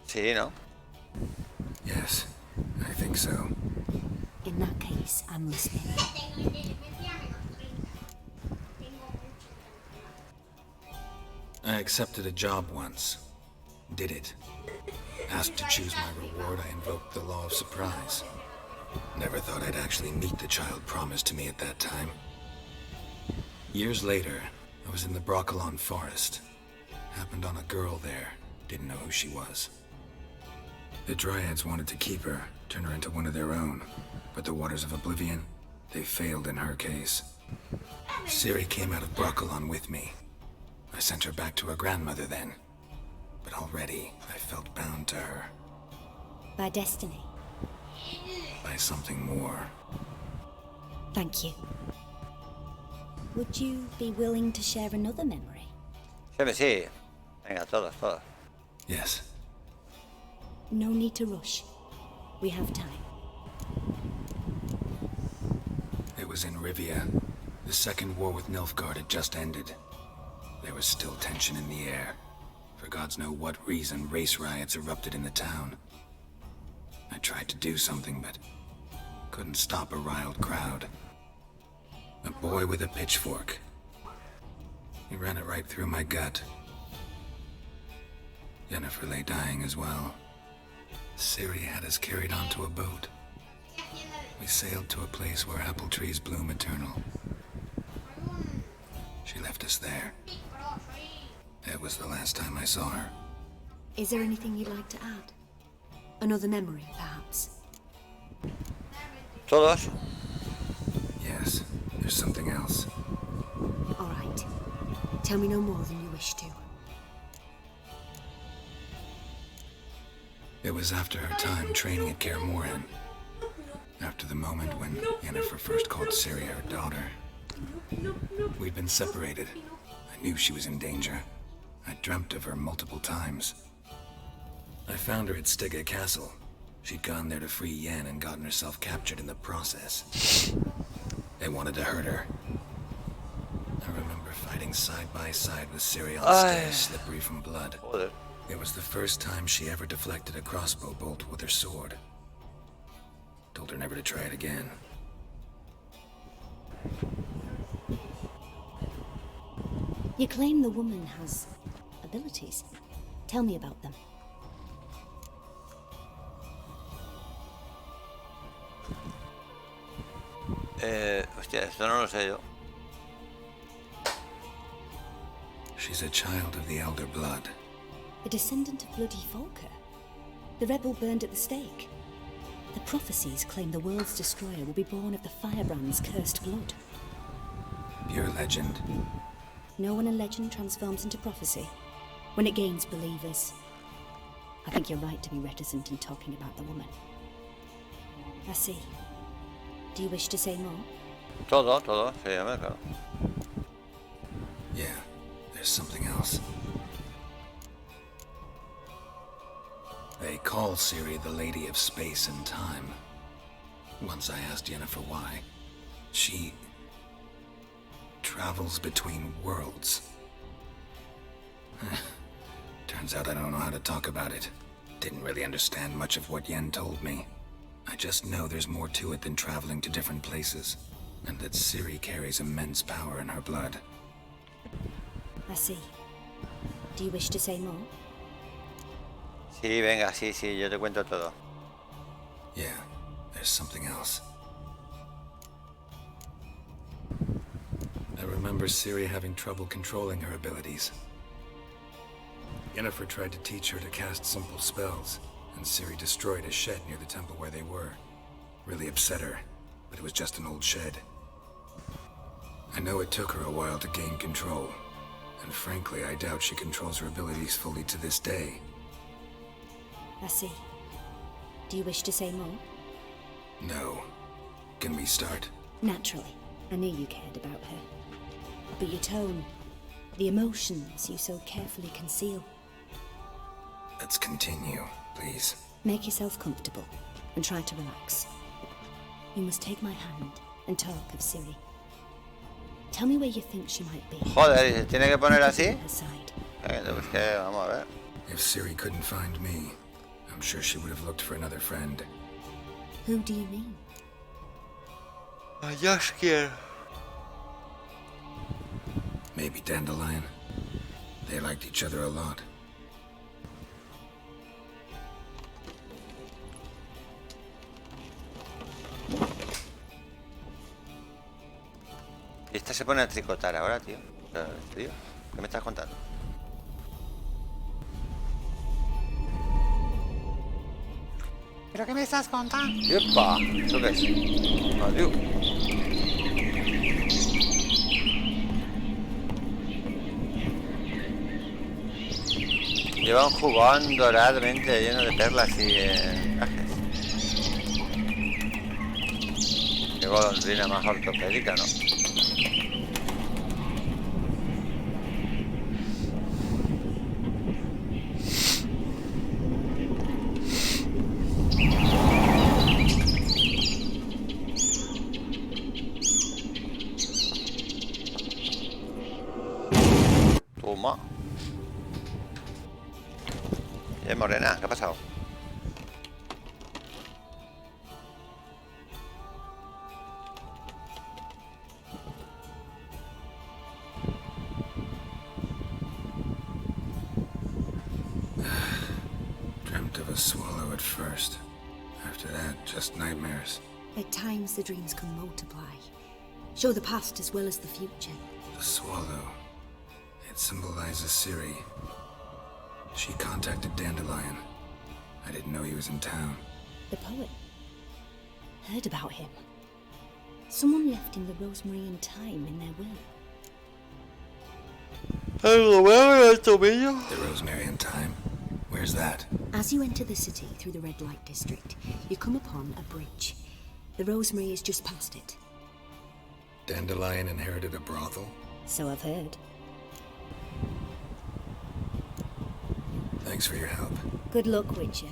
Sí, ¿no? Yes, I think so. In that case, I'm listening. I accepted a job once. Did it. Asked to choose my reward, I invoked the law of surprise. Never thought I'd actually meet the child promised to me at that time. Years later, I was in the Broccolon forest. Happened on a girl there. Didn't know who she was. The Dryads wanted to keep her, turn her into one of their own. But the Waters of Oblivion, they failed in her case. Ciri came out of Broccolon with me. I sent her back to her grandmother then. But already, I felt bound to her. By destiny. By something more. Thank you. Would you be willing to share another memory? Sí. Venga, todos. Yes. No need to rush. We have time. It was in Rivia. The second war with Nilfgaard had just ended. There was still tension in the air. For gods know what reason, race riots erupted in the town. I tried to do something, but couldn't stop a riled crowd. A boy with a pitchfork. He ran it right through my gut. Yennefer lay dying as well. Ciri had us carried onto a boat. We sailed to a place where apple trees bloom eternal. She left us there. That was the last time I saw her. Is there anything you'd like to add? Another memory, perhaps? Todos? Yes, there's something else. All right. Tell me no more than you wish to. It was after her time training at Kaer Morhen. After the moment when Yennefer first called Ciri her daughter. We'd been separated. I knew she was in danger. I dreamt of her multiple times. I found her at Stygga Castle. She'd gone there to free Yen and gotten herself captured in the process. They wanted to hurt her. I remember fighting side by side with Ciri on stairs, slippery from blood. It was the first time she ever deflected a crossbow bolt with her sword. Told her never to try it again. You claim the woman has abilities. Tell me about them. Hostia, esto no lo sé yo. She's a child of the Elder Blood. A descendant of bloody Volker. The rebel burned at the stake. The prophecies claim the world's destroyer will be born of the firebrand's cursed blood. Pure legend. Know when a legend transforms into prophecy? When it gains believers. I think you're right to be reticent in talking about the woman. I see. Do you wish to say more? Todo, sí, claro. Yeah, there's something else. They call Ciri the Lady of Space and Time. Once I asked Yennefer why. She travels between worlds. Turns out I don't know how to talk about it. Didn't really understand much of what Yen told me. I just know there's more to it than traveling to different places, and that Ciri carries immense power in her blood. I see. Do you wish to say more? Sí, venga, sí, yo te cuento todo. Yeah, there's something else. I remember Ciri having trouble controlling her abilities. Yennefer tried to teach her to cast simple spells, and Ciri destroyed a shed near the temple where they were. Really upset her, but it was just an old shed. I know it took her a while to gain control, and frankly, I doubt she controls her abilities fully to this day. I see. Do you wish to say more? No. Can we start? Naturally. I knew you cared about her. But your tone, the emotions you so carefully conceal. Let's continue, please. Make yourself comfortable and try to relax. You must take my hand and talk of Ciri. Tell me where you think she might be. Joder, ¿se tiene que poner así? Her side. Es que vamos a ver. If Ciri couldn't find me, I'm sure she would have looked for another friend. Who do you mean? A Jaskier. Maybe Dandelion. They liked each other a lot. Y esta se pone a tricotar ahora, tío. Tío, ¿qué me estás contando? ¿Pero qué me estás contando? ¡Epa! ¿Eso qué es? Adiós. Lleva un jugón doradamente lleno de perlas y encajes. Qué golondrina más ortopédica, ¿no? Toma. Morena, ¿qué ha pasado? Dreamt of a swallow at first. After that, just nightmares. At times the dreams can multiply. Show the past as well as the future. The swallow. It symbolizes Ciri. She contacted Dandelion. I didn't know he was in town. The poet. Heard about him. Someone left him the Rosemary and Thyme in their will. The Rosemary and Thyme? Where's that? As you enter the city through the red light district, you come upon a bridge. The Rosemary is just past it. Dandelion inherited a brothel? So I've heard. Thanks for your help. Good luck, Witcher.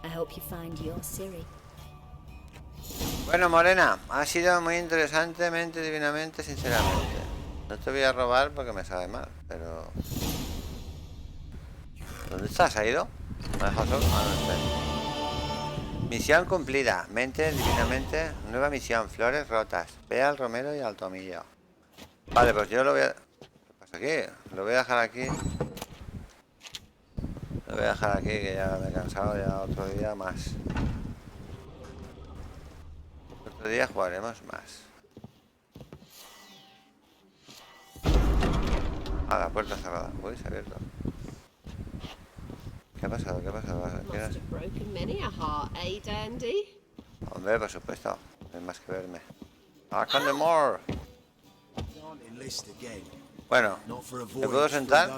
I hope you find your Ciri. Bueno, Morena, ha sido muy interesantemente, divinamente, sinceramente. No te voy a robar porque me sabe mal, pero... ¿Dónde estás? ¿Ha ido? ¿Me ha dejado solo? Ah, no está. Misión cumplida. Mente, divinamente. Nueva misión. Flores rotas. Ve al romero y al tomillo. Vale, pues yo lo voy a... ¿Qué pasa aquí? Lo voy a dejar aquí. Lo voy a dejar aquí, que ya me he cansado. Ya otro día más. Otro día jugaremos más. Ah, la puerta cerrada. Uy, se ha abierto. ¿Qué ha pasado? ¿Qué ha pasado? Hombre, por supuesto. No hay más que verme. ¡Back on the moor! Bueno, ¿me puedo sentar?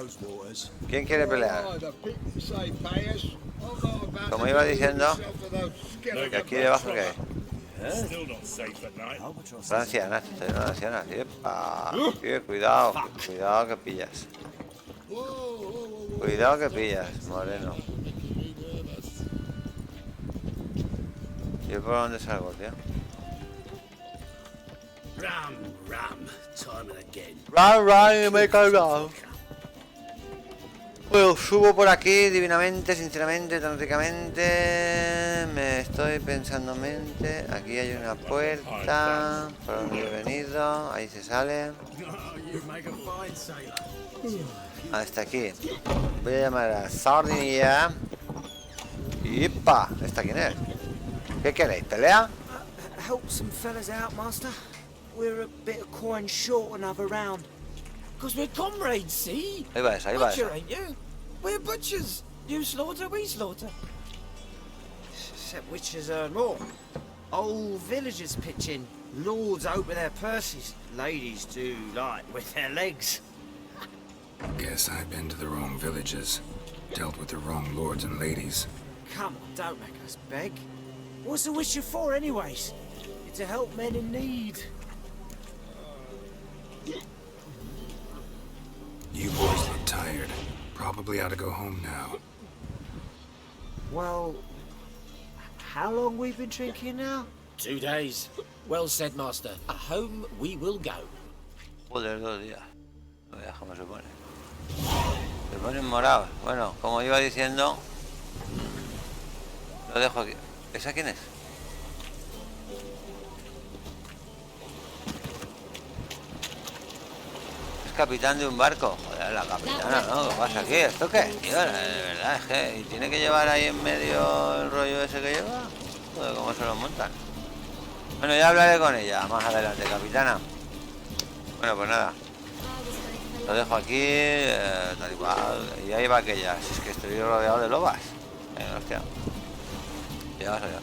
¿Quién quiere pelear? Como iba diciendo, que aquí debajo que hay. Una anciana, una anciana. Cuidado, cuidado que pillas. Cuidado que pillas, moreno. ¿Yo por dónde salgo, tío? Ram, me he cargado. Bueno, subo por aquí divinamente, sinceramente, tan ricamente. Me estoy pensando mente. Aquí hay una puerta por donde he venido. Ahí se sale. Hasta aquí. Voy a llamar a Sardinilla. ¡Ipa! ¿Esta quién es? ¿Qué queréis? ¿Pelea? Help some fellas out, Master. We're a bit of coin short another round. Because we're comrades, see? Ahí va esa, ahí va esa. Butcher, ain't you? We're butchers. You slaughter, we slaughter. Except witches earn more. Old villagers pitch in. Lords open their purses. Ladies do like with their legs. Guess I've been to the wrong villages. Dealt with the wrong lords and ladies. Come on, don't make us beg. What's a witcher for, anyways? It's to help men in need. You boys look tired. Probably ought to go home now. Well, how long we've been drinking now? 2 days. Well said, Master. Home we will go. Joder, 2 días. No veas cómo se pone. Se ponen morados. Bueno, como iba diciendo, Lo dejo aquí. ¿Esa quién es? Es capitán de un barco. Joder, la capitana, ¿no? ¿Qué pasa aquí? ¿Esto qué? Tío, de verdad, es que... ¿Y tiene que llevar ahí en medio el rollo ese que lleva? Joder, ¿cómo se lo montan? Bueno, ya hablaré con ella más adelante, capitana. Bueno, pues nada. Lo dejo aquí, tal y cual. Y ahí va aquella. Si es que estoy rodeado de lobas. Venga, hostia. Ya vas allá.